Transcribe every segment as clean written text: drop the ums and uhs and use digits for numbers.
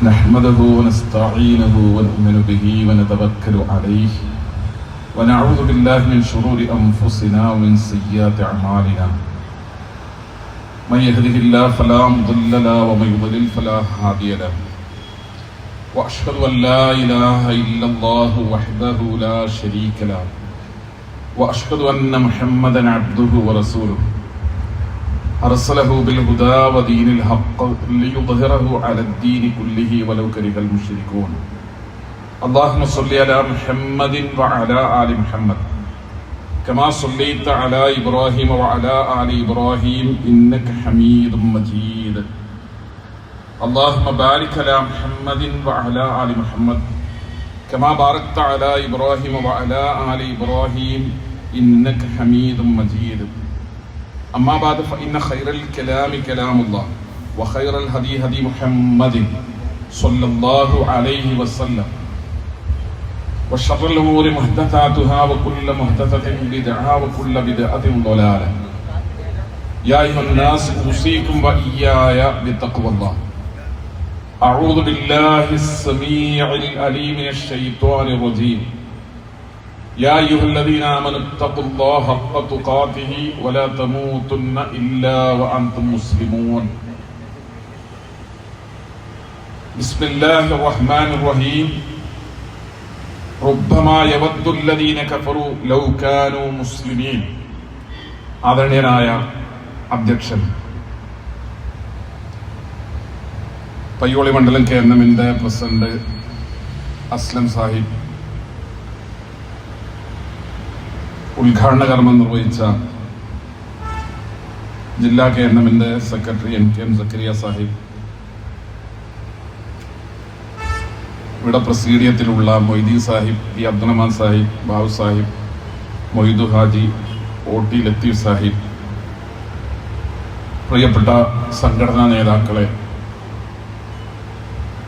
نحمده ونستعينه ونؤمن به ونتوكل عليه ونعوذ بالله من شرور أنفسنا ومن سيئات أعمالنا من يهده الله فلا مضل له ومن يضلل فلا هادي له وأشهد أن لا إله إلا الله وحده لا شريك له وأشهد أن محمدا عبده ورسوله أرسله بالهدى ودين الحق ليظهره على الدين كله ولو كره المشركون اللهم صل على محمد وعلى آل محمد كما صليت على إبراهيم وعلى آل إبراهيم إنك حميد مجيد اللهم بارك على محمد وعلى آل محمد كما باركت على إبراهيم وعلى آل إبراهيم إنك حميد مجيد أما بعد فإن خير الكلام كلام الله وخير الهدي هدي محمد صلى الله عليه وسلم وشر الأمور محدثاتها وكل محدثة بدعة وكل بدعة ضلالة يا أيها الناس أوصيكم وإياي بتقوى الله أعوذ بالله السميع العليم من الشيطان الرجيم يا أيها الذين آمنوا اتقوا الله حق تقاته ولا تموتن إلا وأنتم مسلمون بسم الله الرحمن الرحيم ربما يود الذين كفروا لو كانوا مسلمين ആദരണീയനായ അധ്യക്ഷൻ പയ്യോളി മണ്ഡലം കേന്ദ്രമിന്റെ പ്രസിഡന്റ് അസ്ലം സാഹിബ്, ഉദ്ഘാടന കർമ്മം നിർവഹിച്ച ജില്ലാ കേന്ദ്രമിന്റെ സെക്രട്ടറി എം സക്കരിയ സാഹിബ്, ഇവിടെ പ്രസീഡിയത്തിലുള്ള മൊയ്തീൻ സാഹിബ്, പി അബ്ദുറഹ്മാൻ സാഹിബ്, ബാബു സാഹിബ്, മൊയ്തു ഹാജി, OT ലത്തീഫ് സാഹിബ്, പ്രിയപ്പെട്ട സംഘടനാ നേതാക്കളെ,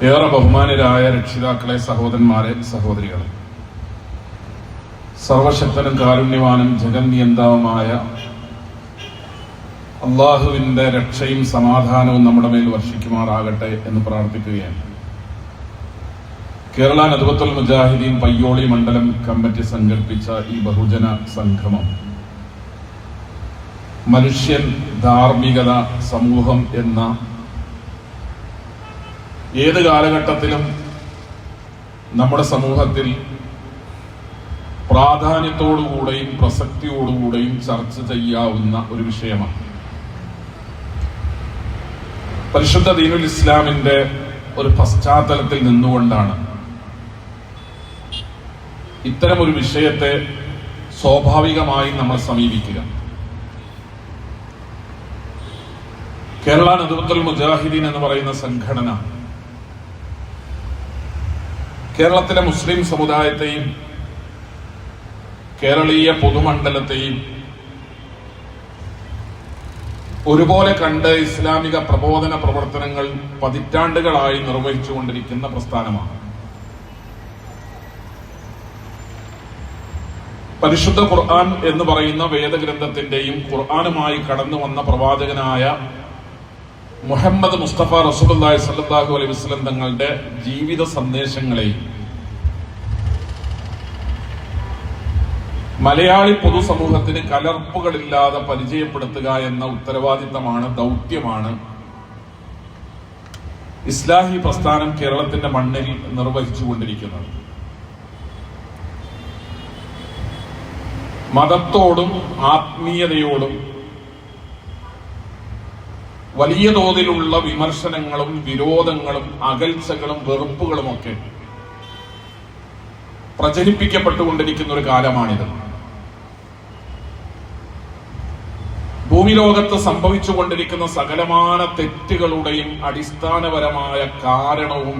ഏറെ ബഹുമാനരായ രക്ഷിതാക്കളെ, സഹോദരന്മാരെ, സഹോദരികളെ, സർവശക്തനും കാരുണ്യവാനും ജഗന്നിയന്താവുമായ അള്ളാഹുവിന്റെ രക്ഷയും സമാധാനവും നമ്മുടെ മേൽ വർഷിക്കുമാറാകട്ടെ എന്ന് പ്രാർത്ഥിക്കുകയാണ്. കേരള നദ്വത്തുൽ മുജാഹിദീൻ പയ്യോളി മണ്ഡലം കമ്മിറ്റി സംഘടിപ്പിച്ച ഈ ബഹുജന സംഗമം മനുഷ്യൻ, ധാർമ്മികത, സമൂഹം എന്ന ഏത് കാലഘട്ടത്തിലും നമ്മുടെ സമൂഹത്തിൽ പ്രാധാന്യത്തോടുകൂടെയും പ്രസക്തിയോടുകൂടെയും ചർച്ച ചെയ്യാവുന്ന ഒരു വിഷയമാണ്. പരിശുദ്ധ ദീനുൽ ഇസ്ലാമിന്റെ ഒരു പശ്ചാത്തലത്തിൽ നിന്നുകൊണ്ടാണ് ഇത്തരമൊരു വിഷയത്തെ സ്വാഭാവികമായി നമ്മൾ സമീപിക്കുക. കേരള നദ്വത്തുൽ മുജാഹിദീൻ എന്ന് പറയുന്ന സംഘടന കേരളത്തിലെ മുസ്ലിം സമുദായത്തെയും കേരളീയ പൊതുമണ്ഡലത്തെയും ഒരുപോലെ കണ്ട് ഇസ്ലാമിക പ്രബോധന പ്രവർത്തനങ്ങൾ പതിറ്റാണ്ടുകളായി നിർവഹിച്ചുകൊണ്ടിരിക്കുന്ന പ്രസ്ഥാനമാണ്. പരിശുദ്ധ ഖുർആൻ എന്ന് പറയുന്ന വേദഗ്രന്ഥത്തിന്റെയും ഖുർആനുമായി കടന്നു വന്ന പ്രവാചകനായ മുഹമ്മദ് മുസ്തഫ റസൂലുള്ളാഹി സ്വല്ലല്ലാഹു അലൈഹി വസല്ലം തങ്ങളുടെ ജീവിത സന്ദേശങ്ങളെയും മലയാളി പൊതുസമൂഹത്തിന് കലർപ്പുകളില്ലാതെ പരിചയപ്പെടുത്തുക എന്ന ഉത്തരവാദിത്തമാണ്, ദൗത്യമാണ് ഇസ്ലാഹി പ്രസ്ഥാനം കേരളത്തിന്റെ മണ്ണിൽ നിർവഹിച്ചുകൊണ്ടിരിക്കുന്നത്. മതത്തോടും ആത്മീയതയോടും വലിയ തോതിലുള്ള വിമർശനങ്ങളും വിരോധങ്ങളും അകൽച്ചകളും വെറുപ്പുകളുമൊക്കെ പ്രചരിപ്പിക്കപ്പെട്ടുകൊണ്ടിരിക്കുന്ന ഒരു കാലമാണിത്. ഭൂമി ലോകത്ത് സംഭവിച്ചുകൊണ്ടിരിക്കുന്ന സകലമാന തെറ്റുകളുടെയും അടിസ്ഥാനപരമായ കാരണവും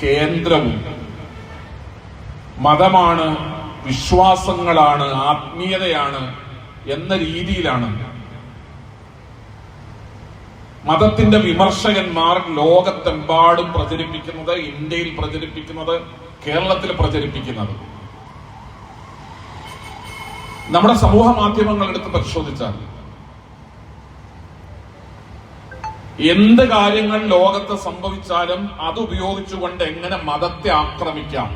കേന്ദ്രവും മതമാണ്, വിശ്വാസങ്ങളാണ്, ആത്മീയതയാണ് എന്ന രീതിയിലാണ് മതത്തിന്റെ വിമർശകന്മാർ ലോകത്തെമ്പാടും പ്രചരിപ്പിക്കുന്നത്, ഇന്ത്യയിൽ പ്രചരിപ്പിക്കുന്നത്, കേരളത്തിൽ പ്രചരിപ്പിക്കുന്നത്. നമ്മുടെ സമൂഹ മാധ്യമങ്ങൾ എടുത്ത് പരിശോധിച്ചാൽ എന്ത് കാര്യങ്ങൾ ലോകത്ത് സംഭവിച്ചാലും അത് ഉപയോഗിച്ചുകൊണ്ട് എങ്ങനെ മതത്തെ ആക്രമിക്കാം,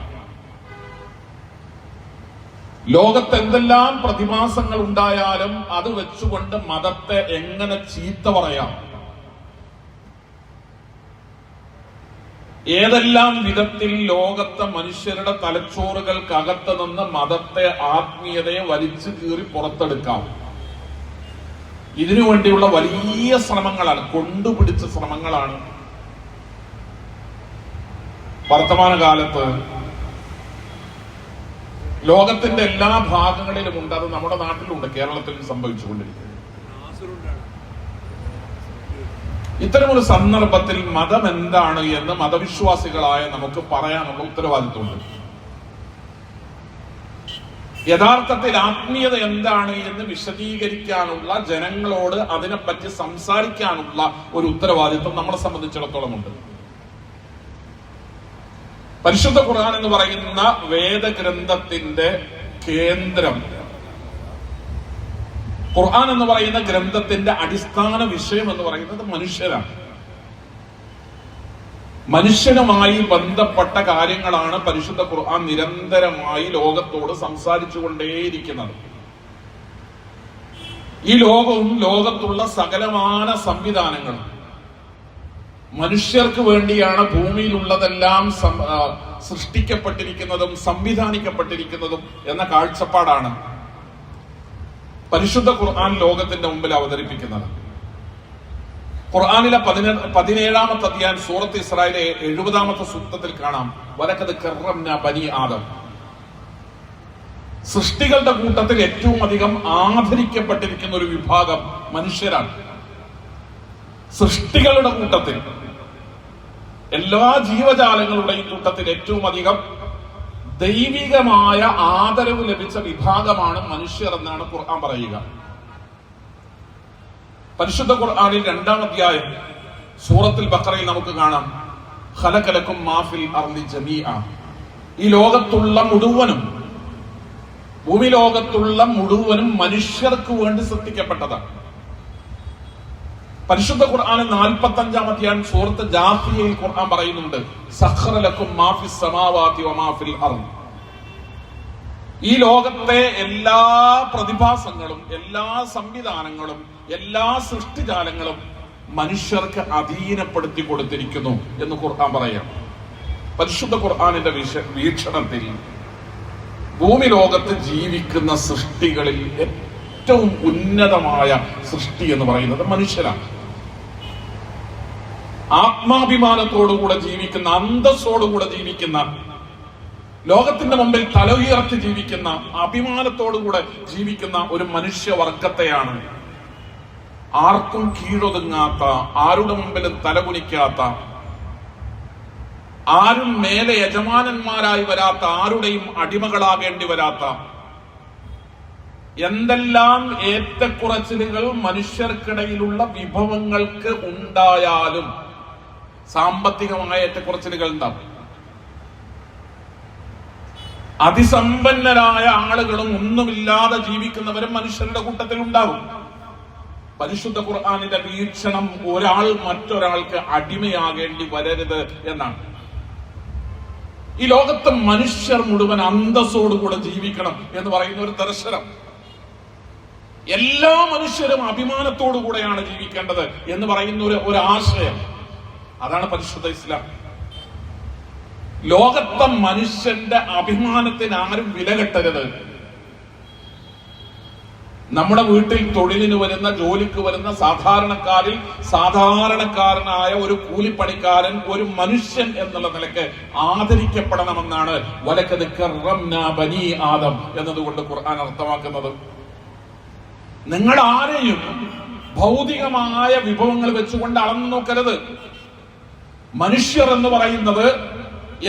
ലോകത്ത് എന്തെല്ലാം പ്രതിഭാസങ്ങൾ ഉണ്ടായാലും അത് വെച്ചുകൊണ്ട് മതത്തെ എങ്ങനെ ചീത്ത പറയാം, ഏതെല്ലാം വിധത്തിൽ ലോകത്തെ മനുഷ്യരുടെ തലച്ചോറുകൾക്കകത്ത് നിന്ന് മതത്തെ, ആത്മീയതയെ വലിച്ചു കീറി പുറത്തെടുക്കാം, ഇതിനു വേണ്ടിയുള്ള വലിയ ശ്രമങ്ങളാണ്, കൊണ്ടുപിടിച്ച ശ്രമങ്ങളാണ് വർത്തമാനകാലത്ത് ലോകത്തിന്റെ എല്ലാ ഭാഗങ്ങളിലും ഉണ്ട്. അത് നമ്മുടെ നാട്ടിലുണ്ട്, കേരളത്തിലും സംഭവിച്ചുകൊണ്ടിരിക്കുന്നത്. ഇത്തരമൊരു സന്ദർഭത്തിൽ മതം എന്താണ് എന്ന് മതവിശ്വാസികളായ നമുക്ക് പറയാനുള്ള ഉത്തരവാദിത്വമുണ്ട്. യഥാർത്ഥത്തിൽ ആത്മീയത എന്താണ് എന്ന് വിശദീകരിക്കാനുള്ള, ജനങ്ങളോട് അതിനെപ്പറ്റി സംസാരിക്കാനുള്ള ഒരു ഉത്തരവാദിത്വം നമ്മളെ സംബന്ധിച്ചിടത്തോളം ഉണ്ട്. പരിശുദ്ധ ഖുർആൻ എന്ന് പറയുന്ന വേദഗ്രന്ഥത്തിന്റെ കേന്ദ്രം, ഖുർആൻ എന്ന് പറയുന്ന ഗ്രന്ഥത്തിന്റെ അടിസ്ഥാന വിഷയം എന്ന് പറയുന്നത് മനുഷ്യരാണ്. മനുഷ്യനുമായി ബന്ധപ്പെട്ട കാര്യങ്ങളാണ് പരിശുദ്ധ ഖുർആൻ നിരന്തരമായി ലോകത്തോട് സംസാരിച്ചു കൊണ്ടേയിരിക്കുന്നത്. ഈ ലോകവും ലോകത്തുള്ള സകലമാന സംവിധാനങ്ങളും മനുഷ്യർക്ക് വേണ്ടിയാണ് ഭൂമിയിലുള്ളതെല്ലാം സൃഷ്ടിക്കപ്പെട്ടിരിക്കുന്നതും സംവിധാനിക്കപ്പെട്ടിരിക്കുന്നതും എന്ന കാഴ്ചപ്പാടാണ് പരിശുദ്ധ ഖുർആൻ ലോകത്തിന്റെ മുമ്പിൽ അവതരിപ്പിക്കുന്നത്. ഖുർആനിലെ 17-ാമത്തെ അധ്യായം സൂറത്ത് ഇസ്രായേലിലെ 70-ാമത്തെ സൂക്തത്തിൽ കാണാം, വലഖദ് കറംനാ ബനി ആദം. സൃഷ്ടികളുടെ കൂട്ടത്തിൽ ഏറ്റവും അധികം ആദരിക്കപ്പെട്ടിരിക്കുന്ന ഒരു വിഭാഗം മനുഷ്യരാണ്. സൃഷ്ടികളുടെ കൂട്ടത്തിൽ, എല്ലാ ജീവജാലങ്ങളുടെയും കൂട്ടത്തിൽ ഏറ്റവും അധികം ദൈവികമായ ആദരവ് ലഭിച്ച വിഭാഗമാണ് മനുഷ്യർ എന്നാണ് ഖുർആൻ പറയുക. പരിശുദ്ധ ഖുർആനിൽ 2-ാം അധ്യായം സൂറത്തുൽ ബഖറയിൽ നമുക്ക് കാണാം, ഖലഖ ലക്കും മാ ഫിൽ അർളി ജമീഅ. ഈ ലോകത്തുള്ള മുഴുവനും, ഭൂമി ലോകത്തുള്ള മുഴുവനും മനുഷ്യർക്ക് വേണ്ടി സൃഷ്ടിക്കപ്പെട്ടതാണ്. പരിശുദ്ധ ഖുർആനിൽ 45-ാം അധ്യായം സൂറത്ത് ജാസിയയിൽ ഖുർആൻ പറയുന്നുണ്ട്, സഖറ ലക്കും മാ ഫിസ് സമാവാതി വമാ ഫിൽ അർള്. ഈ ലോകത്തെ എല്ലാ പ്രതിഭാസങ്ങളും, എല്ലാ സംവിധാനങ്ങളും, എല്ലാ സൃഷ്ടിജാലങ്ങളും മനുഷ്യർക്ക് അധീനപ്പെടുത്തി കൊടുത്തിരിക്കുന്നു എന്ന് ഖുർആൻ പറയാം. പരിശുദ്ധ ഖുർആനിന്റെ വീക്ഷണത്തിൽ ഭൂമി ലോകത്ത് ജീവിക്കുന്ന സൃഷ്ടികളിൽ ഏറ്റവും ഉന്നതമായ സൃഷ്ടി എന്ന് പറയുന്നത് മനുഷ്യരാണ്. ആത്മാഭിമാനത്തോടുകൂടെ ജീവിക്കുന്ന, അന്തസ്സോടുകൂടെ ജീവിക്കുന്ന, ലോകത്തിന്റെ മുമ്പിൽ തല ഉയർത്തി ജീവിക്കുന്ന, അഭിമാനത്തോടുകൂടെ ജീവിക്കുന്ന ഒരു മനുഷ്യവർഗത്തെയാണ്, ആർക്കും കീഴൊതുങ്ങാത്ത, ആരുടെ മുമ്പിലും തലകുനിക്കാത്ത, ആരും മേലെ യജമാനന്മാരായി വരാത്ത, ആരുടെയും അടിമകളാകേണ്ടി വരാത്ത, എന്തെല്ലാം ഏറ്റക്കുറച്ചിലുകൾ മനുഷ്യർക്കിടയിലുള്ള വിഭവങ്ങൾക്ക് ഉണ്ടായാലും, സാമ്പത്തികമായ ഏറ്റക്കുറച്ചിലുകൾ ഉണ്ടാവും, അതിസമ്പന്നരായ ആളുകളും ഒന്നുമില്ലാതെ ജീവിക്കുന്നവരും മനുഷ്യരുടെ കൂട്ടത്തിൽ ഉണ്ടാകും. പരിശുദ്ധ ഖുർആനിന്റെ വീക്ഷണം ഒരാൾ മറ്റൊരാൾക്ക് അടിമയാകേണ്ടി വരരുത് എന്നാണ്. ഈ ലോകത്തെ മനുഷ്യർ മുഴുവൻ അന്തസ്സോടുകൂടെ ജീവിക്കണം എന്ന് പറയുന്ന ഒരു ദർശനം. എല്ലാ മനുഷ്യരും അഭിമാനത്തോടുകൂടെയാണ് ജീവിക്കേണ്ടത് എന്ന് പറയുന്ന ഒരു ആശയം, അതാണ് പരിശുദ്ധ ഇസ്ലാം. ലോകത്തെ മനുഷ്യന്റെ അഭിമാനത്തിന് ആരും വില കെട്ടരുത്. നമ്മുടെ വീട്ടിൽ തൊഴിലിന് വരുന്ന, ജോലിക്ക് വരുന്ന സാധാരണക്കാരിൽ സാധാരണക്കാരനായ ഒരു കൂലിപ്പണിക്കാരൻ ഒരു മനുഷ്യൻ എന്നുള്ള നിലയ്ക്ക് ആദരിക്കപ്പെടണമെന്നാണ് വലഖദ് കറംനാ ബനി ആദം എന്നതുകൊണ്ട് ഖുർആൻ അർത്ഥമാക്കുന്നത്. നിങ്ങൾ ആരെയും ഭൗതികമായ വിഭവങ്ങൾ വെച്ചുകൊണ്ട് അളന്നു നോക്കരുത്. മനുഷ്യർ എന്ന് പറയുന്നത്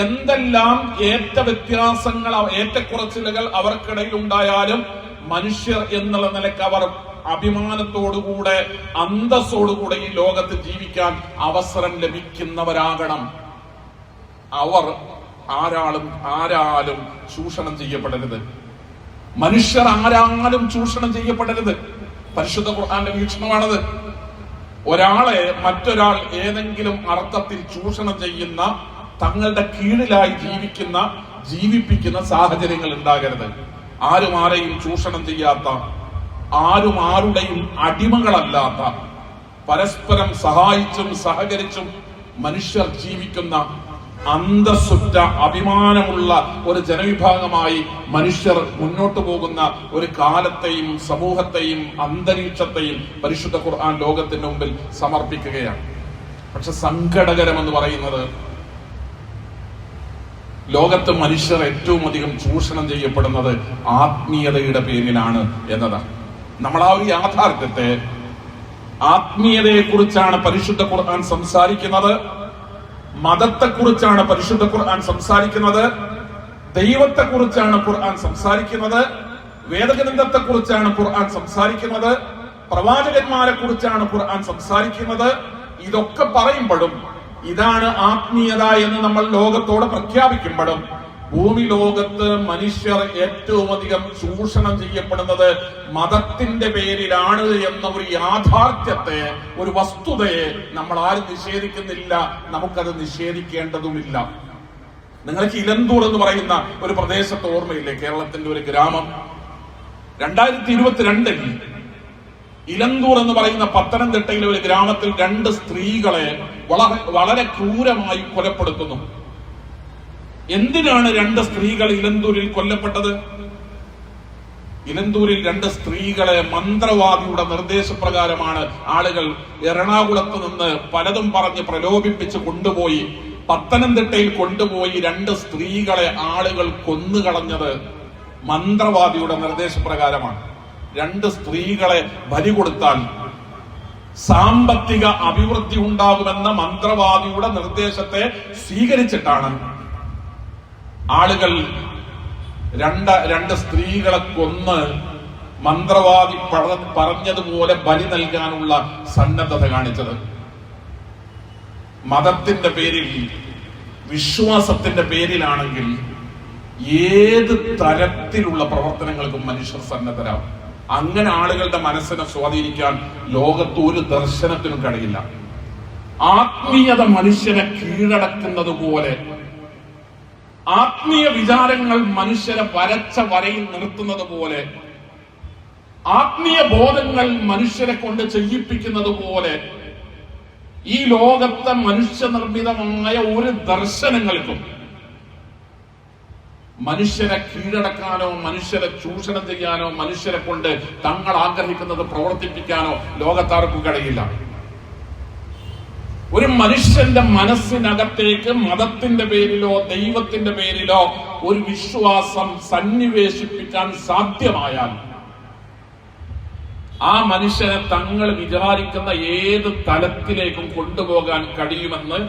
എന്തെല്ലാം വ്യത്യാസങ്ങൾ, ഏറ്റക്കുറച്ചിലുകൾ അവർക്കിടയിൽ ഉണ്ടായാലും മനുഷ്യർ എന്നുള്ള നിലയ്ക്ക് അവർ അഭിമാനത്തോടുകൂടെ, അന്തസ്സോടുകൂടെ ഈ ലോകത്ത് ജീവിക്കാൻ അവസരം ലഭിക്കുന്നവരാകണം. അവർ ആരാലും ചൂഷണം ചെയ്യപ്പെടരുത്. മനുഷ്യർ ആരാലും ചൂഷണം ചെയ്യപ്പെടരുത്. പരിശുദ്ധ ഖുർആന്റെ വീക്ഷണമാണത്. ഒരാളെ മറ്റൊരാൾ ഏതെങ്കിലും അർത്ഥത്തിൽ ചൂഷണം ചെയ്യുന്ന, തങ്ങളുടെ കീഴിലായി ജീവിപ്പിക്കുന്ന സാഹചര്യങ്ങൾ ഉണ്ടാകരുത്. ആരും ആരെയും ചൂഷണം ചെയ്യാത്ത, ആരും ആരുടെയും അടിമകളല്ലാത്ത, പരസ്പരം സഹായിച്ചും സഹകരിച്ചും മനുഷ്യർ ജീവിക്കുന്ന അന്തസ്സുറ്റ അഭിമാനമുള്ള ഒരു ജനവിഭാഗമായി മനുഷ്യർ മുന്നോട്ടു പോകുന്ന ഒരു കാലത്തെയും സമൂഹത്തെയും അന്തരീക്ഷത്തെയും പരിശുദ്ധ ഖുർആൻ ലോകത്തിന്റെ മുമ്പിൽ സമർപ്പിക്കുകയാണ്. പക്ഷെ സങ്കടകരമെന്ന് പറയുന്നത്, ലോകത്ത് മനുഷ്യർ ഏറ്റവും അധികം ചൂഷണം ചെയ്യപ്പെടുന്നത് ആത്മീയതയുടെ പേരിലാണ് എന്നതാണ്. നമ്മൾ ആ ഒരു യാഥാർത്ഥ്യത്തെ, ആത്മീയതയെ കുറിച്ചാണ് പരിശുദ്ധ ഖുർആൻ സംസാരിക്കുന്നത്, മതത്തെക്കുറിച്ചാണ് പരിശുദ്ധ ഖുർആൻ സംസാരിക്കുന്നത്, ദൈവത്തെക്കുറിച്ചാണ് ഖുർആൻ സംസാരിക്കുന്നത്, വേദഗ്രന്ഥത്തെക്കുറിച്ചാണ് ഖുർആൻ സംസാരിക്കുന്നത്, പ്രവാചകന്മാരെ കുറിച്ചാണ് ഖുർആൻ സംസാരിക്കുന്നത്. ഇതൊക്കെ പറയുമ്പോഴും, ഇതാണ് ആത്മീയത എന്ന് നമ്മൾ ലോകത്തോട് പ്രഖ്യാപിക്കുമ്പോഴും, ഭൂമി ലോകത്ത് മനുഷ്യർ ഏറ്റവും അധികം ചൂഷണം ചെയ്യപ്പെടുന്നത് മതത്തിന്റെ പേരിലാണ് എന്ന ഒരു യാഥാർത്ഥ്യത്തെ, ഒരു വസ്തുതയെ നമ്മൾ ആരും നിഷേധിക്കുന്നില്ല, നമുക്കത് നിഷേധിക്കേണ്ടതുമില്ല. നിങ്ങൾക്ക് ഇലന്തൂർ എന്ന് പറയുന്ന ഒരു പ്രദേശത്ത് ഓർമ്മയില്ലേ? കേരളത്തിന്റെ ഒരു ഗ്രാമം. 2022 ഇലന്തൂർ എന്ന് പറയുന്ന പത്തനംതിട്ടയിലെ ഒരു ഗ്രാമത്തിൽ 2 സ്ത്രീകളെ വളരെ ക്രൂരമായി കൊലപ്പെടുത്തുന്നു. എന്തിനാണ് 2 സ്ത്രീകൾ ഇലന്തൂരിൽ കൊല്ലപ്പെട്ടത്? ഇലന്തൂരിൽ 2 സ്ത്രീകളെ മന്ത്രവാദിയുടെ നിർദ്ദേശപ്രകാരമാണ് ആളുകൾ എറണാകുളത്ത് നിന്ന് പലതും പറഞ്ഞ് പ്രലോഭിപ്പിച്ച് കൊണ്ടുപോയി പത്തനംതിട്ടയിൽ കൊണ്ടുപോയി 2 സ്ത്രീകളെ ആളുകൾ കൊന്നുകളഞ്ഞത് മന്ത്രവാദിയുടെ നിർദ്ദേശപ്രകാരമാണ്. 2 സ്ത്രീകളെ ബലി കൊടുത്താൽ സാമ്പത്തിക അഭിവൃദ്ധി ഉണ്ടാകുമെന്ന മന്ത്രവാദിയുടെ നിർദ്ദേശത്തെ സ്വീകരിച്ചിട്ടാണ് ആളുകൾ 2 സ്ത്രീകളെ കൊന്ന് മന്ത്രവാദി പറഞ്ഞതുപോലെ ബലി നൽകാനുള്ള സന്നദ്ധത കാണിച്ചത്. മതത്തിന്റെ പേരിൽ, വിശ്വാസത്തിന്റെ പേരിലാണെങ്കിൽ ഏത് തരത്തിലുള്ള പ്രവർത്തനങ്ങൾക്കും മനുഷ്യർ സന്നദ്ധരാകും. അങ്ങനെ ആളുകളുടെ മനസ്സിനെ സ്വാധീനിക്കാൻ ലോകത്ത് ഒരു ദർശനത്തിനും കഴിയില്ല. ആത്മീയത മനുഷ്യനെ കീഴടക്കുന്നത് പോലെ, ആത്മീയ വിചാരങ്ങൾ മനുഷ്യരെ വരച്ച വരയിൽ നിർത്തുന്നത് പോലെ, ആത്മീയ ബോധങ്ങൾ മനുഷ്യരെ കൊണ്ട് ചെയ്യിപ്പിക്കുന്നത് പോലെ, ഈ ലോകത്തെ മനുഷ്യനിർമ്മിതമായ ഒരു ദർശനങ്ങൾക്കും മനുഷ്യരെ കീഴടക്കാനോ, മനുഷ്യരെ ചൂഷണം ചെയ്യാനോ, മനുഷ്യരെ കൊണ്ട് തങ്ങൾ ആഗ്രഹിക്കുന്നത് പ്രവർത്തിപ്പിക്കാനോ ലോകത്താർക്കും കഴിയില്ല. ഒരു മനുഷ്യന്റെ മനസ്സിനകത്തേക്ക് മതത്തിന്റെ പേരിലോ ദൈവത്തിന്റെ പേരിലോ ഒരു വിശ്വാസം സന്നിവേശിപ്പിക്കാൻ സാധ്യമായാൽ ആ മനുഷ്യനെ തങ്ങൾ വിചാരിക്കുന്ന ഏത് തലത്തിലേക്കും കൊണ്ടുപോകാൻ കഴിയുമെന്ന്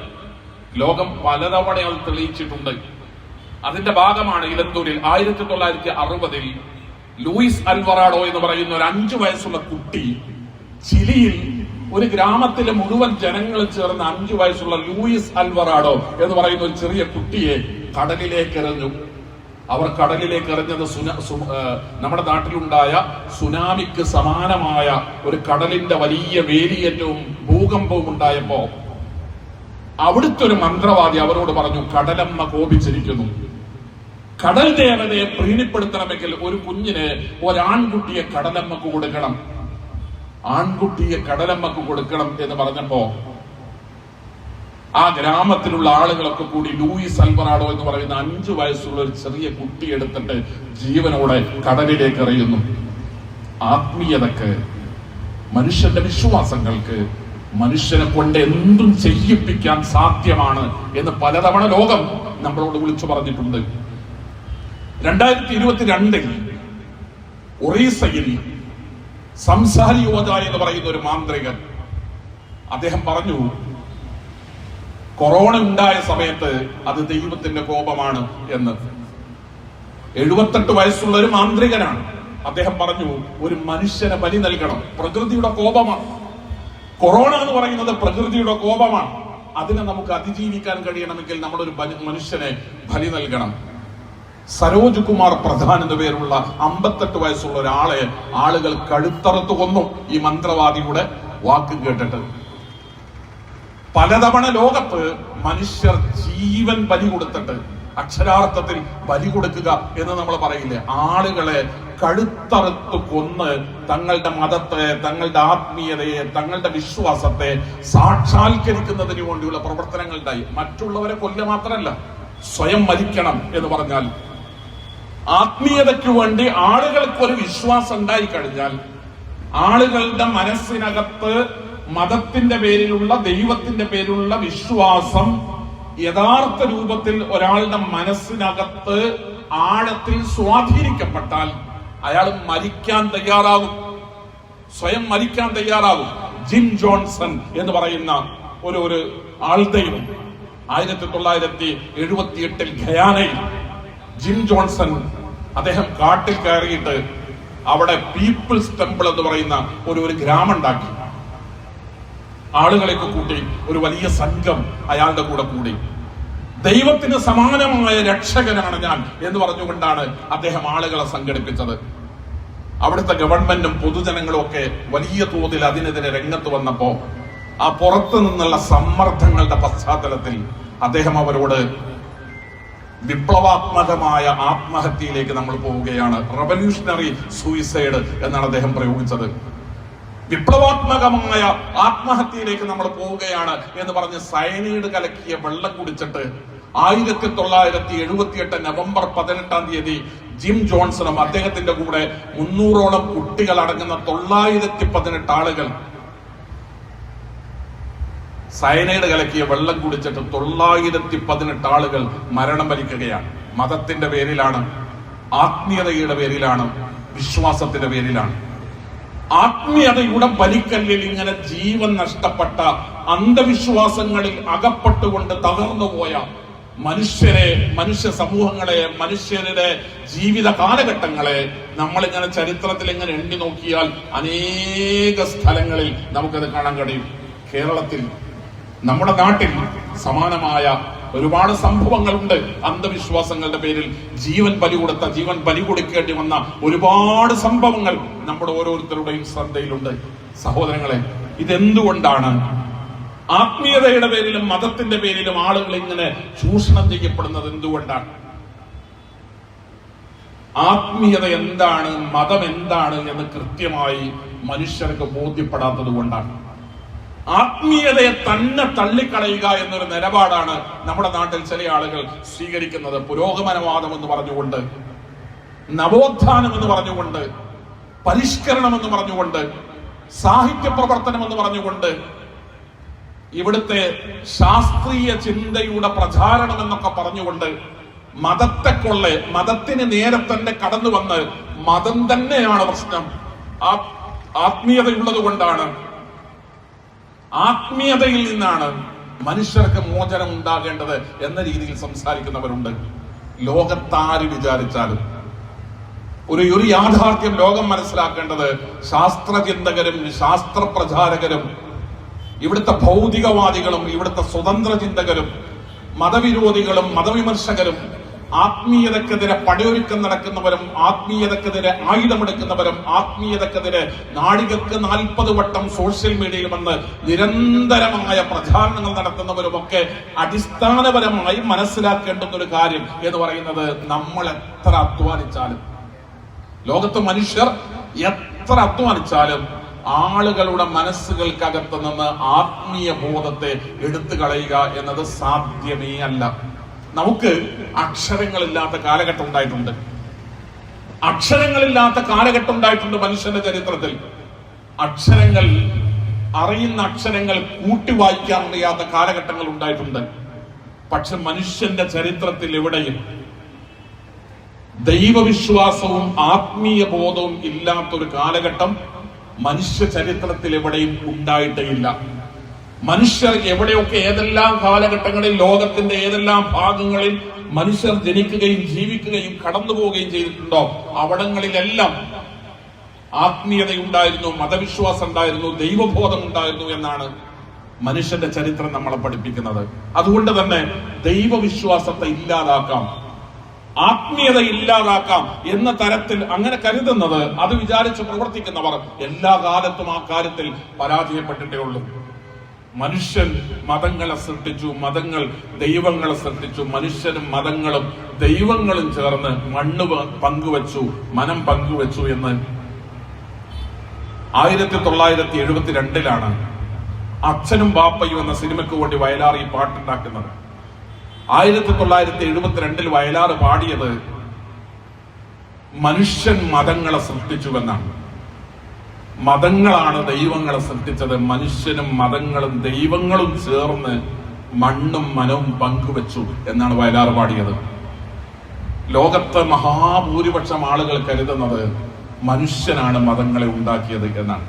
ലോകം പലതവണ അത് തെളിയിച്ചിട്ടുണ്ട്. അതിന്റെ ഭാഗമാണ് ഇലന്തൂരിൽ 1960 ലൂയിസ് അൽവറാഡോ എന്ന് പറയുന്ന ഒരു 5 വയസ്സുള്ള കുട്ടി ചിലിയിൽ ഒരു ഗ്രാമത്തിലെ മുഴുവൻ ജനങ്ങൾ ചേർന്ന് 5 വയസ്സുള്ള ലൂയിസ് അൽവറാഡോ എന്ന് പറയുന്ന ഒരു ചെറിയ കുട്ടിയെ കടലിലേക്ക് എറിഞ്ഞു. അവർ കടലിലേക്ക് എറിഞ്ഞത് നമ്മുടെ നാട്ടിലുണ്ടായ സുനാമിക്ക് സമാനമായ ഒരു കടലിന്റെ വലിയ വേലിയേറ്റവും ഭൂകമ്പവും ഉണ്ടായപ്പോ അവിടുത്തെ ഒരു മന്ത്രവാദി അവരോട് പറഞ്ഞു, കടലമ്മ കോപിച്ചിരിക്കുന്നു. കടൽ ദേവതയെ പ്രീതിപ്പെടുത്തണമെങ്കിൽ ഒരു കുഞ്ഞിന് ഒരാൺകുട്ടിയെ കടലമ്മക്ക് കൊടുക്കണം, ആൺകുട്ടിയെ കടലമ്മക്ക് കൊടുക്കണം എന്ന് പറഞ്ഞപ്പോ ആ ഗ്രാമത്തിലുള്ള ആളുകളൊക്കെ കൂടി ലൂയിസ് അൽവറാഡോ എന്ന് പറയുന്ന 5 വയസ്സുള്ള ഒരു ചെറിയ കുട്ടി എടുത്തിട്ട് ജീവനോടെ കടലിലേക്ക് എറിയുന്നു. ആത്മീയതക്ക്, മനുഷ്യന്റെ വിശ്വാസങ്ങൾക്ക് മനുഷ്യനെ കൊണ്ട് എന്തും ചെയ്യിപ്പിക്കാൻ സാധ്യമാണ് എന്ന് പലതവണ ലോകം നമ്മളോട് വിളിച്ചു പറഞ്ഞിട്ടുണ്ട്. 2022 ഒറീസയിൽ സംസാരി യോധ എന്ന് പറയുന്ന ഒരു മാന്ത്രികൻ, അദ്ദേഹം പറഞ്ഞു, കൊറോണ ഉണ്ടായ സമയത്ത് അത് ദൈവത്തിന്റെ കോപമാണ് എന്ന്. 78 വയസ്സുള്ള ഒരു മാന്ത്രികനാണ്. അദ്ദേഹം പറഞ്ഞു, ഒരു മനുഷ്യനെ ബലി നൽകണം, പ്രകൃതിയുടെ കോപമാണ്. കൊറോണ എന്ന് പറയുന്നത് പ്രകൃതിയുടെ കോപമാണ്. അതിനെ നമുക്ക് അതിജീവിക്കാൻ കഴിയണമെങ്കിൽ നമ്മളൊരു മനുഷ്യനെ ബലി നൽകണം. സരോജ് കുമാർ പ്രധാൻ എന്ന പേരുള്ള 58 വയസ്സുള്ള ഒരാളെ ആളുകൾ കഴുത്തറുത്തു കൊന്നു ഈ മന്ത്രവാദിയുടെ വാക്ക് കേട്ടിട്ട്. പലതവണ ലോകത്ത് മനുഷ്യർ ജീവൻ ബലി കൊടുത്തിട്ട്, അക്ഷരാർത്ഥത്തിൽ ബലി കൊടുക്കുക എന്ന് നമ്മൾ പറയില്ലേ, ആളുകളെ കഴുത്തറുത്ത് കൊന്ന് തങ്ങളുടെ മതത്തെ, തങ്ങളുടെ ആത്മീയതയെ, തങ്ങളുടെ വിശ്വാസത്തെ സാക്ഷാത്കരിക്കുന്നതിന് വേണ്ടിയുള്ള പ്രവർത്തനങ്ങൾ ഉണ്ടായി. മറ്റുള്ളവരെ കൊല്ലുക മാത്രമല്ല, സ്വയം മരിക്കണം എന്ന് പറഞ്ഞാൽ, ആത്മീയതയ്ക്ക് വേണ്ടി ആളുകൾക്കൊരു വിശ്വാസം ഉണ്ടായി കഴിഞ്ഞാൽ ആളുകളുടെ മനസ്സിനകത്ത് മതത്തിന്റെ പേരിലുള്ള, ദൈവത്തിന്റെ പേരിലുള്ള വിശ്വാസം യഥാർത്ഥ രൂപത്തിൽ ഒരാളുടെ മനസ്സിനകത്ത് ആഴത്തിൽ സ്വാധീനിക്കപ്പെട്ടാൽ അയാൾ മരിക്കാൻ തയ്യാറാകും, സ്വയം മരിക്കാൻ തയ്യാറാകും. ജിം ജോൺസൺ എന്ന് പറയുന്ന ഒരു ആൾദൈവം 1978 ഖയാനയിൽ ജിം ജോൺസൺ അദ്ദേഹം കാട്ടിൽ കയറിയിട്ട് അവിടെ പീപ്പിൾസ് ടെമ്പിൾ എന്ന് പറയുന്ന ഒരു ഗ്രാമം ഉണ്ടാക്കി. ആളുകളെയൊക്കെ കൂട്ടി ഒരു വലിയ സംഘം അയാളുടെ കൂടെ കൂടി. ദൈവത്തിന് സമാനമായ രക്ഷകനാണ് ഞാൻ എന്ന് പറഞ്ഞുകൊണ്ടാണ് അദ്ദേഹം ആളുകളെ സംഘടിപ്പിച്ചത്. അവിടുത്തെ ഗവൺമെന്റും പൊതുജനങ്ങളും ഒക്കെ വലിയ തോതിൽ അതിനെതിരെ രംഗത്ത് വന്നപ്പോ ആ പുറത്തു നിന്നുള്ള സമ്മർദ്ദങ്ങളുടെ പശ്ചാത്തലത്തിൽ അദ്ദേഹം അവരോട് വിപ്ലവാത്മകമായ ആത്മഹത്യയിലേക്ക് നമ്മൾ പോവുകയാണ്, റവല്യൂഷണറി സൂയിസൈഡ് എന്നാണ് അദ്ദേഹം പ്രയോഗിച്ചത്. വിപ്ലവാത്മകമായ ആത്മഹത്യയിലേക്ക് നമ്മൾ പോവുകയാണ് എന്ന് പറഞ്ഞ് സയനൈഡ് കലക്കിയ വെള്ളം കുടിച്ചിട്ട് 1978 നവംബർ 18 ജിം ജോൺസണും അദ്ദേഹത്തിന്റെ കൂടെ 300ഓളം കുട്ടികൾ അടങ്ങുന്ന 918 ആളുകൾ സയനൈഡ് കലക്കിയ വെള്ളം കുടിച്ചിട്ട് 918 ആളുകൾ മരണം വരിക്കുകയാണ്. മതത്തിന്റെ പേരിലാണ്, ആത്മീയതയുടെ പേരിലാണ്, വിശ്വാസത്തിന്റെ പേരിലാണ്. ആത്മീയതയുടെ ബലിക്കല്ലിൽ ഇങ്ങനെ ജീവൻ നഷ്ടപ്പെട്ട, അന്ധവിശ്വാസങ്ങളിൽ അകപ്പെട്ടുകൊണ്ട് തകർന്നുപോയ മനുഷ്യരെ, മനുഷ്യ സമൂഹങ്ങളെ, മനുഷ്യരുടെ ജീവിത കാലഘട്ടങ്ങളെ നമ്മളിങ്ങനെ ചരിത്രത്തിൽ ഇങ്ങനെ എണ്ണി നോക്കിയാൽ അനേക സ്ഥലങ്ങളിൽ നമുക്കത് കാണാൻ കഴിയും. കേരളത്തിൽ, നമ്മുടെ നാട്ടിൽ സമാനമായ ഒരുപാട് സംഭവങ്ങളുണ്ട്. അന്ധവിശ്വാസങ്ങളുടെ പേരിൽ ജീവൻ ബലി കൊടുത്ത, ജീവൻ ബലി കൊടുക്കേണ്ടി വന്ന ഒരുപാട് സംഭവങ്ങൾ നമ്മുടെ ഓരോരുത്തരുടെയും ശ്രദ്ധയിലുണ്ട്. സഹോദരങ്ങളെ, ഇതെന്തുകൊണ്ടാണ്? ആത്മീയതയുടെ പേരിലും മതത്തിന്റെ പേരിലും ആളുകൾ ഇങ്ങനെ ചൂഷണം ചെയ്യപ്പെടുന്നത് എന്തുകൊണ്ടാണ്? ആത്മീയത എന്താണ്, മതം എന്താണ് എന്ന് കൃത്യമായി മനുഷ്യർക്ക് ബോധ്യപ്പെടാത്തത് കൊണ്ടാണ്. ആത്മീയതയെ തന്നെ തള്ളിക്കളയുക എന്നൊരു നിലപാടാണ് നമ്മുടെ നാട്ടിൽ ചില ആളുകൾ സ്വീകരിക്കുന്നത്. പുരോഗമനവാദം എന്ന് പറഞ്ഞുകൊണ്ട്, നവോത്ഥാനം എന്ന് പറഞ്ഞുകൊണ്ട്, പരിഷ്കരണം എന്ന് പറഞ്ഞുകൊണ്ട്, സാഹിത്യ പ്രവർത്തനം എന്ന് പറഞ്ഞുകൊണ്ട്, ഇവിടുത്തെ ശാസ്ത്രീയ ചിന്തയുടെ പ്രചാരണം എന്നൊക്കെ പറഞ്ഞുകൊണ്ട് മതത്തെ കൊള്ളെ, മതത്തിന് നേരെ തന്നെ കടന്നു വന്ന് മതം തന്നെയാണ് പ്രശ്നം, ആത്മീയതയുള്ളത് കൊണ്ടാണ്, ആത്മീയതയിൽ നിന്നാണ് മനുഷ്യർക്ക് മോചനം ഉണ്ടാകേണ്ടത് എന്ന രീതിയിൽ സംസാരിക്കുന്നവരുണ്ട്. ലോകത്താര് വിചാരിച്ചാലും ഒരു യാഥാർത്ഥ്യം ലോകം മനസ്സിലാക്കേണ്ടത്, ശാസ്ത്രചിന്തകരും ശാസ്ത്ര പ്രചാരകരും ഇവിടുത്തെ ഭൗതികവാദികളും ഇവിടുത്തെ സ്വതന്ത്ര ചിന്തകരും മതവിരോധികളും മതവിമർശകരും ആത്മീയതക്കെതിരെ പടയൊരുക്കം നടക്കുന്നവരും ആത്മീയതക്കെതിരെ ആയുധമെടുക്കുന്നവരും ആത്മീയതക്കെതിരെ നാഴികക്ക് 40 വട്ടം സോഷ്യൽ മീഡിയയിൽ വന്ന് നിരന്തരമായ പ്രചാരണങ്ങൾ നടത്തുന്നവരുമൊക്കെ അടിസ്ഥാനപരമായി മനസ്സിലാക്കേണ്ടുന്ന ഒരു കാര്യം എന്ന് പറയുന്നത്, നമ്മൾ എത്ര അധ്വാനിച്ചാലും, ലോകത്ത് മനുഷ്യർ എത്ര അധ്വാനിച്ചാലും ആളുകളുടെ മനസ്സുകൾക്കകത്ത് നിന്ന് ആത്മീയ ബോധത്തെ എടുത്തു കളയുക എന്നത് സാധ്യമേ അല്ല. നമുക്ക് അക്ഷരങ്ങളില്ലാത്ത കാലഘട്ടം ഉണ്ടായിട്ടുണ്ട്. അക്ഷരങ്ങളില്ലാത്ത കാലഘട്ടം ഉണ്ടായിട്ടുണ്ട് മനുഷ്യന്റെ ചരിത്രത്തിൽ. അക്ഷരങ്ങൾ, അറിയുന്ന അക്ഷരങ്ങൾ കൂട്ടി വായിക്കാൻ അറിയാത്ത കാലഘട്ടങ്ങൾ ഉണ്ടായിട്ടുണ്ട്. പക്ഷെ മനുഷ്യന്റെ ചരിത്രത്തിൽ എവിടെയും ദൈവവിശ്വാസവും ആത്മീയ ബോധവും ഇല്ലാത്തൊരു കാലഘട്ടം മനുഷ്യ ചരിത്രത്തിൽ എവിടെയും ഉണ്ടായിട്ടേയില്ല. മനുഷ്യർ എവിടെയൊക്കെ ഏതെല്ലാം കാലഘട്ടങ്ങളിൽ, ലോകത്തിന്റെ ഏതെല്ലാം ഭാഗങ്ങളിൽ മനുഷ്യർ ജനിക്കുകയും ജീവിക്കുകയും കടന്നു പോവുകയും ചെയ്തിട്ടുണ്ടോ, അവിടങ്ങളിലെല്ലാം ആത്മീയതയുണ്ടായിരുന്നു, മതവിശ്വാസം ഉണ്ടായിരുന്നു, ദൈവബോധം ഉണ്ടായിരുന്നു എന്നാണ് മനുഷ്യന്റെ ചരിത്രം നമ്മളെ പഠിപ്പിക്കുന്നത്. അതുകൊണ്ട് തന്നെ ദൈവവിശ്വാസത്തെ ഇല്ലാതാക്കാം, ആത്മീയത ഇല്ലാതാക്കാം എന്ന തരത്തിൽ അങ്ങനെ കരുതുന്നത്, അത് വിചാരിച്ച് പ്രവർത്തിക്കുന്നവർ എല്ലാ കാലത്തും ആ കാര്യത്തിൽ പരാജയപ്പെട്ടിട്ടേ ഉള്ളൂ. മനുഷ്യൻ മതങ്ങളെ സൃഷ്ടിച്ചു, മതങ്ങൾ ദൈവങ്ങളെ സൃഷ്ടിച്ചു. മനുഷ്യനും മതങ്ങളും ദൈവങ്ങളും ചേർന്ന് മണ്ണ് പങ്കുവച്ചു, മനം പങ്കുവച്ചു എന്ന് 1972 അച്ഛനും ബാപ്പയും എന്ന സിനിമയ്ക്ക് വേണ്ടി വയലാർ ഈ പാട്ടുണ്ടാക്കുന്നത്. 1972 വയലാർ പാടിയത് മനുഷ്യൻ മതങ്ങളെ സൃഷ്ടിച്ചുവെന്നാണ്. മതങ്ങളാണ് ദൈവങ്ങളെ സൃഷ്ടിച്ചത്. മനുഷ്യനും മതങ്ങളും ദൈവങ്ങളും ചേർന്ന് മണ്ണും മനവും പങ്കുവച്ചു എന്നാണ് വയലാർ പാടിയത്. ലോകത്തെ മഹാഭൂരിപക്ഷം ആളുകൾ കരുതുന്നത് മനുഷ്യനാണ് മതങ്ങളെ ഉണ്ടാക്കിയത് എന്നാണ്.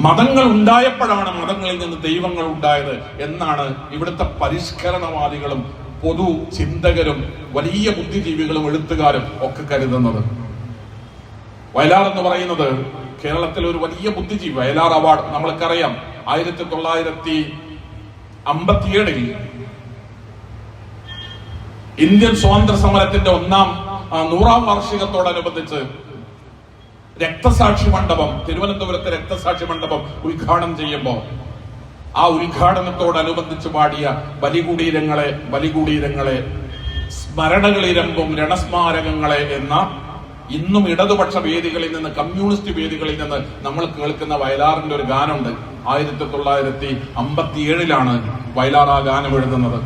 മതങ്ങൾ ഉണ്ടായപ്പോഴാണ് മതങ്ങളിൽ നിന്ന് ദൈവങ്ങൾ ഉണ്ടായത് എന്നാണ് ഇവിടുത്തെ പരിഷ്കരണവാദികളും പൊതു ചിന്തകരും വലിയ ബുദ്ധിജീവികളും എഴുത്തുകാരും ഒക്കെ കരുതുന്നത്. വയലാർ എന്ന് പറയുന്നത് കേരളത്തിലെ ഒരു വലിയ ബുദ്ധിജീവി. വയലാർ അവാർഡ് നമ്മൾക്കറിയാം. 1957 ഇന്ത്യൻ സ്വാതന്ത്ര്യ സമരത്തിന്റെ 100ാം വാർഷികത്തോടനുബന്ധിച്ച് രക്തസാക്ഷി മണ്ഡപം, തിരുവനന്തപുരത്തെ രക്തസാക്ഷി മണ്ഡപം ഉദ്ഘാടനം ചെയ്യുമ്പോൾ ആ ഉദ്ഘാടനത്തോടനുബന്ധിച്ച് പാടിയ ബലികുടീരങ്ങളെ സ്മരണകളിരമ്പും രണസ്മാരകങ്ങളെ എന്ന ഇന്നും ഇടതുപക്ഷ വേദികളിൽ നിന്ന്, കമ്മ്യൂണിസ്റ്റ് വേദികളിൽ നിന്ന് നമ്മൾ കേൾക്കുന്ന വയലാറിന്റെ ഒരു ഗാനമുണ്ട്. 1957 വയലാർ ആ ഗാനം എഴുതുന്നത്.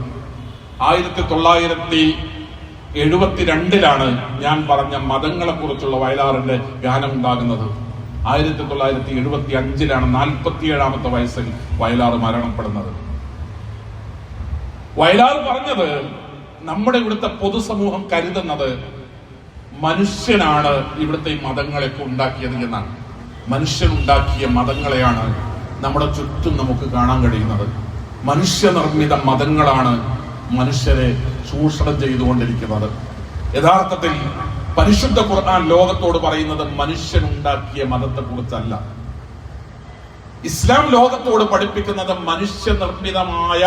1972 ഞാൻ പറഞ്ഞ മതങ്ങളെ കുറിച്ചുള്ള വയലാറിന്റെ ഗാനം ഉണ്ടാകുന്നത്. 1975 47ാമത്തെ വയസ്സിൽ വയലാർ മരണപ്പെടുന്നത്. വയലാർ പറഞ്ഞത് നമ്മുടെ ഇവിടുത്തെ പൊതുസമൂഹം കരുതുന്നത് മനുഷ്യനാണ് ഇവിടുത്തെ ഈ മതങ്ങളെയൊക്കെ ഉണ്ടാക്കിയത് എന്നാണ്. മനുഷ്യനുണ്ടാക്കിയ മതങ്ങളെയാണ് നമ്മുടെ ചുറ്റും നമുക്ക് കാണാൻ കഴിയുന്നത്. മനുഷ്യനിർമ്മിത മതങ്ങളാണ് മനുഷ്യരെ ചൂഷണം ചെയ്തുകൊണ്ടിരിക്കുന്നത്. യഥാർത്ഥത്തിൽ പരിശുദ്ധ ഖുർആൻ ലോകത്തോട് പറയുന്നത് മനുഷ്യനുണ്ടാക്കിയ മതത്തെ കുറിച്ചല്ല. ഇസ്ലാം ലോകത്തോട് പഠിപ്പിക്കുന്നത് മനുഷ്യനിർമ്മിതമായ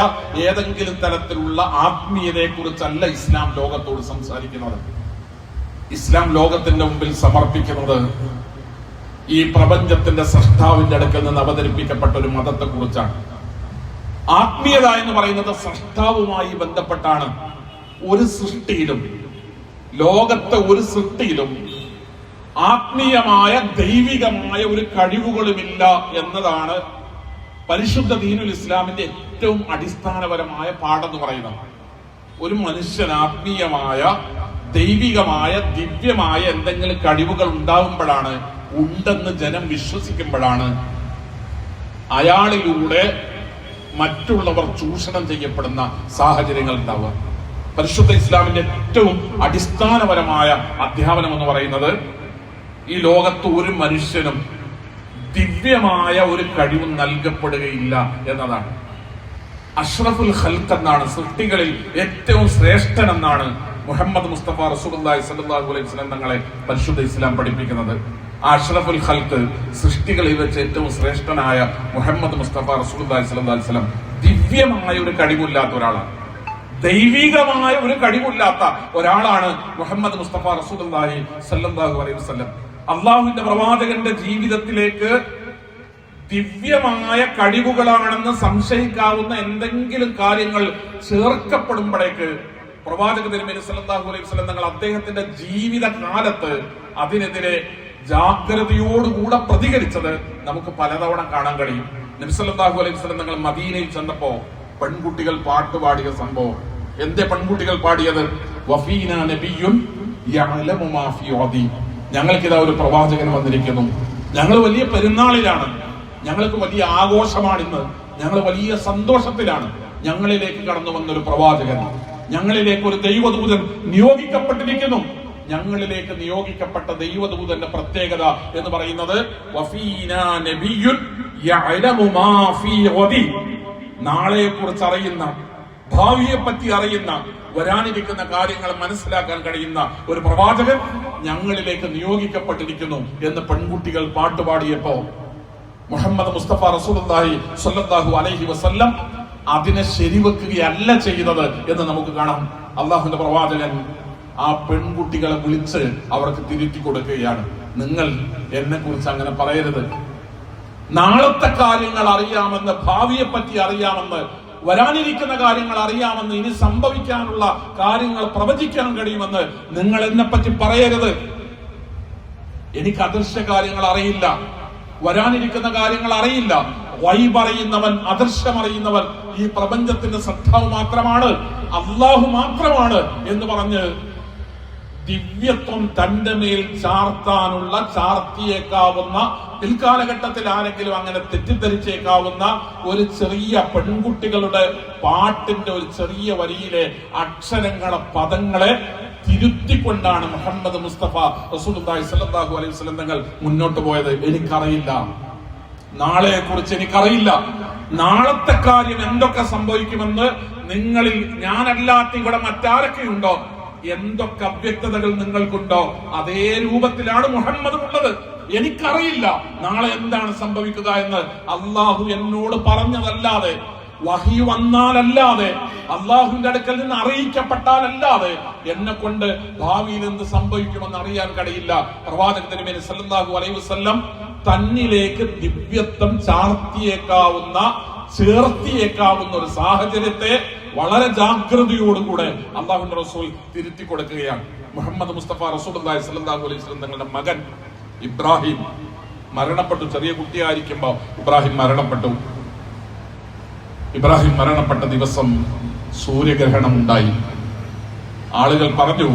ഏതെങ്കിലും തരത്തിലുള്ള ആത്മീയതയെ കുറിച്ചല്ല ഇസ്ലാം ലോകത്തോട് സംസാരിക്കുന്നത്. ഇസ്ലാം ലോകത്തിന്റെ മുമ്പിൽ സമർപ്പിക്കുന്നത് ഈ പ്രപഞ്ചത്തിന്റെ സൃഷ്ടാവിന്റെ അടുക്കൽ നിന്ന് അവതരിപ്പിക്കപ്പെട്ട ഒരു മതത്തെ കുറിച്ചാണ്. ആത്മീയത എന്ന് പറയുന്നത് സൃഷ്ടാവുമായി ബന്ധപ്പെട്ടാണ്. ഒരു സൃഷ്ടിയിലും, ലോകത്തെ ഒരു സൃഷ്ടിയിലും ആത്മീയമായ ദൈവികമായ ഒരു കഴിവുകളുമില്ല എന്നതാണ് പരിശുദ്ധ ദീനുൽ ഇസ്ലാമിന്റെ ഏറ്റവും അടിസ്ഥാനപരമായ പാഠം പറയുന്നത്. ഒരു മനുഷ്യൻ ആത്മീയമായ ദൈവികമായ ദിവ്യമായ എന്തെങ്കിലും കഴിവുകൾ ഉണ്ടാകുമ്പോഴാണ്, ഉണ്ടെന്ന് ജനം വിശ്വസിക്കുമ്പോഴാണ് അയാളിലൂടെ മറ്റുള്ളവർ ചൂഷണം ചെയ്യപ്പെടുന്ന സാഹചര്യങ്ങൾ ഉണ്ടാവുക. പരിശുദ്ധ ഇസ്ലാമിന്റെ ഏറ്റവും അടിസ്ഥാനപരമായ അധ്യാപനം എന്ന് പറയുന്നത് ഈ ലോകത്ത് ഒരു മനുഷ്യനും ദിവ്യമായ ഒരു കഴിവും നൽകപ്പെടുകയില്ല എന്നതാണ്. അഷ്റഫുൽ ഖൽഖ് എന്നാണ്, സൃഷ്ടികളിൽ ഏറ്റവും ശ്രേഷ്ഠൻ എന്നാണ് മുഹമ്മദ് മുസ്തഫ റസൂലുള്ളാഹി സ്വല്ലല്ലാഹു അലൈഹി വസല്ലം തങ്ങളെ പരിശുദ്ധ ഇസ്ലാം പഠിപ്പിക്കുന്നത്. അഷ്റഫുൽ ഖൽഖ്, സൃഷ്ടികളിൽ വെച്ച് ഏറ്റവും ശ്രേഷ്ഠനായ മുഹമ്മദ് മുസ്തഫ റസൂലുള്ളാഹി സ്വല്ലല്ലാഹു അലൈഹി വസല്ലം ദിവ്യമായ ഒരു കഴിവില്ലാത്ത ഒരാളാണ്. ദൈവികമായ ഒരു കഴിവില്ലാത്ത ഒരാളാണ് മുഹമ്മദ് മുസ്തഫ റസൂലുള്ളാഹി സ്വല്ലല്ലാഹു അലൈഹി വസല്ലം. അള്ളാഹുവിന്റെ പ്രവാചകന്റെ ജീവിതത്തിലേക്ക് ദിവ്യമായ കഴിവുകളാണെന്ന് സംശയിക്കാവുന്ന എന്തെങ്കിലും കാര്യങ്ങൾ ചേർക്കപ്പെടുമ്പോഴേക്ക് പ്രവാചക തിരുമേനി സല്ലല്ലാഹു അലൈഹി വസല്ലം തങ്ങൾ അദ്ദേഹത്തിന്റെ ജീവിതകാലത്ത് അതിനെതിരെ ജാഗ്രതയോടുകൂടെ പ്രതികരിച്ചത് നമുക്ക് പലതവണ കാണാൻ കഴിയും. നബി സല്ലല്ലാഹു അലൈഹി വസല്ലം തങ്ങൾ മദീനയിൽ ചെന്നപ്പോ പെൺകുട്ടികൾ പാട്ടുപാടിയ സംഭവം. എന്തേ പെൺകുട്ടികൾ പാടിയത്? വഫീനാ നബിയ്യുൻ യഅലമു മാ ഫീ ഗദി. ഞങ്ങൾക്കിതാ ഒരു പ്രവാചകൻ വന്നിരിക്കുന്നു, ഞങ്ങൾ വലിയ പെരുന്നാളിലാണ്, ഞങ്ങൾക്ക് വലിയ ആഘോഷമാണിന്ന്, ഞങ്ങൾ വലിയ സന്തോഷത്തിലാണ്. ഞങ്ങളിലേക്ക് കടന്നു വന്നൊരു പ്രവാചകൻ, ഞങ്ങളിലേക്ക് ഒരു ദൈവദൂതൻ നിയോഗിക്കപ്പെട്ടിരിക്കുന്നു. ഞങ്ങളിലേക്ക് നിയോഗിക്കപ്പെട്ട ദൈവദൂതന്റെ പ്രത്യേകത എന്ന് പറയുന്നത് വഫീനാ നബിയ്യുൻ യഅലമു മാ ഫീ ഗദി. നാളെയെ കുറിച്ച് അറിയുന്ന, ഭാവിയെ പറ്റി അറിയുന്ന, വരാനിരിക്കുന്ന കാര്യങ്ങൾ മനസ്സിലാക്കാൻ കഴിയുന്ന ഒരു പ്രവാചകൻ ഞങ്ങളിലേക്ക് നിയോഗിക്കപ്പെട്ടിരിക്കുന്നു എന്ന് പെൺകുട്ടികൾ പാട്ടുപാടിയപ്പോ മുഹമ്മദ് മുസ്തഫ റസൂലുള്ളാഹി സ്വല്ലല്ലാഹു അലൈഹി വസല്ലം അതിനെ ശരിവെക്കുകയല്ല ചെയ്തത് എന്ന് നമുക്ക് കാണാം. അള്ളാഹുവിന്റെ പ്രവാചകൻ ആ പെൺകുട്ടികളെ വിളിച്ച് അവർക്ക് തിരുത്തി കൊടുക്കുകയാണ്. നിങ്ങൾ എന്നെ കുറിച്ച് അങ്ങനെ പറയരുത്, നാളത്തെ കാര്യങ്ങൾ അറിയാമെന്ന്, ഭാവിയെ പറ്റി അറിയാമെന്ന്, വരാനിരിക്കുന്ന കാര്യങ്ങൾ അറിയാമെന്ന്, ഇനി സംഭവിക്കാനുള്ള കാര്യങ്ങൾ പ്രവചിക്കാൻ കഴിയുമെന്ന് നിങ്ങൾ എന്നെ പറ്റി പറയരുത്. എനിക്ക് അദൃശ്യ കാര്യങ്ങൾ അറിയില്ല, വരാനിരിക്കുന്ന കാര്യങ്ങൾ അറിയില്ല. ഗൈബ് അറിയുന്നവൻ, അദൃശ്യമറിയുന്നവൻ ഈ പ്രപഞ്ചത്തിന്റെ സത്താവ് മാത്രമാണ്, അള്ളാഹു മാത്രമാണ് എന്ന് പറഞ്ഞ് ദിവ്യത്വം തന്റെ മേൽ ചാർത്തിയേക്കാവുന്ന, പിൽക്കാലഘട്ടത്തിൽ ആരെങ്കിലും അങ്ങനെ തെറ്റിദ്ധരിച്ചേക്കാവുന്ന ഒരു ചെറിയ പെൺകുട്ടികളുടെ പാട്ടിന്റെ ഒരു ചെറിയ വരിയിലെ അക്ഷരങ്ങളെ, പദങ്ങളെ തിരുത്തിക്കൊണ്ടാണ് മുഹമ്മദ് മുസ്തഫ റസൂലുള്ളാഹി സ്വല്ലല്ലാഹു അലൈഹി വസല്ലം തങ്ങൾ മുന്നോട്ട് പോയത്. എനിക്കറിയില്ല, നാളെയെ കുറിച്ച് എനിക്കറിയില്ല. നാളത്തെ കാര്യം എന്തൊക്കെ സംഭവിക്കുമെന്ന് നിങ്ങളിൽ ഞാനല്ലാത്ത ഇവിടെ മറ്റാരൊക്കെയുണ്ടോ, എന്തൊക്കെ അവ്യക്തതകൾ നിങ്ങൾക്കുണ്ടോ, അതേ രൂപത്തിലാണ് മുഹമ്മദും ഉള്ളത്. എനിക്കറിയില്ല നാളെ എന്താണ് സംഭവിക്കുക എന്ന്. അള്ളാഹു എന്നോട് പറഞ്ഞതല്ലാതെ, വഹി വന്നാലല്ലാതെ, അള്ളാഹുവിന്റെ അടുക്കൽ നിന്ന് അറിയിക്കപ്പെട്ടാലല്ലാതെ എന്നെ കൊണ്ട് ഭാവിയിൽ എന്ത് സംഭവിക്കുമെന്ന് അറിയാൻ കഴിയില്ല. പ്രവാചക തിരുമേനി സല്ലല്ലാഹു അലൈഹി വസല്ലം തന്നിലേക്ക് ദിവ്യത്വം ചേർത്തിയേക്കാവുന്ന ഒരു സാഹചര്യത്തെ വളരെ ജാഗ്രതയോടുകൂടെ അള്ളാഹുവിന്റെ റസൂൽ തിരുത്തി കൊടുക്കുകയാണ്. മുഹമ്മദ് മുസ്തഫ റസൂലുള്ളാഹി സ്വല്ലല്ലാഹു അലൈഹി വസല്ലം തങ്ങളുടെ മകൻ ഇബ്രാഹിം മരണപ്പെട്ടു. ചെറിയ കുട്ടിയായിരിക്കുമ്പോ ഇബ്രാഹിം മരണപ്പെട്ട ദിവസം സൂര്യഗ്രഹണം ഉണ്ടായി. ആളുകൾ പറഞ്ഞു,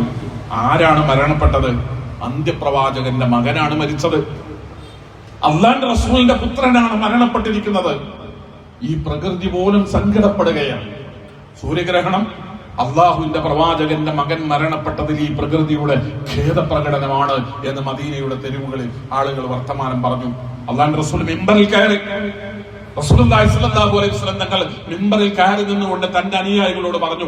ആരാണ് മരണപ്പെട്ടത്? അന്ത്യപ്രവാചകന്റെ മകനാണ് മരിച്ചത്, അള്ളാന്റെ റസൂലിന്റെ പുത്രനാണ് മരണപ്പെട്ടിരിക്കുന്നത്. ഈ പ്രകൃതി പോലും സങ്കടപ്പെടുകയാണ്. സൂര്യഗ്രഹണം, അള്ളാഹുവിന്റെ പ്രവാചകന്റെ മകൻ മരണപ്പെട്ടതിൽ ഈ പ്രകൃതിയുടെ ഖേദപ്രകടനമാണ് എന്ന് മദീനയുടെ തെരുവുകളിൽ ആളുകൾ വർത്തമാനം പറഞ്ഞു. അള്ളാന്റെ റസൂൽ മിമ്പറിൽ കയറി, റസൂലുള്ളാഹി സ്വല്ലല്ലാഹു അലൈഹി വസല്ലം തങ്ങൾ മിമ്പറിൽ കയറി നിന്നുകൊണ്ട് തന്റെ അനുയായികളോട് പറഞ്ഞു,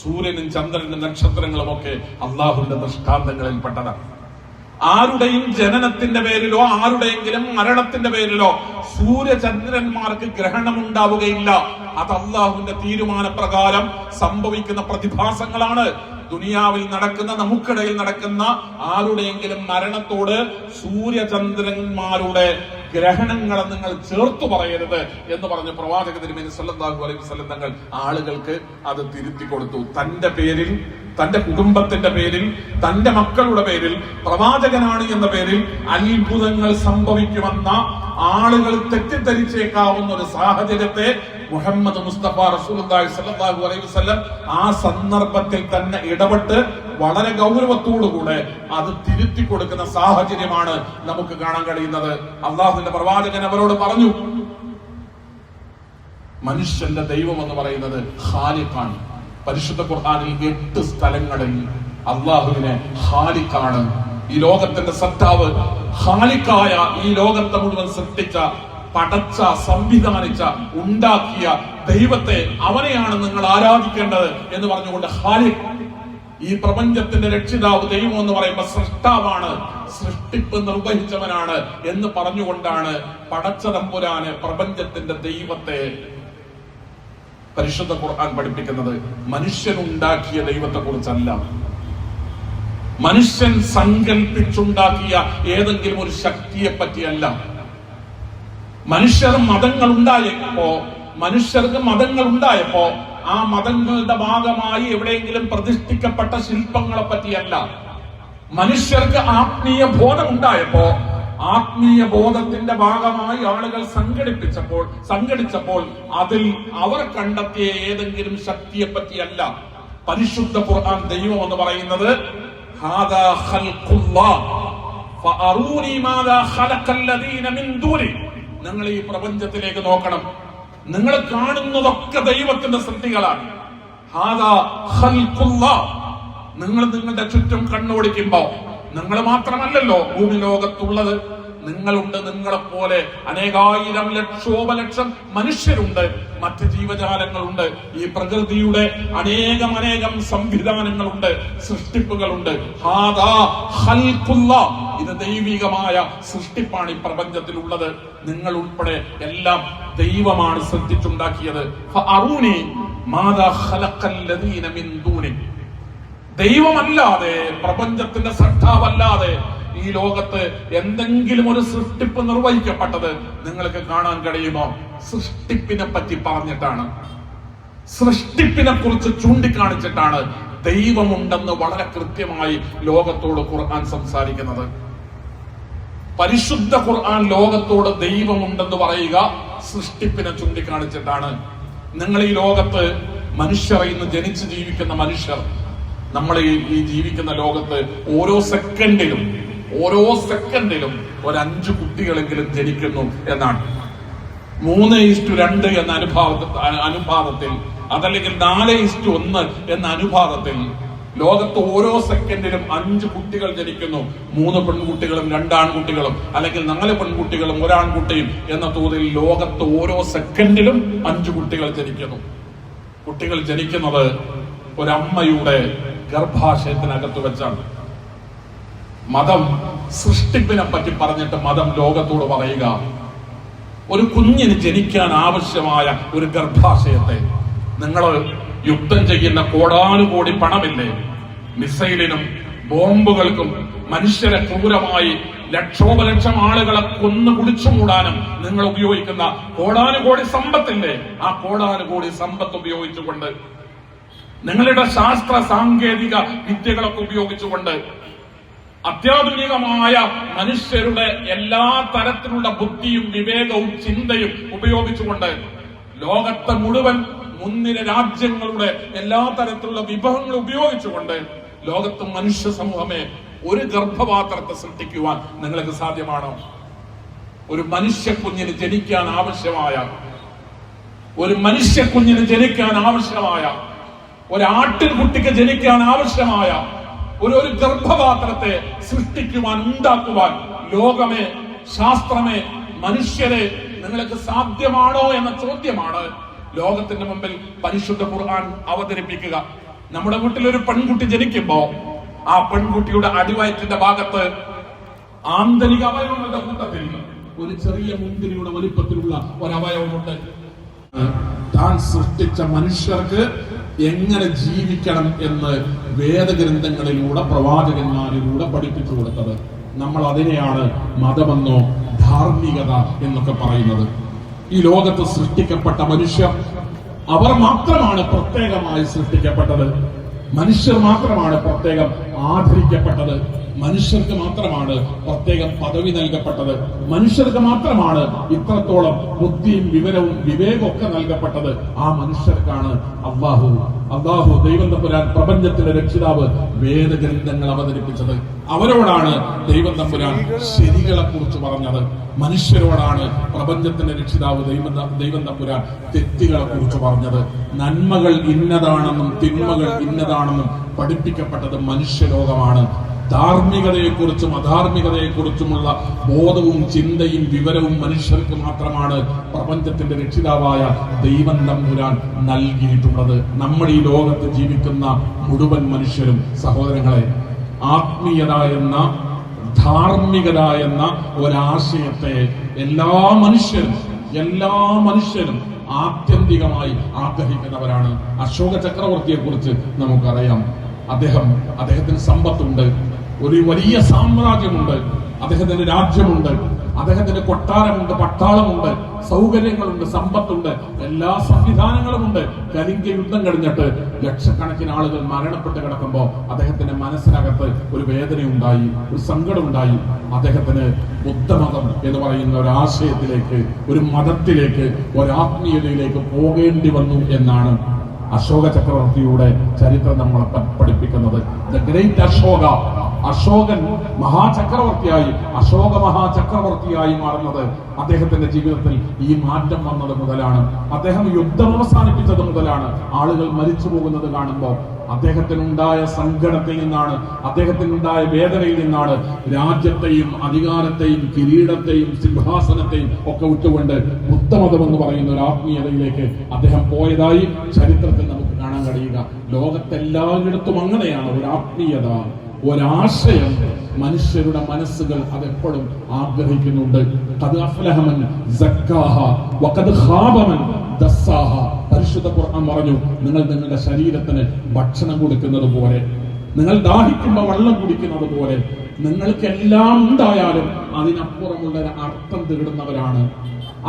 സൂര്യനും ചന്ദ്രനും നക്ഷത്രങ്ങളും ഒക്കെ അള്ളാഹുവിന്റെ ദൃഷ്ടാന്തങ്ങളിൽ പെട്ടതാണ്. ആരുടെയും ജനനത്തിന്റെ പേരിലോ ആരുടെയെങ്കിലും മരണത്തിന്റെ പേരിലോ സൂര്യചന്ദ്രന്മാർക്ക് ഗ്രഹണം ഉണ്ടാവുകയില്ല. അത് അള്ളാഹുവിന്റെ തീരുമാനപ്രകാരം സംഭവിക്കുന്ന പ്രതിഭാസങ്ങളാണ്. ദുനിയാവിൽ നടക്കുന്ന, നമുക്കിടയിൽ നടക്കുന്ന ആരുടെയെങ്കിലും മരണത്തോട് സൂര്യചന്ദ്രന്മാരുടെ ഗ്രഹണങ്ങളെ നിങ്ങൾ ചേർത്തു പറയരുത് എന്ന് പറഞ്ഞ് പ്രവാചക തിരുമേനി സല്ലല്ലാഹു അലൈഹി വസല്ലം തങ്ങൾ ആളുകൾക്ക് അത് തിരുത്തി കൊടുത്തു. തന്റെ പേരിൽ, തന്റെ കുടുംബത്തിന്റെ പേരിൽ, തന്റെ മക്കളുടെ പേരിൽ, പ്രവാചകനാണ് എന്ന പേരിൽ അത്ഭുതങ്ങൾ സംഭവിക്കുമെന്ന ആളുകൾ തെറ്റിദ്ധരിച്ചേക്കാവുന്ന ഒരു സാഹചര്യത്തെ മുഹമ്മദ് മുസ്തഫ റസൂലുള്ളാഹി സ്വല്ലല്ലാഹു അലൈഹി വസല്ലം ആ സന്ദർഭത്തിൽ തന്നെ ഇടപെട്ട് വളരെ ഗൗരവത്തോടുകൂടെ അത് തിരുത്തി കൊടുക്കുന്ന സാഹചര്യമാണ് നമുക്ക് കാണാൻ കഴിയുന്നത്. അള്ളാഹുവിന്റെ പ്രവാചകൻ അവരോട് പറഞ്ഞു, മനുഷ്യന്റെ ദൈവം എന്ന് പറയുന്നത് ഖാലിഖാണ്. പരിശുദ്ധ ഖുർആനിൽ 8 സ്ഥലങ്ങളിൽ അള്ളാഹുവിനെ ഖാലിഖാണ്, ഈ ലോകത്തിന്റെ സത്താവ്, ഖാലിഖായ ഈ ലോകത്തെ മുഴുവൻ സൃഷ്ടിച്ച, പടച്ച, സംവിധാനിച്ച, ഉണ്ടാക്കിയ ദൈവത്തെ, അവനെയാണ് നിങ്ങൾ ആരാധിക്കേണ്ടത് എന്ന് പറഞ്ഞുകൊണ്ട് ഖാലിഖ്, ഈ പ്രപഞ്ചത്തിന്റെ രക്ഷിതാവ്, ദൈവം എന്ന് പറയുമ്പോൾ സൃഷ്ടാവാണ്, സൃഷ്ടിപ്പ് നിർവഹിച്ചവനാണ് എന്ന് പറഞ്ഞുകൊണ്ടാണ് പടച്ച തമ്പുരാന്, പ്രപഞ്ചത്തിന്റെ ദൈവത്തെ പരിശുദ്ധ ഖുർആൻ പഠിപ്പിക്കുന്നത്. മനുഷ്യനുണ്ടാക്കിയ ദൈവത്തെ കുറിച്ചല്ല, മനുഷ്യൻ സങ്കല്പിച്ചുണ്ടാക്കിയ ഏതെങ്കിലും ഒരു ശക്തിയെ പറ്റിയല്ല. മനുഷ്യർക്ക് മതങ്ങൾ ഉണ്ടായപ്പോ ആ മതങ്ങളുടെ ഭാഗമായി എവിടെയെങ്കിലും പ്രതിഷ്ഠിക്കപ്പെട്ട ശില്പങ്ങളെ പറ്റിയല്ല. മനുഷ്യർക്ക് ആത്മീയ ബോധം ഉണ്ടായപ്പോ ആത്മീയ ബോധത്തിന്റെ ഭാഗമായി ആളുകൾ സംഘടിച്ചപ്പോൾ അതിൽ അവർ കണ്ടെത്തിയ ഏതെങ്കിലും ശക്തിയെ പറ്റിയല്ല. പരിശുദ്ധ ഖുർആൻ ദൈവം എന്ന് പറയുന്നത് ഹാദാ ഖൽഖുല്ലാഹ് ഫഅറൂനി മാദാ ഖലഖല്ലദീന മിൻ ദൂനി. നിങ്ങൾ ഈ പ്രപഞ്ചത്തിലേക്ക് നോക്കണം, നിങ്ങൾ കാണുന്നതൊക്കെ ദൈവത്തിന്റെ സൃഷ്ടികളാണ്. ഹാദാ ഖൽഖുല്ലാഹ്. നിങ്ങൾ നിങ്ങളുടെ ചുറ്റും കണ്ണോടിക്കുമ്പോ നിങ്ങൾ മാത്രമല്ലല്ലോ ഭൂമി ലോകത്തുള്ളത്, നിങ്ങളുണ്ട്, നിങ്ങളെപ്പോലെ അനേകായിരം ലക്ഷോപലക്ഷം മനുഷ്യരുണ്ട്, മറ്റ് ജീവജാലങ്ങളുണ്ട്, ഈ പ്രകൃതിയുടെ അനേകം സംവിധാനങ്ങളുണ്ട്, സൃഷ്ടിപ്പുകളുണ്ട്. ഹാദാ ഖൽഖുല്ലാഹ്. ഇത് ദൈവികമായ സൃഷ്ടിപ്പാണ് ഈ പ്രപഞ്ചത്തിലുള്ളത്. നിങ്ങൾ ഉൾപ്പെടെ എല്ലാം ദൈവമാണ് സൃഷ്ടിച്ചുണ്ടാക്കിയത്. ഫഅറൂനി മാദാ ഖലഖല്ലദീന മിൻ ദൂനി. ദൈവമല്ലാതെ, പ്രപഞ്ചത്തിന്റെ സൃഷ്ടാവല്ലാതെ ഈ ലോകത്ത് എന്തെങ്കിലും ഒരു സൃഷ്ടിപ്പ് നിർവഹിക്കപ്പെട്ടത് നിങ്ങൾക്ക് കാണാൻ കഴിയുമോ? സൃഷ്ടിപ്പിനെ പറ്റി പറഞ്ഞിട്ടാണ്, സൃഷ്ടിപ്പിനെ കുറിച്ച് ചൂണ്ടിക്കാണിച്ചിട്ടാണ് ദൈവമുണ്ടെന്ന് വളരെ കൃത്യമായി ലോകത്തോട് ഖുർആൻ സംസാരിക്കുന്നത്. പരിശുദ്ധ ഖുർആൻ ലോകത്തോട് ദൈവമുണ്ടെന്ന് പറയുക സൃഷ്ടിപ്പിനെ ചൂണ്ടിക്കാണിച്ചിട്ടാണ്. നിങ്ങൾ ഈ ലോകത്ത് മനുഷ്യർ, ഇന്ന് ജനിച്ച് ജീവിക്കുന്ന മനുഷ്യർ, നമ്മൾ ഈ ജീവിക്കുന്ന ലോകത്ത് ഓരോ സെക്കൻഡിലും ഒരു 5 കുട്ടികളെങ്കിലും ജനിക്കുന്നു എന്നാണ്. 3:2 എന്ന അനുപാതത്തിൽ, അതല്ലെങ്കിൽ 4:1 എന്ന അനുപാതത്തിൽ ലോകത്ത് ഓരോ സെക്കൻഡിലും 5 കുട്ടികൾ ജനിക്കുന്നു. 3 പെൺകുട്ടികളും 2 ആൺകുട്ടികളും, അല്ലെങ്കിൽ 4 പെൺകുട്ടികളും 1 ആൺകുട്ടിയും എന്ന തോതിൽ ലോകത്ത് ഓരോ സെക്കൻഡിലും 5 കുട്ടികൾ ജനിക്കുന്നു. കുട്ടികൾ ജനിക്കുന്നത് ഒരമ്മയുടെ ഗർഭാശയത്തിനകത്ത് വെച്ചാണ്. മതം സൃഷ്ടിപ്പിനെ പറ്റി പറഞ്ഞിട്ട് മതം ലോകത്തോട് പറയുക, ഒരു കുഞ്ഞിന് ജനിക്കാൻ ആവശ്യമായ ഒരു ഗർഭാശയത്തെ, നിങ്ങൾ യുദ്ധം ചെയ്യുന്ന കോടാനുകോടി പണമില്ലേ, മിസൈലിനും ബോംബുകൾക്കും മനുഷ്യരെ ക്രൂരമായി ലക്ഷോപലക്ഷം ആളുകളെ കൊന്നു കുടിച്ചു മൂടാനും നിങ്ങൾ ഉപയോഗിക്കുന്ന കോടാനുകോടി സമ്പത്തില്ലേ, ആ കോടാനുകോടി സമ്പത്ത് ഉപയോഗിച്ചുകൊണ്ട്, നിങ്ങളുടെ ശാസ്ത്ര സാങ്കേതിക വിദ്യകളൊക്കെ ഉപയോഗിച്ചുകൊണ്ട്, അത്യാധുനികമായ മനുഷ്യരുടെ എല്ലാ തരത്തിലുള്ള ബുദ്ധിയും വിവേകവും ചിന്തയും ഉപയോഗിച്ചുകൊണ്ട്, ലോകത്തെ മുഴുവൻ മുൻനിര രാജ്യങ്ങളുടെ എല്ലാ തരത്തിലുള്ള വിഭവങ്ങൾ ഉപയോഗിച്ചുകൊണ്ട് ലോകത്ത് മനുഷ്യ സമൂഹമേ ഒരു ഗർഭപാത്രത്തെ സൃഷ്ടിക്കുവാൻ നിങ്ങൾക്ക് സാധ്യമാണോ? ഒരു മനുഷ്യ കുഞ്ഞിന് ജനിക്കാൻ ആവശ്യമായ ഒരു ആട്ടിൻകുട്ടിക്ക് ജനിക്കാൻ ആവശ്യമായ ഒരു ഗർഭപാത്രത്തെ സൃഷ്ടിക്കുവാൻ, ഉണ്ടാക്കുവാൻ ലോകമേ, ശാസ്ത്രമേ, മനുഷ്യരെ നിങ്ങൾക്ക് സാധ്യമാണോ എന്ന ചോദ്യമാണ് ലോകത്തിന്റെ മുമ്പിൽ പരിശുദ്ധ ഖുർആൻ അവതരിപ്പിക്കുക. നമ്മുടെ വീട്ടിൽ ഒരു പെൺകുട്ടി ജനിക്കുമ്പോ ആ പെൺകുട്ടിയുടെ അടിവയറ്റിന്റെ ഭാഗത്ത് ആന്തരിക അവയവങ്ങളുടെ കൂട്ടത്തിൽ ഒരു ചെറിയ മുന്തിരിയുടെ വലിപ്പത്തിലുള്ള ഒരവയവമുണ്ട്. താൻ സൃഷ്ടിച്ച മനുഷ്യർക്ക് എങ്ങനെ ജീവിക്കണം എന്ന് വേദഗ്രന്ഥങ്ങളിലൂടെ, പ്രവാചകന്മാരിലൂടെ പഠിപ്പിച്ചു കൊടുത്തത്. നമ്മൾ അതിനെയാണ് മതമെന്നോ ധാർമ്മികത എന്നൊക്കെ പറയുന്നത്. ഈ ലോകത്ത് സൃഷ്ടിക്കപ്പെട്ട മനുഷ്യർ, അവർ മാത്രമാണ് പ്രത്യേകമായി സൃഷ്ടിക്കപ്പെട്ടത്. മനുഷ്യർ മാത്രമാണ് പ്രത്യേകം ആദരിക്കപ്പെട്ടത്. മനുഷ്യർക്ക് മാത്രമാണ് പ്രത്യേകം പദവി നൽകപ്പെട്ടത്. മനുഷ്യർക്ക് മാത്രമാണ് ഇത്രത്തോളം ബുദ്ധിയും വിവരവും വിവേകമൊക്കെ നൽകപ്പെട്ടത്. ആ മനുഷ്യർക്കാണ് അള്ളാഹു ദൈവം തമ്പുരാൻ, പ്രപഞ്ചത്തിലെ രക്ഷിതാവ്, വേദഗ്രന്ഥങ്ങൾ അവതരിപ്പിച്ചത്. അവരോടാണ് ദൈവം തമ്പുരാൻ ശരികളെ കുറിച്ച് പറഞ്ഞത്. മനുഷ്യരോടാണ് പ്രപഞ്ചത്തിന്റെ രക്ഷിതാവ് ദൈവം തമ്പുരാൻ തെറ്റുകളെ കുറിച്ച് പറഞ്ഞത്. നന്മകൾ ഇന്നതാണെന്നും തിന്മകൾ ഇന്നതാണെന്നും പഠിപ്പിക്കപ്പെട്ടത് മനുഷ്യലോകമാണ്. ധാർമ്മികതയെക്കുറിച്ചും അധാർമികതയെക്കുറിച്ചുമുള്ള ബോധവും ചിന്തയും വിവരവും മനുഷ്യർക്ക് മാത്രമാണ് പ്രപഞ്ചത്തിന്റെ രക്ഷിതാവായ ദൈവം തമ്പുരാൻ നൽകിയിട്ടുള്ളത്. നമ്മുടെ ഈ ലോകത്ത് ജീവിക്കുന്ന മുഴുവൻ മനുഷ്യരും, സഹോദരങ്ങളെ, ആത്മീയത എന്ന, ധാർമ്മികത എന്ന ഒരാശയത്തെ എല്ലാ മനുഷ്യരും ആത്യന്തികമായി ആഗ്രഹിക്കുന്നവരാണ്. അശോക ചക്രവർത്തിയെ കുറിച്ച് നമുക്കറിയാം. അദ്ദേഹത്തിന് സമ്പത്തുണ്ട്, ഒരു വലിയ സാമ്രാജ്യമുണ്ട്, അദ്ദേഹത്തിന്റെ രാജ്യമുണ്ട്, അദ്ദേഹത്തിന്റെ കൊട്ടാരമുണ്ട്, പട്ടാളമുണ്ട്, സൗകര്യങ്ങളുണ്ട്, സമ്പത്തുണ്ട്, എല്ലാ സംവിധാനങ്ങളുമുണ്ട്. കലിംഗ യുദ്ധം കഴിഞ്ഞിട്ട് ലക്ഷക്കണക്കിന് ആളുകൾ മരണപ്പെട്ട് കിടക്കുമ്പോൾ അദ്ദേഹത്തിന്റെ മനസ്സിനകത്ത് ഒരു വേദനയുണ്ടായി, ഒരു സങ്കടമുണ്ടായി. അദ്ദേഹത്തിന് ബുദ്ധമതം എന്ന് പറയുന്ന ഒരു ആശയത്തിലേക്ക്, ഒരു മതത്തിലേക്ക്, ഒരാത്മീയതയിലേക്ക് പോകേണ്ടി വന്നു എന്നാണ് അശോക ചക്രവർത്തിയുടെ ചരിത്രം നമ്മളെ പഠിപ്പിക്കുന്നത്. ദ ഗ്രേറ്റ് അശോകൻ അശോക മഹാചക്രവർത്തിയായി മാറുന്നത് അദ്ദേഹത്തിന്റെ ജീവിതത്തിൽ ഈ മാറ്റം വന്നത് മുതലാണ്. അദ്ദേഹം യുദ്ധം അവസാനിപ്പിച്ചത് മുതലാണ്. ആളുകൾ മരിച്ചു പോകുന്നത് കാണുമ്പോൾ അദ്ദേഹത്തിനുണ്ടായ സങ്കടത്തിൽ നിന്നാണ്, അദ്ദേഹത്തിനുണ്ടായ വേദനയിൽ നിന്നാണ് രാജ്യത്തെയും അധികാരത്തെയും കിരീടത്തെയും സിംഹാസനത്തെയും ഒക്കെ വിട്ടുകൊണ്ട് ബുദ്ധമതം എന്ന് പറയുന്ന ഒരു ആത്മീയതയിലേക്ക് അദ്ദേഹം പോയതായി ചരിത്രത്തിൽ നമുക്ക് കാണാൻ കഴിയുക. ലോകത്തെല്ലായിടത്തും അങ്ങനെയാണ്. ഒരു ആത്മീയത, ഒരാശയം മനുഷ്യരുടെ മനസ്സുകൾ അതെപ്പോഴും ആഗ്രഹിക്കുന്നുണ്ട്. പരിശുദ്ധ ഖുർആൻ പറഞ്ഞു, നിങ്ങൾ നിങ്ങളുടെ ശരീരത്തിന് ഭക്ഷണം കൊടുക്കുന്നത് പോലെ, നിങ്ങൾ ദാഹിക്കുമ്പോൾ വെള്ളം കുടിക്കുന്നത് പോലെ, നിങ്ങൾക്കെല്ലാം ഉണ്ടായാലും അതിനപ്പുറമുള്ള ഒരു അർത്ഥം തേടുന്നവരാണ്,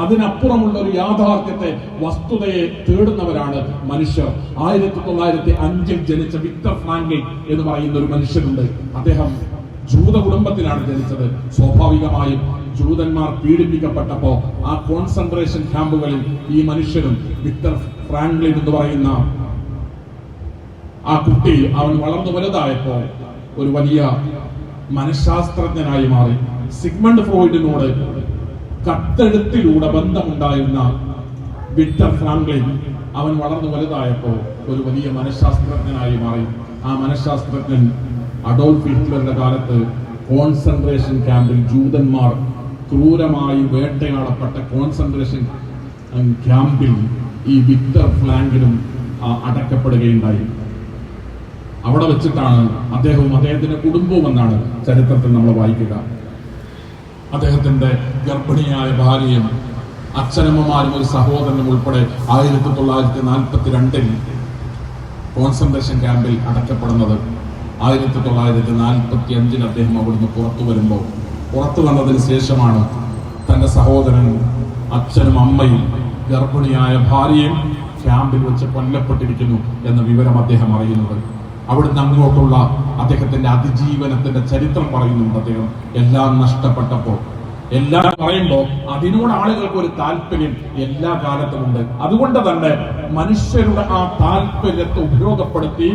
അതിനപ്പുറമുള്ള ഒരു യാഥാർത്ഥ്യത്തെ, വസ്തുതയെ തേടുന്നവരാണ് മനുഷ്യർ. 1905 ജനിച്ച വിക്ടർ ഫ്രാങ്ക്ലിൻ എന്ന് പറയുന്ന ഒരു മനുഷ്യനുണ്ട്. അദ്ദേഹം ജൂത കുടുംബത്തിലാണ് ജനിച്ചത്. സ്വാഭാവികമായും ജൂതന്മാർ പീഡിപ്പിക്കപ്പെട്ടപ്പോ ആ കോൺസെൻട്രേഷൻ ക്യാമ്പുകളിൽ ഈ മനുഷ്യനും വിക്ടർ ഫ്രാങ്ക്ലിൻ എന്ന് പറയുന്ന ആ കുട്ടി അവൻ വളർന്നു വലുതായപ്പോ ഒരു വലിയ മനഃശാസ്ത്രജ്ഞനായി മാറി. സിഗ്മണ്ട് ഫ്രോയിഡിനോട് കത്തെഴുത്തിലൂടെ ബന്ധമുണ്ടായിരുന്ന വിക്ടർ ഫ്രാങ്ക്ലിൻ അവൻ വളർന്നു വലുതായപ്പോ ഒരു വലിയ മനഃശാസ്ത്രജ്ഞനായി മാറി. ആ മനഃശാസ്ത്രജ്ഞൻ അഡോൾഫ് ഹിറ്റ്ലറുടെ കാലത്ത് കോൺസെൻട്രേഷൻ ക്യാമ്പിൽ ജൂതന്മാർ ക്രൂരമായി വേട്ടയാടപ്പെട്ട കോൺസെൻട്രേഷൻ ക്യാമ്പിൽ ഈ വിക്ടർ ഫ്രാങ്ക്ലിനും അടക്കപ്പെടുകയുണ്ടായി. അവിടെ വെച്ചിട്ടാണ് അദ്ദേഹവും അദ്ദേഹത്തിന്റെ കുടുംബവും എന്നാണ് ചരിത്രത്തിൽ നമ്മൾ വായിക്കുക. അദ്ദേഹത്തിന്റെ ഗർഭിണിയായ ഭാര്യയും അച്ഛനമ്മമാരും ഒരു സഹോദരനും ഉൾപ്പെടെ 1942 കോൺസെൻട്രേഷൻ ക്യാമ്പിൽ അടക്കപ്പെടുന്നത്. 1945 അദ്ദേഹം അവിടുന്ന് പുറത്തു വന്നതിന് ശേഷമാണ് തന്റെ സഹോദരൻ, അച്ഛനും അമ്മയും ഗർഭിണിയായ ഭാര്യയും ക്യാമ്പിൽ വെച്ച് കൊല്ലപ്പെട്ടിരിക്കുന്നു എന്ന വിവരം അദ്ദേഹം അറിയുന്നത്. അവിടുന്ന് അങ്ങോട്ടുള്ള അദ്ദേഹത്തിന്റെ അതിജീവനത്തിന്റെ ചരിത്രം പറയുന്നുണ്ട്. അദ്ദേഹം എല്ലാം നഷ്ടപ്പെട്ടപ്പോൾ, എല്ലാം പറയുമ്പോൾ അതിനോട് ആളുകൾക്ക് ഒരു താല്പര്യം എല്ലാ കാലത്തുമുണ്ട്. അതുകൊണ്ട് തന്നെ മനുഷ്യരുടെ ആ താല്പര്യത്തെ ഉപയോഗപ്പെടുത്തി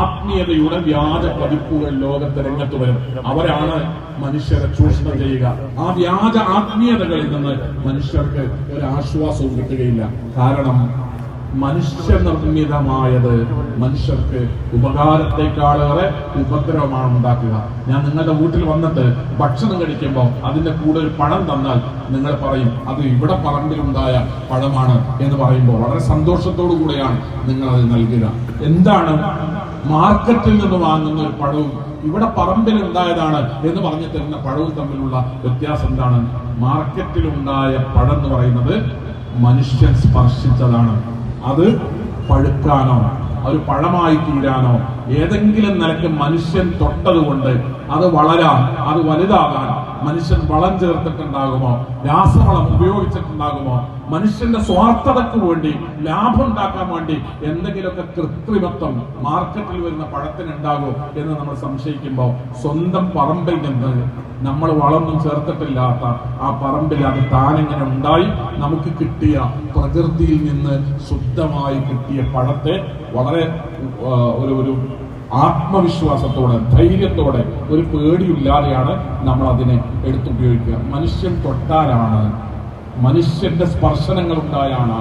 ആത്മീയതയുടെ വ്യാജ പതിപ്പുകൾ ലോകത്ത് രംഗത്ത് വരും. അവരാണ് മനുഷ്യരെ ചൂഷണം ചെയ്യുക. ആ വ്യാജ ആത്മീയതകളിൽ നിന്ന് മനുഷ്യർക്ക് ഒരു ആശ്വാസവും കിട്ടുകയില്ല. കാരണം മനുഷ്യനിർമ്മിതമായത് മനുഷ്യർക്ക് ഉപകാരത്തെക്കാളേറെ ഉപദ്രവമാണ് ഉണ്ടാക്കുക. ഞാൻ നിങ്ങളുടെ വീട്ടിൽ വന്നിട്ട് ഭക്ഷണം കഴിക്കുമ്പോൾ അതിന്റെ കൂടെ ഒരു പഴം തന്നാൽ നിങ്ങൾ പറയും അത് ഇവിടെ പറമ്പിലുണ്ടായ പഴമാണ് എന്ന് പറയുമ്പോൾ വളരെ സന്തോഷത്തോടു കൂടെയാണ് നിങ്ങൾ അത് നൽകുക. എന്താണ് മാർക്കറ്റിൽ നിന്ന് വാങ്ങുന്ന ഒരു പഴവും ഇവിടെ പറമ്പിൽ ഉണ്ടായതാണ് എന്ന് പറഞ്ഞു തരുന്ന പഴവും തമ്മിലുള്ള വ്യത്യാസം എന്താണ്? മാർക്കറ്റിലുണ്ടായ പഴം എന്ന് പറയുന്നത് മനുഷ്യൻ സ്പർശിച്ചതാണ്. അത് പഴുക്കാനോ ഒരു പഴമായി തീരാനോ ഏതെങ്കിലും നിലയ്ക്ക് മനുഷ്യൻ തൊട്ടതുകൊണ്ട് അത് വളരാൻ, അത് വലുതാകാൻ മനുഷ്യൻ വളം ചേർത്തിട്ടുണ്ടാകുമോ, രാസവളം ഉപയോഗിച്ചിട്ടുണ്ടാകുമോ, മനുഷ്യന്റെ സ്വാർത്ഥതയ്ക്ക് വേണ്ടി ലാഭം ഉണ്ടാക്കാൻ വേണ്ടി എന്തെങ്കിലുമൊക്കെ കൃത്രിമത്വം മാർക്കറ്റിൽ വരുന്ന പഴത്തിനുണ്ടാകുമോ എന്ന് നമ്മൾ സംശയിക്കുമ്പോൾ സ്വന്തം പറമ്പിൽ നിന്ന് നമ്മൾ വളമൊന്നും ചേർത്തിട്ടില്ലാത്ത ആ പറമ്പിൽ അത് താനെങ്ങനെ ഉണ്ടായി നമുക്ക് കിട്ടിയ പ്രകൃതിയിൽ നിന്ന് ശുദ്ധമായി കിട്ടിയ പഴത്തെ വളരെ ഒരു ആത്മവിശ്വാസത്തോടെ, ധൈര്യത്തോടെ, ഒരു പേടിയില്ലാതെയാണ് നമ്മൾ അതിനെ എടുത്തുപയോഗിക്കുക. മനുഷ്യൻ തൊട്ടാലാണ്, മനുഷ്യന്റെ സ്പർശനങ്ങൾ ഉണ്ടായാണ്,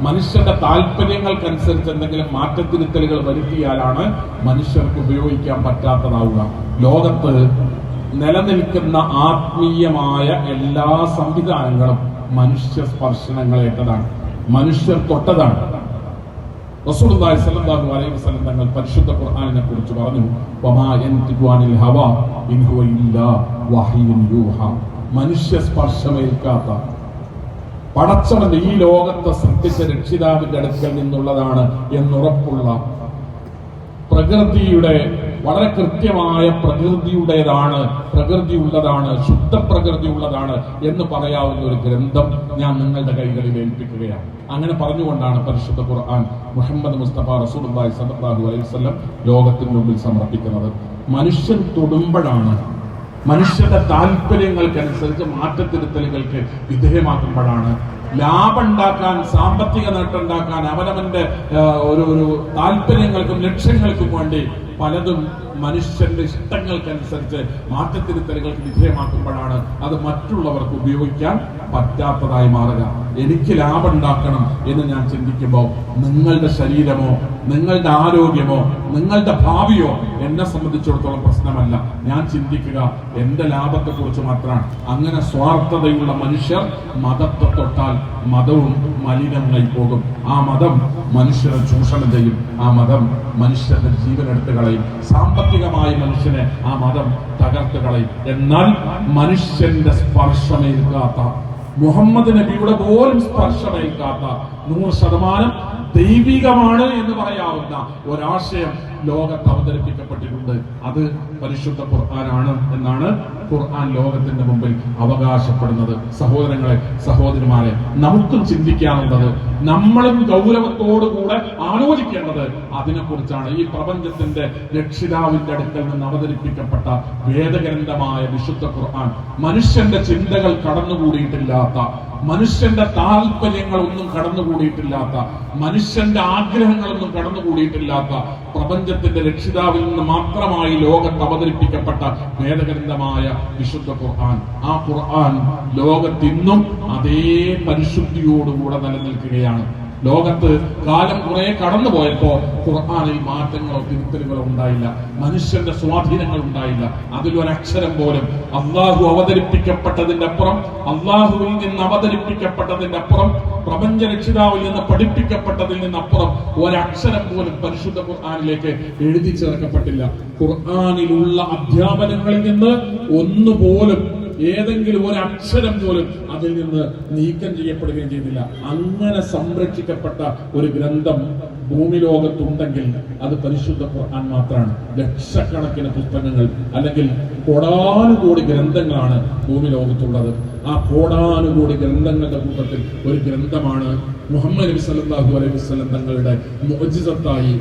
മനുഷ്യന്റെ താല്പര്യങ്ങൾക്കനുസരിച്ച് എന്തെങ്കിലും മാറ്റത്തിരുത്തലുകൾ വരുത്തിയാലാണ് മനുഷ്യർക്ക് ഉപയോഗിക്കാൻ പറ്റാത്തതാവുക. ലോകത്ത് നിലനിൽക്കുന്ന ആത്മീയമായ എല്ലാ സംവിധാനങ്ങളും മനുഷ്യ സ്പർശനങ്ങളേറ്റതാണ്, മനുഷ്യർ തൊട്ടതാണ്. റസൂലുള്ളാഹി സ്വല്ലല്ലാഹു അലൈഹി വസല്ലം തങ്ങൾ പരിശുദ്ധ ഖുർആനിനെ കുറിച്ച് പറഞ്ഞു, വമാ യൻതിഖു അനിൽ ഹവാ ഇൻ ഹുവ ഇല്ലാ വഹ്യുൻ യൂഹാ. മനുഷ്യ സ്പർശമേൽക്കാത്ത പടച്ചവന്റെ ഈ ലോകത്തെ സൃഷ്ടിച്ച രക്ഷിതാവിന്റെ അടുക്കൽ നിന്നുള്ളതാണ് എന്നുറപ്പുള്ള, പ്രകൃതിയുടെ വളരെ കൃത്യമായ പ്രകൃതിയുടേതാണ്, പ്രകൃതിയുള്ളതാണ്, ശുദ്ധ പ്രകൃതിയുള്ളതാണ് എന്ന് പറയാവുന്ന ഒരു ഗ്രന്ഥം ഞാൻ നിങ്ങളുടെ കൈകളിൽ ഏൽപ്പിക്കുകയാണ്. അങ്ങനെ പറഞ്ഞുകൊണ്ടാണ് പരിശുദ്ധ ഖുർആൻ മുഹമ്മദ് മുസ്തഫ റസൂലുള്ളാഹി സ്വല്ലല്ലാഹു അലൈഹി വസല്ലം ലോകത്തിന് മുമ്പിൽ സമർപ്പിക്കുന്നത്. മനുഷ്യൻ തൊടുമ്പോഴാണ്, മനുഷ്യന്റെ താല്പര്യങ്ങൾക്കനുസരിച്ച് മാറ്റത്തിരുത്തലുകൾക്ക് വിധേയമാക്കുമ്പോഴാണ്, ലാഭം ഉണ്ടാക്കാൻ, സാമ്പത്തിക നേട്ടം ഉണ്ടാക്കാൻ, അവനവന്റെ ഒരു താല്പര്യങ്ങൾക്കും ലക്ഷ്യങ്ങൾക്കും വേണ്ടി പലതും മനുഷ്യന്റെ ഇഷ്ടങ്ങൾക്കനുസരിച്ച് മാറ്റത്തിരുത്തലുകൾക്ക് വിധേയമാക്കുമ്പോഴാണ് അത് മറ്റുള്ളവർക്ക് ഉപയോഗിക്കാൻ പറ്റാത്തതായി മാറുക. എനിക്ക് ലാഭം ഉണ്ടാക്കണം എന്ന് ഞാൻ ചിന്തിക്കുമ്പോൾ നിങ്ങളുടെ ശരീരമോ നിങ്ങളുടെ ആരോഗ്യമോ നിങ്ങളുടെ ഭാവിയോ എന്നെ സംബന്ധിച്ചിടത്തോളം പ്രശ്നമല്ല. ഞാൻ ചിന്തിക്കുക എന്റെ ലാഭത്തെ കുറിച്ച് മാത്രമാണ്. അങ്ങനെ സ്വാർത്ഥതയുള്ള മനുഷ്യർ മതത്തെ തൊട്ടാൽ മതവും മലിനമായി പോകും. ആ മതം മനുഷ്യരെ ചൂഷണം ചെയ്യും. ആ മതം മനുഷ്യന്റെ ജീവനെടുത്ത് കളയും. സാമ്പത്തികമായി മനുഷ്യനെ ആ മതം തകർത്ത് കളയും. എന്നാൽ മനുഷ്യന്റെ സ്പർശമേൽക്കാത്ത, മുഹമ്മദ് നബിയുടെ പോലും സ്പർശമേൽക്കാത്ത, 100% ദൈവികമാണ് എന്ന് പറയാവുന്ന ഒരാശയം ലോകത്ത് അവതരിപ്പിക്കപ്പെട്ടിട്ടുണ്ട്. അത് പരിശുദ്ധ ഖുർആനാണ് എന്നാണ് ഖുർആൻ ലോകത്തിന്റെ മുമ്പിൽ അവകാശപ്പെടുന്നത്. സഹോദരങ്ങളെ, സഹോദരിമാരെ, നമുക്കും ചിന്തിക്കാനുള്ളത്, നമ്മളും ഗൗരവത്തോടുകൂടെ ആലോചിക്കേണ്ടത് അതിനെക്കുറിച്ചാണ്. ഈ പ്രപഞ്ചത്തിന്റെ രക്ഷിതാവിന്റെ അടുക്കൽ നിന്ന് അവതരിപ്പിക്കപ്പെട്ട വേദഗ്രന്ഥമായ വിശുദ്ധ ഖുർആൻ മനുഷ്യന്റെ ചിന്തകൾ കടന്നുകൂടിയിട്ടില്ലാത്ത, മനുഷ്യന്റെ താല്പര്യങ്ങളൊന്നും കടന്നുകൂടിയിട്ടില്ലാത്ത, മനുഷ്യന്റെ ആഗ്രഹങ്ങളൊന്നും കടന്നുകൂടിയിട്ടില്ലാത്ത പ്രപഞ്ചത്തിന്റെ രക്ഷിതാവിൽ നിന്ന് മാത്രമായി ലോകത്ത് അവതരിപ്പിക്കപ്പെട്ട വേദഗ്രന്ഥമായ വിശുദ്ധ ഖുർആൻ. ആ ഖുർആൻ ലോകത്തിന്നും അതേ പരിശുദ്ധിയോടുകൂടെ നിലനിൽക്കുകയാണ്. ലോകത്ത് കാലം കുറെ കടന്നുപോയപ്പോ ഖുർആനിൽ മാറ്റങ്ങളോ തിരുത്തലുകളോ ഉണ്ടായില്ല, മനുഷ്യന്റെ സ്വാധീനങ്ങൾ ഉണ്ടായില്ല. അതിലൊരക്ഷരം പോലും അള്ളാഹു അവതരിപ്പിക്കപ്പെട്ടതിന്റെ അപ്പുറം, അള്ളാഹുവിൽ നിന്ന് അവതരിപ്പിക്കപ്പെട്ടതിന്റെ അപ്പുറം, പ്രപഞ്ച രക്ഷിതാവിൽ നിന്ന് പഠിപ്പിക്കപ്പെട്ടതിൽ നിന്നപ്പുറം ഒരക്ഷരം പോലും പരിശുദ്ധ ഖുർആനിലേക്ക് എഴുതി ചേർക്കപ്പെട്ടില്ല. ഖുർആനിലുള്ള അധ്യാപനങ്ങളിൽ നിന്ന് ഒന്നുപോലും, ഏതെങ്കിലും ഒരു അക്ഷരം പോലും അതിൽ നിന്ന് നീക്കം ചെയ്യപ്പെടുകയും ചെയ്തില്ല. അങ്ങനെ സംരക്ഷിക്കപ്പെട്ട ഒരു ഗ്രന്ഥം ഭൂമി ലോകത്തുണ്ടെങ്കിൽ അത് പരിശുദ്ധ ഖുർആൻ മാത്രമാണ്. ലക്ഷക്കണക്കിന് പുസ്തകങ്ങൾ അല്ലെങ്കിൽ കോടാനുകോടി ഗ്രന്ഥങ്ങളാണ് ഭൂമി ലോകത്തുള്ളത്. ആ കോടാനുകോടി ഗ്രന്ഥങ്ങളുടെ കൂട്ടത്തിൽ ഒരു ഗ്രന്ഥമാണ് മുഹമ്മദ് നബി സല്ലല്ലാഹു അലൈഹി വസല്ലം തങ്ങളുടെ മുഅ്ജിസത്തായി,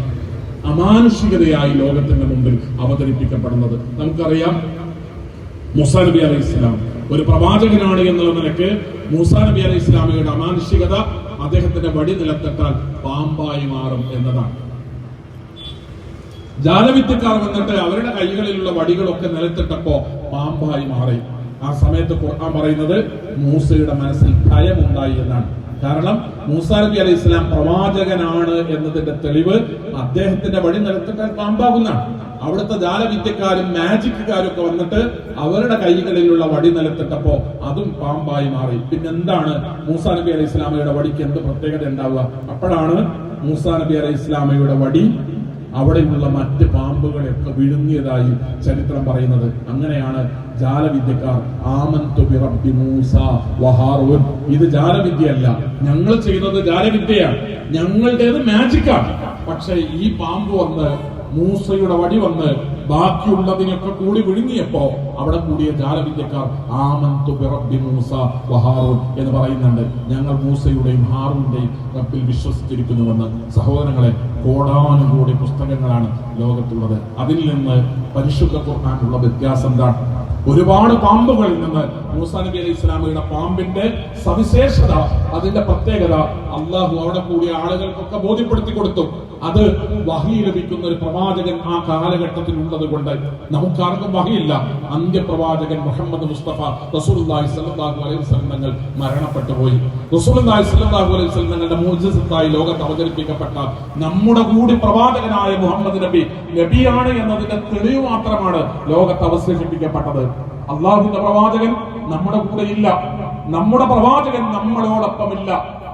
അമാനുഷികതയായി ലോകത്തിന്റെ മുമ്പിൽ അവതരിപ്പിക്കപ്പെടുന്നത്. നമുക്കറിയാം, മൂസാ നബി അലൈഹി ഇസ്ലാം ഒരു പ്രവാചകനാണ് എന്നുള്ള നിലയ്ക്ക് മൂസാ നബി അലൈഹി ഇസ്ലാമിയുടെ അമാനുഷികത അദ്ദേഹത്തിന്റെ വടി നിലത്തിട്ടാൽ പാമ്പായി മാറും എന്നതാണ്. ജാലവിദ്യക്കാർ വന്നിട്ട് അവരുടെ കൈകളിലുള്ള വടികളൊക്കെ നിലത്തിട്ടപ്പോ പാമ്പായി മാറി. ആ സമയത്ത് ഖുർആൻ പറയുന്നത് മൂസയുടെ മനസ്സിൽ ഭയമുണ്ടായി എന്നാണ്. കാരണം മൂസാ നബി അലൈഹി ഇസ്ലാം പ്രവാചകനാണ് എന്നതിന്റെ തെളിവ് അദ്ദേഹത്തിന്റെ വടി നിലത്തിട്ടാൽ പാമ്പാകുന്നതാണ്. അവിടുത്തെ ജാലവിദ്യക്കാരും മാജിക്കുകാരും ഒക്കെ വന്നിട്ട് അവരുടെ കൈകളിലുള്ള വടി നിലത്തിട്ടപ്പോ അതും പാമ്പായി മാറി. പിന്നെന്താണ് മൂസാ നബി അലൈഹി ഇസ്ലാമയുടെ വടിക്ക് എന്ത് പ്രത്യേകത ഉണ്ടാവുക? അപ്പോഴാണ് മൂസാ നബി അലൈഹി ഇസ്ലാമയുടെ വടി അവിടെയുള്ള മറ്റ് പാമ്പുകളെയൊക്കെ വിഴുങ്ങിയതായി ചരിത്രം പറയുന്നത്. അങ്ങനെയാണ് ജാലവിദ്യക്കാർ ആമന്തു ബിറബ്ബി മൂസ വഹാറൂൻ, ഇത് ജാലവിദ്യയല്ല, ഞങ്ങൾ ചെയ്യുന്നത് ജാലവിദ്യയാണ്, ഞങ്ങളുടേത് മാജിക്കാണ്. പക്ഷെ ഈ പാമ്പ് വന്ന്, മൂസയുടെ വടി വന്ന് ബാക്കിയുള്ളതിനൊക്കെ കൂടി വിഴുങ്ങിയപ്പോ അവിടെ കൂടിയ ജാലവിദ്യക്കാർ ആമന്തു ബിറബ്ബി മൂസ വഹാറൂൻ എന്ന് പറയുന്നുണ്ട്. ഞങ്ങൾ മൂസയുടെയും ഹാറൂന്റെയും റബ്ബിൽ വിശ്വസിച്ചിരിക്കുന്നുവെന്ന്. സഹോദരങ്ങളെ, കോടാനുകൂടി പുസ്തകങ്ങളാണ് ലോകത്തുള്ളത്. അതിൽ നിന്ന് പരിശുദ്ധ ഖുർആനുള്ള വ്യത്യാസം എന്താണ്? ഒരുപാട് പാമ്പുകളിൽ നിന്ന് മൂസാ നബി അലൈഹി ഇസ്ലാമിയുടെ പാമ്പിന്റെ സവിശേഷത, അതിന്റെ പ്രത്യേകത അള്ളാഹു അവിടെ കൂടിയ ആളുകൾക്കൊക്കെ ബോധ്യപ്പെടുത്തി കൊടുത്തു. അത് വഹി ലഭിക്കുന്ന ഒരു പ്രവാചകൻ ആ കാലഘട്ടത്തിൽ ഉള്ളത് കൊണ്ട് നമുക്കാർക്കും വഹിയില്ല. അന്ത്യപ്രവാചകൻ മുഹമ്മദ് മുസ്തഫ റസൂലുള്ളാഹി സ്വല്ലല്ലാഹു അലൈഹി വസല്ലം തങ്ങൾ മരണപ്പെട്ടു പോയി. റസൂലുള്ളാഹി സ്വല്ലല്ലാഹു അലൈഹി വസല്ലം തങ്ങളുടെ മുഅ്ജിസത്തായി ലോകത്ത് അവതരിപ്പിക്കപ്പെട്ട നമ്മുടെ കൂടി പ്രവാചകനായ മുഹമ്മദ് നബി നബിയാണ് എന്നതിന്റെ തെളിവ് മാത്രമാണ് ലോകത്ത് അവശേഷിപ്പിക്കപ്പെട്ടത്. അള്ളാഹുവിന്റെ പ്രവാചകൻ നമ്മുടെ കൂടെ ഇല്ല, നമ്മുടെ പ്രവാചകൻ നമ്മളോടൊപ്പമില്ല.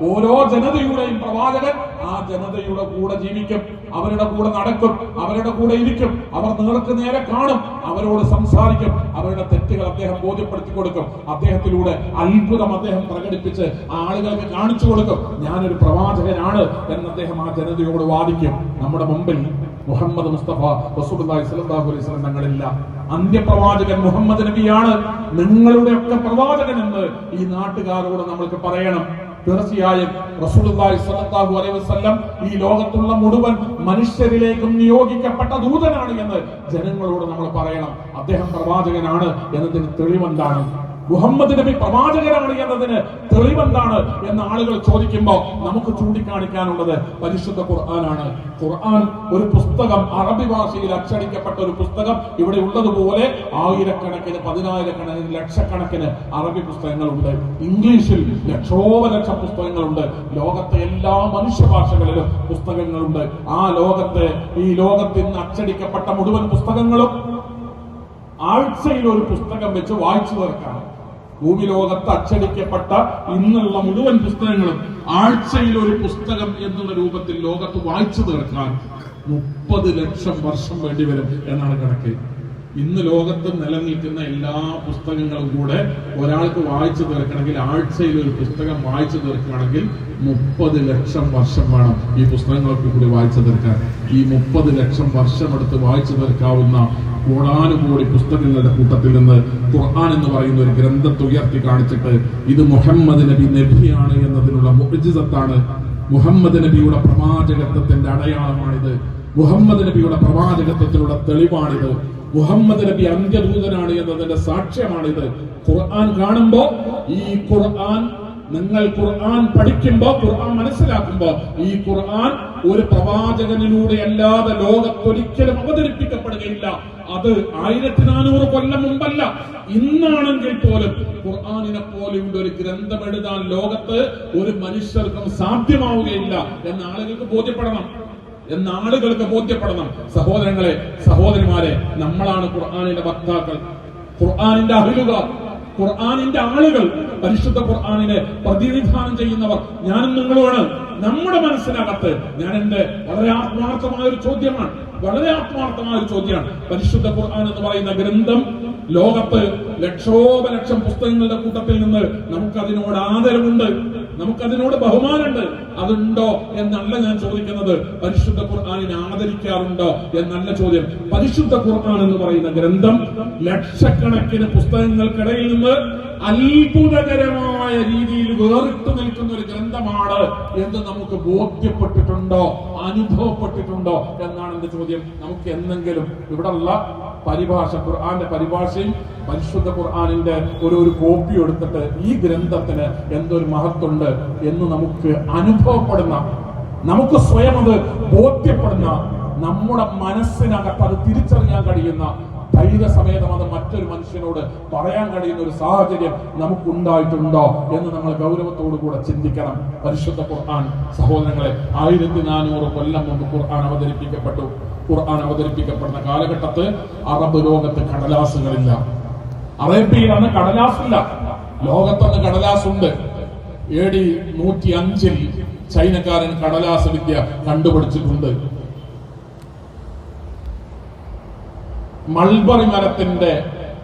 ഓരോ ജനതയുടെയും പ്രവാചകൻ ആ ജനതയുടെ കൂടെ ജീവിക്കും, അവരുടെ കൂടെ നടക്കും, അവരുടെ കൂടെ ഇരിക്കും, അവർ നേർക്ക് നേരെ കാണും, അവരോട് സംസാരിക്കും, അവരുടെ തെറ്റുകൾ അദ്ദേഹം ബോധ്യപ്പെടുത്തി കൊടുക്കും. അദ്ദേഹത്തിലൂടെ അത്ഭുതം അദ്ദേഹം പ്രകടിപ്പിച്ച് ആളുകൾക്ക് കാണിച്ചു കൊടുക്കും. ഞാനൊരു പ്രവാചകനാണ് എന്ന് അദ്ദേഹം ആ ജനതയോട് വാദിക്കും. നമ്മുടെ മുമ്പിൽ മുഹമ്മദ് മുസ്തഫ റസൂലുള്ളാഹി സ്വല്ലല്ലാഹു അലൈഹി വസല്ലം തങ്ങളില്ല. അന്ത്യപ്രവാചകൻ മുഹമ്മദ് നബിയാണ്, നിങ്ങളുടെ ഒക്കെ പ്രവാചകൻ എന്ന് ഈ നാട്ടുകാരോട് നമ്മൾക്ക് പറയണം. തീർച്ചയായും റസൂലുള്ളാഹി സ്വല്ലല്ലാഹു അലൈഹി വസല്ലം ഈ ലോകത്തുള്ള മുഴുവൻ മനുഷ്യരിലേക്കും നിയോഗിക്കപ്പെട്ട ദൂതനാണ് എന്ന് ജനങ്ങളോട് നമ്മൾ പറയണം. അദ്ദേഹം പ്രവാചകനാണ് എന്നതിന് തെളിവെന്താണ്? മുഹമ്മദ് നബി പ്രവാചകനാണ് എന്നതിന് തെളിവെന്താണ് എന്ന് ആളുകൾ ചോദിക്കുമ്പോൾ നമുക്ക് ചൂണ്ടിക്കാണിക്കാനുള്ളത് പരിശുദ്ധ ഖുർആനാണ്. ഖുർആൻ ഒരു പുസ്തകം, അറബി ഭാഷയിൽ അച്ചടിക്കപ്പെട്ട ഒരു പുസ്തകം ഇവിടെ ഉള്ളതുപോലെ ആയിരക്കണക്കിന്, പതിനായിരക്കണക്കിന്, ലക്ഷക്കണക്കിന് അറബി പുസ്തകങ്ങളുണ്ട്. ഇംഗ്ലീഷിൽ ലക്ഷോപലക്ഷം പുസ്തകങ്ങളുണ്ട്. ലോകത്തെ എല്ലാ മനുഷ്യഭാഷകളിലും പുസ്തകങ്ങളുണ്ട്. ആ ലോകത്തെ, ഈ ലോകത്തിൽ നിന്ന് അച്ചടിക്കപ്പെട്ട മുഴുവൻ പുസ്തകങ്ങളും ആഴ്ചയിൽ ഒരു പുസ്തകം വെച്ച് വായിച്ചു തീർക്കണം. ഭൂമി ലോകത്ത് അച്ചടിക്കപ്പെട്ട ഇന്നുള്ള മുഴുവൻ പുസ്തകങ്ങളും ആഴ്ചയിൽ ഒരു പുസ്തകം എന്നുള്ള രൂപത്തിൽ ലോകത്ത് വായിച്ചു തീർക്കാൻ 30 ലക്ഷം വർഷം വേണ്ടിവരും എന്നാണ് കണക്ക്. ഇന്ന് ലോകത്ത് നിലനിൽക്കുന്ന എല്ലാ പുസ്തകങ്ങളും കൂടെ ഒരാൾക്ക് വായിച്ചു തീർക്കണമെങ്കിൽ, ആഴ്ചയിൽ ഒരു പുസ്തകം വായിച്ചു തീർക്കുകയാണെങ്കിൽ 30 ലക്ഷം വർഷം വേണം ഈ പുസ്തകങ്ങളൊക്കെ കൂടി വായിച്ചു തീർക്കാൻ. ഈ 30 ലക്ഷം വർഷം എടുത്ത് വായിച്ചു തീർക്കാവുന്ന കോടാനുകോടി പുസ്തകങ്ങളുടെ കൂട്ടത്തിൽ നിന്ന് ഖുർആൻ എന്ന് പറയുന്ന ഒരു ഗ്രന്ഥത്തെ ഉയർത്തി കാണിച്ചിട്ട് ഇത് മുഹമ്മദ് നബിയാണ് എന്നതിനുള്ള മുഅ്ജിസത്താണ്, മുഹമ്മദ് നബിയുടെ പ്രവാചകത്വത്തിന്റെ അടയാളമാണിത്, മുഹമ്മദ് നബിയുടെ പ്രവാചകത്വത്തിലുള്ള തെളിവാണിത്, മുഹമ്മദ് നബി അന്ത്യദൂതനാണ് എന്നതിന്റെ സാക്ഷ്യമാണിത്. ഖുർആൻ കാണുമ്പോ, ഈ ഖുർആൻ നിങ്ങൾ ഖുർആൻ പഠിക്കുമ്പോ, ഖുർആൻ മനസ്സിലാക്കുമ്പോ, ഈ ഖുർആൻ ഒരു പ്രവാചകനിലൂടെ അല്ലാതെ ലോകത്തൊരിക്കലും അവതരിപ്പിക്കപ്പെടുകയില്ല. അത് 1400 കൊല്ലം മുമ്പല്ല, ഇന്നാണെങ്കിൽ പോലും ഖുർആനിനെ പോലെയുള്ള ഒരു ഗ്രന്ഥം എഴുതാൻ ലോകത്ത് ഒരു മനുഷ്യർക്കും സാധ്യമാവുകയില്ല എന്ന് ആളുകൾക്ക് ബോധ്യപ്പെടണം. സഹോദരങ്ങളെ, സഹോദരിമാരെ, നമ്മളാണ് ഖുർആനിന്റെ വക്താക്കൾ, ഖുർആനിന്റെ അഹ്ലുകാർ, ഖുർആനിന്റെ ആളുകൾ, പരിശുദ്ധ ഖുർആനിനെ പ്രതിനിധാനം ചെയ്യുന്നവർ ഞാനും നിങ്ങളുമാണ്. നമ്മുടെ മനസ്സിനകത്ത് ഞാൻ എന്റെ വളരെ ആത്മാർത്ഥമായ ഒരു ചോദ്യമാണ്, പരിശുദ്ധ ഖുർആൻ എന്ന് പറയുന്ന ഗ്രന്ഥം ലോകത്ത് ലക്ഷോപലക്ഷം പുസ്തകങ്ങളുടെ കൂട്ടത്തിൽ നിന്ന് നമുക്കതിനോട് ആദരവുണ്ട്, നമുക്കതിനോട് ബഹുമാനമുണ്ട്. അതുണ്ടോ എന്നല്ല ഞാൻ ചോദിക്കുന്നത്, പരിശുദ്ധ ഖുർആനിനെ ആദരിക്കാറുണ്ടോ എന്നല്ല ചോദ്യം. പരിശുദ്ധ ഖുർആൻ എന്ന് പറയുന്ന ഗ്രന്ഥം ലക്ഷക്കണക്കിന് പുസ്തകങ്ങൾക്കിടയിൽ നിന്ന് അത്ഭുതകരമായ രീതിയിൽ വേറിട്ട് നിൽക്കുന്ന ഒരു ഗ്രന്ഥമാണ് എന്ന് നമുക്ക് ബോധ്യപ്പെട്ടിട്ടുണ്ടോ, അനുഭവപ്പെട്ടിട്ടുണ്ടോ എന്നാണ് എന്റെ ചോദ്യം. നമുക്ക് എന്തെങ്കിലും ഇവിടെയുള്ള പരിഭാഷ, ഖുർആന്റെ പരിഭാഷയും പരിശുദ്ധ ഖുർആനിന്റെ ഒരു കോപ്പി എടുത്തിട്ട് ഈ ഗ്രന്ഥത്തിന് എന്തൊരു മഹത്വമുണ്ട് എന്ന് നമുക്ക് അനുഭവപ്പെടുന്ന, നമുക്ക് സ്വയം അത് ബോധ്യപ്പെടുന്ന, നമ്മുടെ മനസ്സിനകത്ത് അത് തിരിച്ചറിയാൻ കഴിയുന്ന, ധൈര്യസമേതം അത് മറ്റൊരു മനുഷ്യനോട് പറയാൻ കഴിയുന്ന ഒരു സാഹചര്യം നമുക്കുണ്ടായിട്ടുണ്ടോ എന്ന് നമ്മൾ ഗൗരവത്തോടു കൂടെ ചിന്തിക്കണം. പരിശുദ്ധ ഖുർആൻ സഹോദരങ്ങളെ 1400 കൊല്ലം മുമ്പ് ഖുർആൻ അവതരിപ്പിക്കപ്പെട്ടു. ഖുർആൻ അവതരിപ്പിക്കപ്പെടുന്ന കാലഘട്ടത്ത് അറബ് ലോകത്ത് കടലാസുകളില്ല, അറേബ്യയിൽ അന്ന് കടലാസില്ല, ലോകത്തന്ന് കടലാസുണ്ട്. AD 105 ചൈനക്കാരൻ കടലാസ് വിദ്യ കണ്ടുപിടിച്ചിട്ടുണ്ട്. മൾബറി മരത്തിന്റെ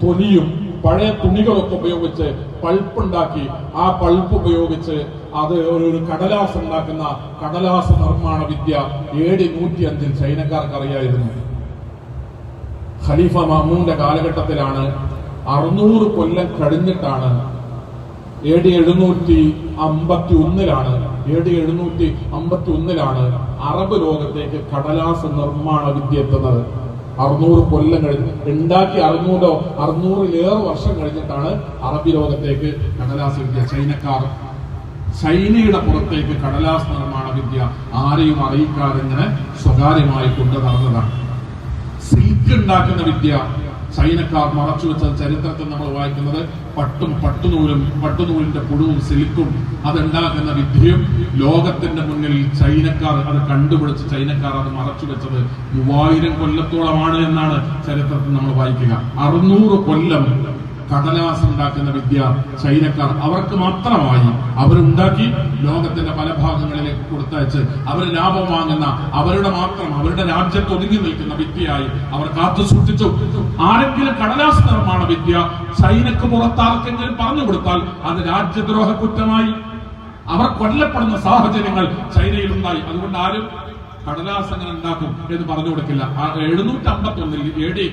തൊലിയും പഴയ തുണികളൊക്കെ ഉപയോഗിച്ച് പൾപ്പുണ്ടാക്കി, ആ പൾപ്പ് ഉപയോഗിച്ച് അത് ഒരു കടലാസ് ഉണ്ടാക്കുന്ന കടലാസ് നിർമ്മാണ വിദ്യ AD 105 ചൈനക്കാർക്ക് അറിയായിരുന്നു. ഖലീഫ മഅ്മൂന്റെ കാലഘട്ടത്തിലാണ്, 600 കൊല്ലം കഴിഞ്ഞിട്ടാണ്, AD 751 അറബ് ലോകത്തേക്ക് കടലാസ് നിർമ്മാണ വിദ്യ എത്തുന്നത്. 600 കൊല്ലം കഴിഞ്ഞ് ഉണ്ടാക്കി, 600-600-ലേറെ വർഷം കഴിഞ്ഞിട്ടാണ് അറബി ലോകത്തേക്ക് കടലാസ് വിദ്യ. ചൈനയുടെ പുറത്തേക്ക് കടലാസ് നിർമ്മാണ വിദ്യ ആരെയും അറിയിക്കാതെ ഇങ്ങനെ സ്വകാര്യമായി കൊണ്ടു നടന്നതാണ്. സിൽക്ക് ഉണ്ടാക്കുന്ന വിദ്യ ചൈനക്കാർ മറച്ചു വെച്ച ചരിത്രത്തിൽ നമ്മൾ വായിക്കുന്നത് പട്ടുനൂലിന്റെ പുഴുവും സിൽക്കും അതുണ്ടാക്കുന്ന വിദ്യയും ലോകത്തിന്റെ മുന്നിൽ ചൈനക്കാർ അത് കണ്ടുപിടിച്ച് ചൈനക്കാർ അത് മറച്ചു വെച്ചത് 3000 കൊല്ലത്തോളമാണ് എന്നാണ് ചരിത്രത്തിൽ നമ്മൾ വായിക്കുക. 600 കൊല്ലം കടലാസ് ഉണ്ടാക്കുന്ന വിദ്യ ചൈനക്കാർ അവർക്ക് മാത്രമായി അവരുണ്ടാക്കി ലോകത്തിന്റെ പല ഭാഗങ്ങളിലേക്ക് കൊടുത്തയച്ച് അവർ ലാഭം വാങ്ങുന്ന, അവരുടെ രാജ്യത്ത് ഒതുങ്ങി നിൽക്കുന്ന വിദ്യയായി അവർ കാത്തു സൂക്ഷിച്ചു. ആരെങ്കിലും കടലാസ് നിർമ്മാണ വിദ്യ ചൈനക്ക് പുറത്താർക്കെങ്കിലും പറഞ്ഞു കൊടുത്താൽ അത് രാജ്യദ്രോഹ കുറ്റമായി, അവർ കൊല്ലപ്പെടുന്ന സാഹചര്യങ്ങൾ ചൈനയിലുണ്ടായി. അതുകൊണ്ട് ആരും കടലാസ് അങ്ങനെ ഉണ്ടാക്കും എന്ന് പറഞ്ഞു കൊടുക്കില്ല. 751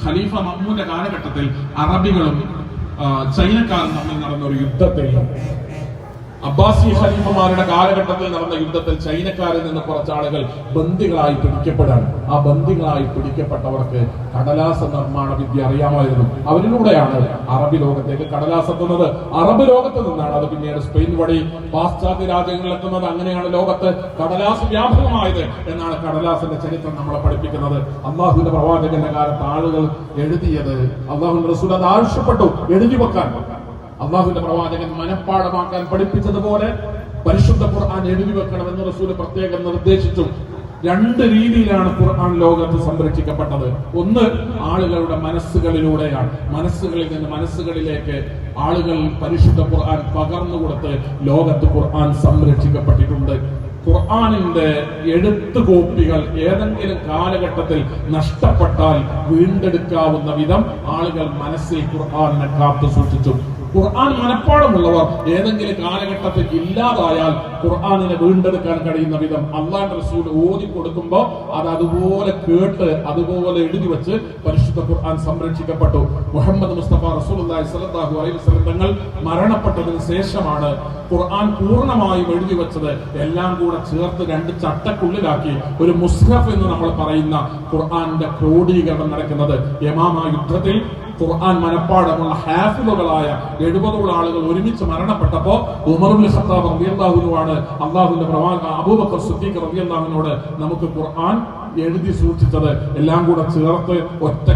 ഖലീഫ മഅ്മൂന്റെ കാലഘട്ടത്തിൽ അറബികളും ചൈനക്കാരും തമ്മിൽ നടന്ന ഒരു യുദ്ധത്തിൽ, അബ്ബാസി ഖലീഫമാരുടെ കാലഘട്ടത്തിൽ നടന്ന യുദ്ധത്തിൽ ചൈനക്കാരിൽ നിന്ന് കുറച്ചാളുകൾ ബന്ദികളായി പിടിക്കപ്പെടാൻ, ആ ബന്ദികളായി പിടിക്കപ്പെട്ടവർക്ക് കടലാസ് നിർമ്മാണ വിദ്യ അറിയാമായിരുന്നു. അവരിലൂടെയാണ് അറബി ലോകത്തേക്ക് കടലാസ് എത്തുന്നത്. അറബ് ലോകത്ത് നിന്നാണ് അത് പിന്നീട് സ്പെയിൻ വഴി പാശ്ചാത്യ രാജ്യങ്ങളിൽ എത്തുന്നത്. അങ്ങനെയാണ് ലോകത്ത് കടലാസ് വ്യാപകമായത് എന്നാണ് കടലാസിന്റെ ചരിത്രം നമ്മളെ പഠിപ്പിക്കുന്നത്. അള്ളാഹുവിന്റെ പ്രവാചകന്റെ കാലത്ത് ആളുകൾ എഴുതിയത്, അള്ളാഹുവിന്റെ റസൂൽ അത് ആവശ്യപ്പെട്ടു എഴുതി വെക്കാൻ. അള്ളാഹുവിന്റെ പ്രവാചകൻ മനഃപ്പാഠമാക്കാൻ പഠിപ്പിച്ചതുപോലെ പരിശുദ്ധ ഖുർആൻ എഴുതി വെക്കണമെന്ന് റസൂൽ പ്രത്യേകം നിർദ്ദേശിച്ചു. 2 രീതിയിലാണ് ഖുർആൻ ലോകത്ത് സംരക്ഷിക്കപ്പെട്ടത്. ഒന്ന് ആളുകളുടെ മനസ്സുകളിലൂടെയാണ്. മനസ്സുകളിൽ നിന്ന് മനസ്സുകളിലേക്ക് ആളുകൾ പരിശുദ്ധ ഖുർആൻ പകർന്നു കൊടുത്ത് ലോകത്ത് ഖുർആൻ സംരക്ഷിക്കപ്പെട്ടിട്ടുണ്ട്. ഖുർആനിന്റെ എഴുത്ത് കോപ്പികൾ ഏതെങ്കിലും കാലഘട്ടത്തിൽ നഷ്ടപ്പെട്ടാൽ വീണ്ടെടുക്കാവുന്ന വിധം ആളുകൾ മനസ്സിൽ ഖുർആനിനെ കാത്തു സൂക്ഷിച്ചു. ഖുർആൻ മനപ്പാടമുള്ളവർ ഏതെങ്കിലും കാലഘട്ടത്തിൽ ഇല്ലാതായാൽ ഖുർആനിനെ വീണ്ടെടുക്കാൻ കഴിയുന്ന വിധം അള്ളാഹുവിന്റെ റസൂൽ ഓതി കൊടുക്കുമ്പോൾ അത് അതുപോലെ കേട്ട് അതുപോലെ എഴുതി വെച്ച് പരിശുദ്ധ ഖുർആൻ സംരക്ഷിക്കപ്പെട്ടു. മുഹമ്മദ് മുസ്തഫ റസൂലുള്ളാഹി സ്വല്ലല്ലാഹു അലൈഹി വസല്ലം തങ്ങൾ മരണപ്പെട്ടതിന് ശേഷമാണ് ഖുർആൻ പൂർണ്ണമായും എഴുതി വെച്ചത്. എല്ലാം കൂടെ ചേർത്ത് 2 ചട്ടക്കുള്ളിലാക്കി ഒരു മുസ്ഹഫ് എന്ന് നമ്മൾ പറയുന്ന ഖുർആന്റെ ക്രോഡീകരണം നടക്കുന്നത്. യമാമ യുദ്ധത്തിൽ ഖുർആൻ മനപ്പാടമുള്ള ഹാഫിളുകളായ 70 ആളുകൾ ഒരുമിച്ച് മരണപ്പെട്ടപ്പോ ഉമർ ഇബ്നു ഖത്താബ് റളിയല്ലാഹു അൻഹു ആണ് അല്ലാഹുവിന്റെ പ്രവാചകൻ അബൂബക്കർ സിദ്ദീഖ് റളിയല്ലാഹു അൻഹുവിനോട് നമുക്ക് ഖുർആൻ എഴുതി സൂക്ഷിച്ചത് എല്ലാം കൂടെ ചേർത്ത് ഒറ്റ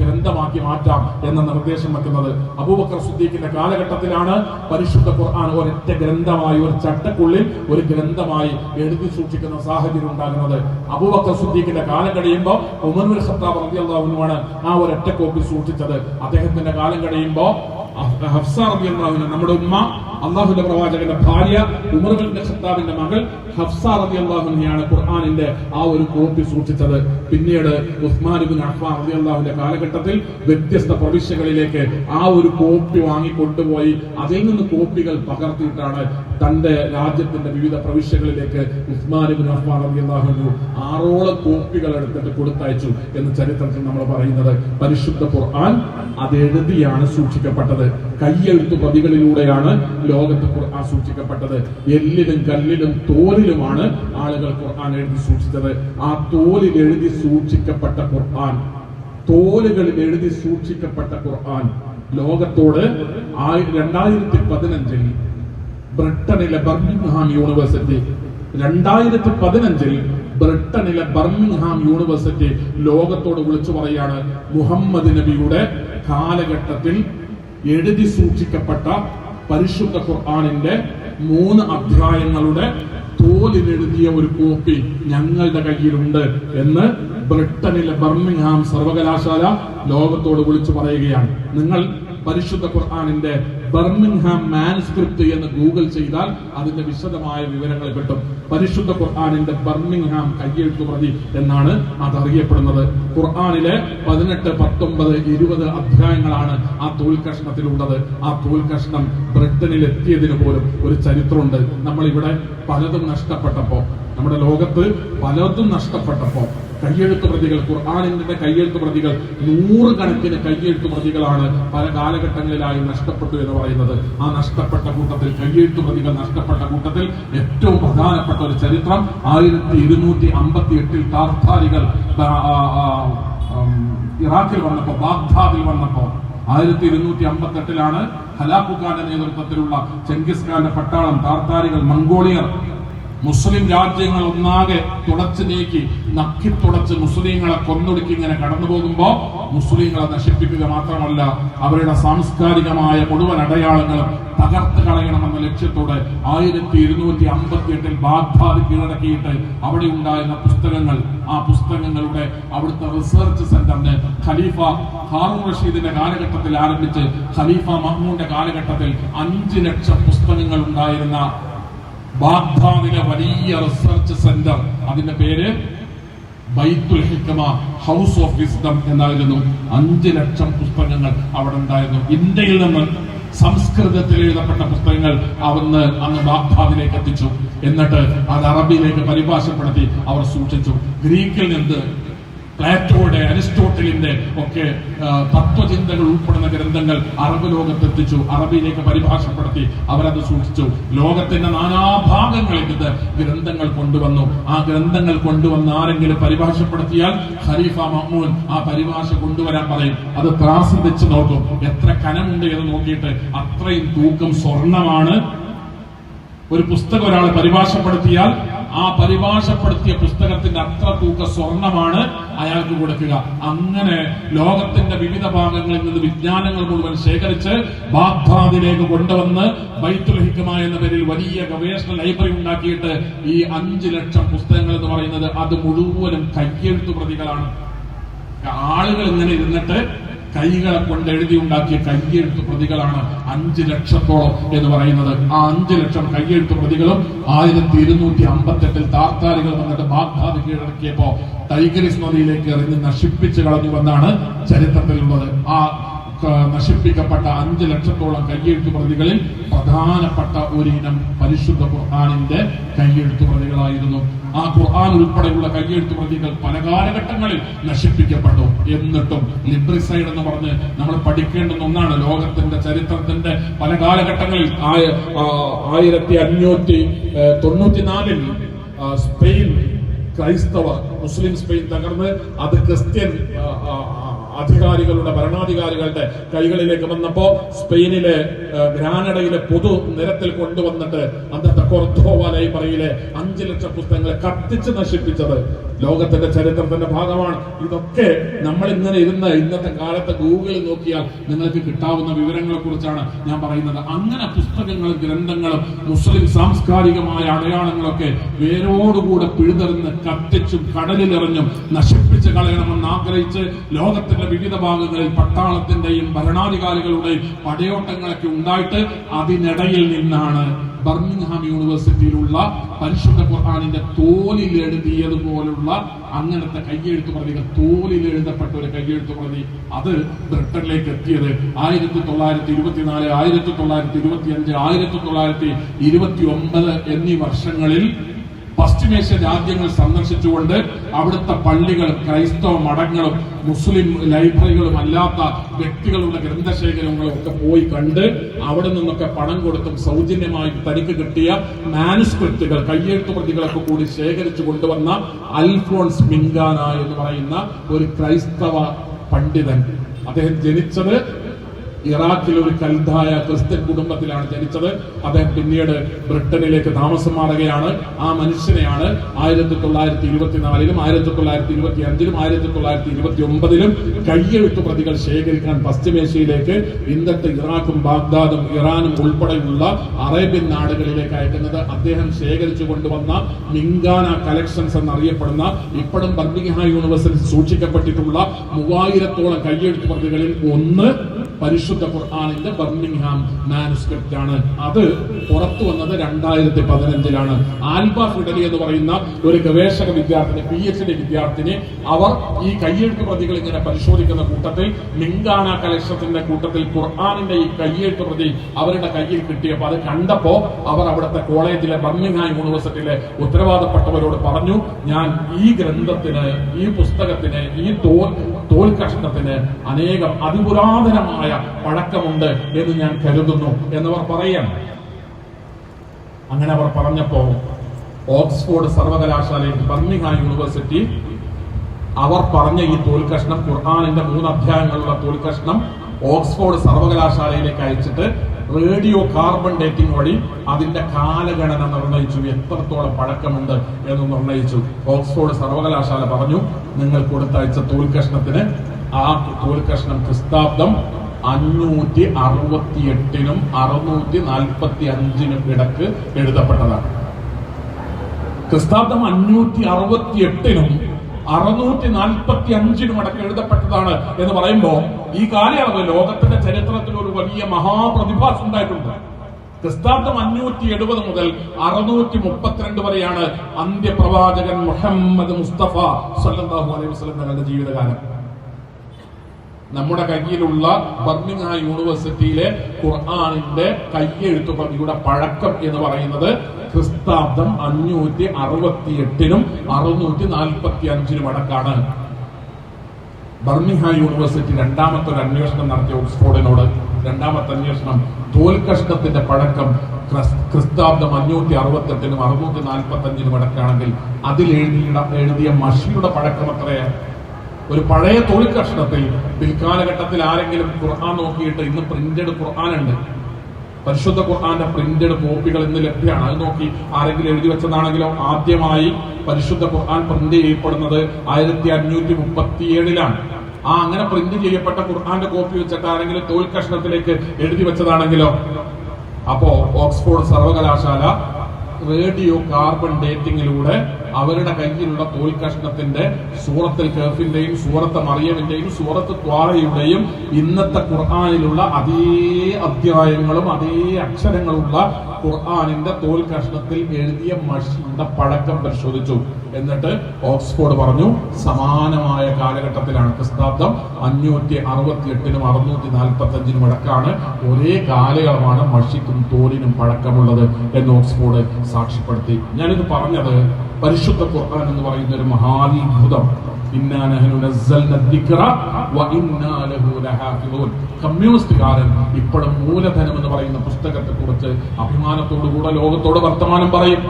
ഗ്രന്ഥമാക്കി മാറ്റാം എന്ന നിർദ്ദേശം വെക്കുന്നത്. അബൂബക്കർ സിദ്ദീഖിന്റെ കാലഘട്ടത്തിലാണ് പരിശുദ്ധ ഖുർആൻ ഒരൊറ്റ ഗ്രന്ഥമായി ഒരു ചട്ടക്കുള്ളിൽ ഒരു ഗ്രന്ഥമായി എഴുതി സൂക്ഷിക്കുന്ന സാഹചര്യം ഉണ്ടാകുന്നത്. അബൂബക്കർ സിദ്ദീഖിന്റെ കാലം കഴിയുമ്പോൾ ഉമർ ഇബ്നു ഖത്താബ് റളിയല്ലാഹു അൻഹു ആണ് ആ ഒരൊറ്റ കോപ്പി സൂക്ഷിച്ചത്. അദ്ദേഹത്തിന്റെ കാലം കഴിയുമ്പോൾ ഹഫ്സ റളിയല്ലാഹു അൻഹ, നമ്മുടെ ഉമ്മ അല്ലാഹുവിന്റെ പ്രവാചകന്റെ ഭാര്യ ഉമർ ഇബ്നു ഖത്താബിന്റെ മകൾ ഹഫ്സ റളിയല്ലാഹു അൻഹയാണ് ഖുർആനിന്റെ ആ ഒരു കോപ്പി സൂക്ഷിച്ചത്. പിന്നീട് ഉസ്മാൻ ഇബ്നു അഫ്ഫാൻ റളിയല്ലാഹുവിന്റെ കാലഘട്ടത്തിൽ വ്യത്യസ്ത പ്രവിശ്യകളിലേക്ക് ആ ഒരു കോപ്പി വാങ്ങിക്കൊണ്ടുപോയി അതിൽ നിന്ന് കോപ്പികൾ പകർത്തിയിട്ടാണ് തന്റെ രാജ്യത്തിന്റെ വിവിധ പ്രവിശ്യകളിലേക്ക് ഉസ്മാൻ ഇബ്നു അഫ്ഫാൻ റളിയല്ലാഹു അൻഹു 6 കോപ്പികൾ എടുത്തിട്ട് കൊടുത്തയച്ചു എന്ന് ചരിത്രത്തിൽ നമ്മൾ പറയുന്നത്. പരിശുദ്ധ ഖുർആൻ അത് എഴുതിയാണ് സൂക്ഷിക്കപ്പെട്ടത്. കയ്യെഴുത്തു പ്രതികളിലൂടെയാണ് ലോകത്ത് ഖുർആൻ സൂക്ഷിക്കപ്പെട്ടത്. എല്ലിലും കല്ലിലും തോലിലുമാണ് ആളുകൾ ഖുർആൻ എഴുതി സൂക്ഷിച്ചത്. ആ തോലിൽ എഴുതി സൂക്ഷിക്കപ്പെട്ട ഖുർആൻ, തോലുകളിൽ എഴുതി സൂക്ഷിക്കപ്പെട്ട ഖുർആൻ ലോകത്തോട് 2015 ബ്രിട്ടനിലെ ബർമിംഗ്ഹാം യൂണിവേഴ്സിറ്റി 2015 ബ്രിട്ടനിലെ ബർമിംഗ്ഹാം യൂണിവേഴ്സിറ്റി ലോകത്തോട് വിളിച്ചു പറയാണ്, മുഹമ്മദ് നബിയുടെ കാലഘട്ടത്തിൽ എഴുതി സൂക്ഷിക്കപ്പെട്ട പരിശുദ്ധ ഖുർആനിന്റെ 3 അധ്യായങ്ങളുടെ തോലിലെഴുതിയ ഒരു കോപ്പി ഞങ്ങളുടെ കയ്യിലുണ്ട് എന്ന് ബ്രിട്ടനിലെ ബർമിംഗ്ഹാം സർവകലാശാല ലോകത്തോട് വിളിച്ചു പറയുകയാണ്. നിങ്ങൾ പരിശുദ്ധ ഖുർആനിന്റെ ബർമിംഗ്ഹാം മാനുസ്ക്രിപ്റ്റ് എന്ന് ഗൂഗിൾ ചെയ്താൽ അതിന്റെ വിശദമായ വിവരങ്ങൾ കിട്ടും. പരിശുദ്ധ ഖുർആനിന്റെ ബർമിംഗ്ഹാം കയ്യെഴുത്തു പ്രതി എന്നാണ് അതറിയപ്പെടുന്നത്. ഖുർആനിലെ 18, 19, 20 അധ്യായങ്ങളാണ് ആ തോൽ കഷ്ണത്തിലുള്ളത്. ആ തോൽ കഷ്ണം ബ്രിട്ടനിൽ എത്തിയതിന് പോലും ഒരു ചരിത്രമുണ്ട്. നമ്മളിവിടെ പലതും നഷ്ടപ്പെട്ടപ്പോ, നമ്മുടെ ലോകത്ത് പലതും നഷ്ടപ്പെട്ടപ്പോ കയ്യെഴുത്ത് പ്രതികൾ, ഖുർആനിന്റെ കയ്യെഴുത്ത് പ്രതികൾ 100 കണക്കിന് കയ്യെഴുത്ത് പ്രതികളാണ് പല കാലഘട്ടങ്ങളിലായി നഷ്ടപ്പെട്ടു എന്ന് പറയുന്നത്. ആ നഷ്ടപ്പെട്ട കൂട്ടത്തിൽ, കയ്യെഴുത്ത് പ്രതികൾ നഷ്ടപ്പെട്ട കൂട്ടത്തിൽ ഏറ്റവും പ്രധാനപ്പെട്ട ഒരു ചരിത്രം 1258 താർത്താരികൾ ഇറാഖിൽ വന്നപ്പോ, ബാഗ്ദാദിൽ വന്നപ്പോ 1258 ഹലാക്കു ഖാന്റെ നേതൃത്വത്തിലുള്ള ചെങ്കിസ് ഖാന്റെ പട്ടാളം, താർത്താരികൾ, മംഗോളിയർ മുസ്ലിം രാജ്യങ്ങൾ ഒന്നാകെ തുടച്ചു നീക്കി നക്കിത്തുടച്ച് മുസ്ലിങ്ങളെ കൊന്നൊടുക്കി ഇങ്ങനെ കടന്നു പോകുമ്പോ മുസ്ലിങ്ങളെ നശിപ്പിക്കുക മാത്രമല്ല അവരുടെ സാംസ്കാരികമായ മുഴുവൻ അടയാളങ്ങളും തകർത്ത് കളയണമെന്ന ലക്ഷ്യത്തോടെ 1258 ബാഗ്ദാദ് കീഴടക്കിയിട്ട് അവിടെ ഉണ്ടായിരുന്ന പുസ്തകങ്ങൾ, ആ പുസ്തകങ്ങളുടെ അവിടുത്തെ റിസർച്ച് സെന്ററിന് ഖലീഫ ഹാറൂൺ റഷീദിന്റെ കാലഘട്ടത്തിൽ ആരംഭിച്ച് ഖലീഫ മഹ്മൂദിന്റെ കാലഘട്ടത്തിൽ 5 ലക്ഷം പുസ്തകങ്ങൾ ഉണ്ടായിരുന്ന ബാഗ്ദാദിലെ വലിയ റിസർച്ച് സെന്റർ, അതിന്റെ പേര് ബൈത്തുൽ ഹിക്മ, ഹൗസ് ഓഫ് വിസ്ഡം എന്നായിരുന്നു. 5 ലക്ഷം പുസ്തകങ്ങൾ അവിടെ ഉണ്ടായിരുന്നു. ഇന്ത്യയിൽ നിന്ന് സംസ്കൃതത്തിൽ എഴുതപ്പെട്ട പുസ്തകങ്ങൾ അന്ന് ബാഗ്ദാദിലേക്ക് എത്തിച്ചു. എന്നിട്ട് അത് അറബിയിലേക്ക് പരിഭാഷപ്പെടുത്തി അവർ സൂക്ഷിച്ചു. ഗ്രീക്കിൽ നിന്ന് പ്ലാറ്റോയുടെ, അരിസ്റ്റോട്ടലിന്റെ ഒക്കെ തത്വചിന്തകൾ ഉൾപ്പെടുന്ന ഗ്രന്ഥങ്ങൾ അറബ് ലോകത്തെത്തിച്ചു. അറബിയിലേക്ക് പരിഭാഷപ്പെടുത്തി അവരത് സൂക്ഷിച്ചു. ലോകത്തിന്റെ നാനാഭാഗങ്ങളിൽ നിന്ന് ഗ്രന്ഥങ്ങൾ കൊണ്ടുവന്നു. ആ ഗ്രന്ഥങ്ങൾ കൊണ്ടുവന്ന് ആരെങ്കിലും പരിഭാഷപ്പെടുത്തിയാൽ ഖലീഫ മഹ്മൂദ് ആ പരിഭാഷ കൊണ്ടുവരാൻ പറയും. അത് ത്രാസിൽ വെച്ച് നോക്കും, എത്ര കനമുണ്ട് എന്ന് നോക്കിയിട്ട് അത്രയും തൂക്കം സ്വർണമാണ്. ഒരു പുസ്തകം ഒരാൾ പരിഭാഷപ്പെടുത്തിയാൽ ആ പരിഭാഷപ്പെടുത്തിയ പുസ്തകത്തിന്റെ അത്ര തൂക്ക സ്വർണമാണ് അയാൾക്ക് കൊടുക്കുക. അങ്ങനെ ലോകത്തിന്റെ വിവിധ ഭാഗങ്ങളിൽ നിന്ന് വിജ്ഞാനങ്ങൾ മുഴുവൻ ശേഖരിച്ച് ബാഗ്ദാദിലേക്ക് കൊണ്ടുവന്ന് ബൈത്തുൽ ഹിക്മ എന്ന പേരിൽ വലിയ ഗവേഷണ ലൈബ്രറി ഉണ്ടാക്കിയിട്ട് ഈ 5 ലക്ഷം പുസ്തകങ്ങൾ എന്ന് പറയുന്നത് അത് മുഴുവനും കയ്യെഴുത്തു പ്രതികളാണ്. ആളുകൾ ഇങ്ങനെ ഇരുന്നിട്ട് കൈകളെ കൊണ്ട് എഴുതിയുണ്ടാക്കിയ കയ്യെഴുത്ത് പ്രതികളാണ് 5 ലക്ഷത്തോളം എന്ന് പറയുന്നത്. ആ 5 ലക്ഷം കയ്യെഴുത്ത് പ്രതികളും 1258 താർത്താരികൾ വന്നിട്ട് ബാഗ്ദാദ് കീഴടക്കിയപ്പോ ടൈഗ്രിസ് നദിയിലേക്ക് എറിഞ്ഞ് നശിപ്പിച്ചു കളഞ്ഞുവെന്നാണ് ചരിത്രത്തിലുള്ളത്. ആ നശിപ്പിക്കപ്പെട്ട 5 ലക്ഷത്തോളം കയ്യെഴുത്ത് പ്രതികളിൽ പ്രധാനപ്പെട്ട ഒരു ഇനം പരിശുദ്ധ ഖുർആനിന്റെ കയ്യെഴുത്ത് പ്രതികളായിരുന്നു. ആ ഖുർആൻ ഉൾപ്പെടെയുള്ള കയ്യെഴുത്ത് പ്രതികൾ പല കാലഘട്ടങ്ങളിൽ നശിപ്പിക്കപ്പെട്ടു. എന്നിട്ടും ലിബ്രിസൈഡ് എന്ന് പറഞ്ഞ് നമ്മൾ പഠിക്കേണ്ടുന്ന ഒന്നാണ്. ലോകത്തിന്റെ ചരിത്രത്തിന്റെ പല കാലഘട്ടങ്ങളിൽ 1594 സ്പെയിൻ ക്രൈസ്തവർ മുസ്ലിം സ്പെയിൻ തകർന്ന് അത് ക്രിസ്ത്യൻ അധികാരികളുടെ ഭരണാധികാരികളുടെ കൈകളിലേക്ക് വന്നപ്പോ സ്പെയിനിലെ ഗ്രാനഡയിലെ പൊതു നിരത്തിൽ കൊണ്ടുവന്നിട്ട് അന്നത്തെ കൊർദോവ ലൈബ്രറിയിലെ 5 ലക്ഷം പുസ്തകങ്ങളെ കത്തിച്ച് നശിപ്പിച്ചത് ലോകത്തിന്റെ ചരിത്രത്തിന്റെ ഭാഗമാണ്. ഇതൊക്കെ നമ്മൾ ഇങ്ങനെ ഇന്നത്തെ കാലത്ത് ഗൂഗിളിൽ നോക്കിയാൽ നിങ്ങൾക്ക് കിട്ടാവുന്ന വിവരങ്ങളെ കുറിച്ചാണ് ഞാൻ പറയുന്നത്. അങ്ങനെ പുസ്തകങ്ങളും ഗ്രന്ഥങ്ങളും മുസ്ലിം സാംസ്കാരികമായ അടയാളങ്ങളൊക്കെ വേരോടുകൂടെ പിഴുതെറിഞ്ഞ് കത്തിച്ചും കടലിലെറിഞ്ഞും നശിപ്പിച്ച് കളയണമെന്ന് ആഗ്രഹിച്ച് ലോകത്തിന്റെ വിവിധ ഭാഗങ്ങളിൽ പട്ടാളത്തിന്റെയും ഭരണാധികാരികളുടെയും പടയോട്ടങ്ങളൊക്കെ ഉണ്ടായിട്ട് അതിനിടയിൽ നിന്നാണ് ബർമിംഗ്ഹാം യൂണിവേഴ്സിറ്റിയിലുള്ള പരിശുദ്ധ ഖുർആനിന്റെ തോലിൽ എഴുതിയതുപോലുള്ള അങ്ങനത്തെ കയ്യെഴുത്ത് പ്രതികൾ, തോലിൽ എഴുതപ്പെട്ട ഒരു കയ്യെഴുത്ത് പ്രതി അത് ബ്രിട്ടനിലേക്ക് എത്തിയത് 1924, 1925, 1929 എന്നീ വർഷങ്ങളിൽ പശ്ചിമേഷ്യ രാജ്യങ്ങൾ സന്ദർശിച്ചുകൊണ്ട് അവിടുത്തെ പള്ളികളും ക്രൈസ്തവ മഠങ്ങളും മുസ്ലിം ലൈബ്രറികളും അല്ലാത്ത വ്യക്തികളുടെ ഗ്രന്ഥശേഖരങ്ങളും ഒക്കെ പോയി കണ്ട് അവിടെ നിന്നൊക്കെ പണം കൊടുത്തും സൗജന്യമായി തനിക്ക് കിട്ടിയ മാനുസ്ക്രിപ്റ്റുകൾ കയ്യെഴുത്ത് പ്രതികളൊക്കെ കൂടി ശേഖരിച്ചു കൊണ്ടുവന്ന അൽഫോൺസ് മിങ്കാന എന്ന് പറയുന്ന ഒരു ക്രൈസ്തവ പണ്ഡിതൻ. അദ്ദേഹം ജനിച്ചത് ഇറാഖിൽ ഒരു കൽദായ ക്രിസ്ത്യൻ കുടുംബത്തിലാണ് ജനിച്ചത്. അദ്ദേഹം പിന്നീട് ബ്രിട്ടനിലേക്ക് താമസം മാറുകയാണ്. ആ മനുഷ്യനെയാണ് 1924-ലും 1925-ലും 1929-ലും കയ്യെഴുത്ത് പ്രതികൾ ശേഖരിക്കാൻ പശ്ചിമേഷ്യയിലേക്ക് ഇന്നത്തെ ഇറാഖും ബാഗ്ദാദും ഇറാനും ഉൾപ്പെടെയുള്ള അറേബ്യൻ നാടുകളിലേക്ക് അയക്കുന്നത്. അദ്ദേഹം ശേഖരിച്ചു കൊണ്ടുവന്ന മിങ്കാന കളക്ഷൻസ് എന്നറിയപ്പെടുന്ന ഇപ്പോഴും ബർമിംഗ്ഹാം യൂണിവേഴ്സിറ്റിയിൽ സൂക്ഷിക്കപ്പെട്ടിട്ടുള്ള 3000-ഓളം കയ്യെഴുത്ത് പ്രതികളിൽ ഒന്ന് പരിശുദ്ധ ഖുർആനിന്റെ ബർമിംഗ്ഹാം മാനുസ്ക്രിപ്റ്റ് ആണ്. അത് പുറത്തു വന്നത് 2015-ലാണ്. ആൽബ ഫിഡലി എന്ന് പറയുന്ന ഒരു ഗവേഷക വിദ്യാർത്ഥിനി, PhD വിദ്യാർത്ഥിനി, അവർ ഈ കയ്യെഴുത്ത് പ്രതികൾ ഇങ്ങനെ പരിശോധിക്കുന്ന കൂട്ടത്തിൽ മിങ്കാന കളക്ഷൻസിന്റെ കൂട്ടത്തിൽ ഖുർആനിന്റെ ഈ കയ്യെഴുത്ത് പ്രതി അവരുടെ കയ്യിൽ കിട്ടിയപ്പോൾ അത് കണ്ടപ്പോ അവർ അവിടുത്തെ കോളേജിലെ ബർമിംഗ്ഹാം യൂണിവേഴ്സിറ്റിയിലെ ഉത്തരവാദപ്പെട്ടവരോട് പറഞ്ഞു, ഞാൻ ഈ ഗ്രന്ഥത്തിന്, ഈ പുസ്തകത്തിന്, ഈ തോൽ കഷ്ണത്തിന് അനേകം അതിപുരാതനമായ പഴക്കമുണ്ട് എന്ന് ഞാൻ കരുതുന്നു എന്നവർ പറയാം. അങ്ങനെ അവർ പറഞ്ഞപ്പോ ഓക്സ്ഫോർഡ് സർവകലാശാലയിൽ ബർമിംഗ്ഹാം യൂണിവേഴ്സിറ്റി അവർ പറഞ്ഞ ഈ തോൽക്കഷ്ണം, ഖുർആനിന്റെ 3 അധ്യായങ്ങളുള്ള തോൽക്കഷ്ണം ഓക്സ്ഫോർഡ് സർവകലാശാലയിലേക്ക് അയച്ചിട്ട് റേഡിയോ കാർബൺ ഡേറ്റിംഗ് വഴി അതിന്റെ കാലഗണന നിർണയിച്ചു, എത്രത്തോളം പഴക്കമുണ്ട് എന്ന് നിർണയിച്ചു. ഓക്സ്ഫോർഡ് സർവകലാശാല പറഞ്ഞു, നിങ്ങൾ കൊടുത്തയച്ച തോൽക്കഷ്ണത്തിന് ആ തോൽക്കഷ്ണം ക്രിസ്താബ്ദം 568-നും 645-നും ഇടക്ക് എഴുതപ്പെട്ടതാണ്. ക്രിസ്താബ്ദം 568-നും 645-നും ഇടക്ക് എഴുതപ്പെട്ടതാണ് എന്ന് പറയുമ്പോൾ ഈ കാലയളവ് ലോകത്തിന്റെ ചരിത്രത്തിൽ ഒരു വലിയ മഹാപ്രതിഭാസം ഉണ്ടായിട്ടുണ്ട്. ക്രിസ്താബ്ദം 570 മുതൽ 632 വരെയാണ് അന്ത്യപ്രവാചകൻ മുഹമ്മദ് മുസ്തഫ സല്ലല്ലാഹു അലൈഹി വസല്ലം തങ്ങളുടെ ജീവിതകാലം. നമ്മുടെ കയ്യിലുള്ള ബർമിംഗ്ഹാം യൂണിവേഴ്സിറ്റിയിലെ ഖുർആനിന്റെ കയ്യെഴുത്ത് പ്രതിയുടെ പഴക്കം എന്ന് പറയുന്നത് ക്രിസ്താബ്ദം 568-നും 645-നും അടക്കാണ്. ബർമിംഗ്ഹാം യൂണിവേഴ്സിറ്റി രണ്ടാമത്തെ ഒരു അന്വേഷണം നടത്തിയ ഓക്സ്ഫോർഡിനോട്. രണ്ടാമത്തെ അന്വേഷണം തോൽക്കഷ്ണത്തിന്റെ പഴക്കം ക്രിസ്താബ്ദം 568-നും 645-നും അടക്കാണെങ്കിൽ അതിൽ എഴുതിയ മഷിയുടെ പഴക്കം എത്രയാണ്? ഒരു പഴയ തോൽക്കഷ്ണത്തിൽ പിൽക്കാലഘട്ടത്തിൽ ആരെങ്കിലും ഖുർആൻ നോക്കിയിട്ട് ഇന്ന് പ്രിന്റഡ് ഖുർആൻ ഉണ്ട്, പരിശുദ്ധ ഖുർആന്റെ പ്രിന്റഡ് കോപ്പികൾ ഇന്ന് ലഭ്യമാണ്. അത് നോക്കി ആരെങ്കിലും എഴുതി വെച്ചതാണെങ്കിലോ, ആദ്യമായി പരിശുദ്ധ ഖുർആൻ പ്രിന്റ് ചെയ്യപ്പെടുന്നത് 1537-ലാണ്. ആ അങ്ങനെ പ്രിന്റ് ചെയ്യപ്പെട്ട ഖുർആന്റെ കോപ്പി വെച്ചിട്ട് ആരെങ്കിലും തോൽക്കഷ്ണത്തിലേക്ക് എഴുതി വെച്ചതാണെങ്കിലോ, അപ്പോ ഓക്സ്ഫോർഡ് സർവകലാശാല റേഡിയോ കാർബൺ ഡേറ്റിംഗിലൂടെ അവരുടെ കയ്യിലുള്ള തോൽ കഷ്ണത്തിന്റെ സൂറത്തുൽ കഹ്ഫിന്റെയും സൂറത്ത് മറിയമിന്റെയും സൂറത്ത് ത്വാഹയുടെയും ഇന്നത്തെ ഖുർആനിലുള്ള അതേ അധ്യായങ്ങളും അതേ അക്ഷരങ്ങളുള്ള ഖുർആനിന്റെ തോൽ കഷ്ണത്തിൽ എഴുതിയ മഷിയുടെ പഴക്കം പരിശോധിച്ചു. എന്നിട്ട് ഓക്സ്ഫോർഡ് പറഞ്ഞു സമാനമായ കാലഘട്ടത്തിലാണ് ക്രിസ്താബ്ദം 568-നും 645-നും ഇടക്കാണ്, ഒരേ കാലയളവാണ് മഷിക്കും തോലിനും പഴക്കമുള്ളത് എന്ന് ഓക്സ്ഫോർഡ് സാക്ഷ്യപ്പെടുത്തി. ഞാനിത് പറഞ്ഞത് പരിശുദ്ധ ഖുർആൻ എന്ന് പറയുന്ന ഒരു മഹാത്ഭുതം. കമ്മ്യൂണിസ്റ്റുകാരൻ ഇപ്പോഴും മൂലധനം എന്ന് പറയുന്ന പുസ്തകത്തെ കുറിച്ച് അഭിമാനത്തോടുകൂടെ ലോകത്തോട് വർത്തമാനം പറയും.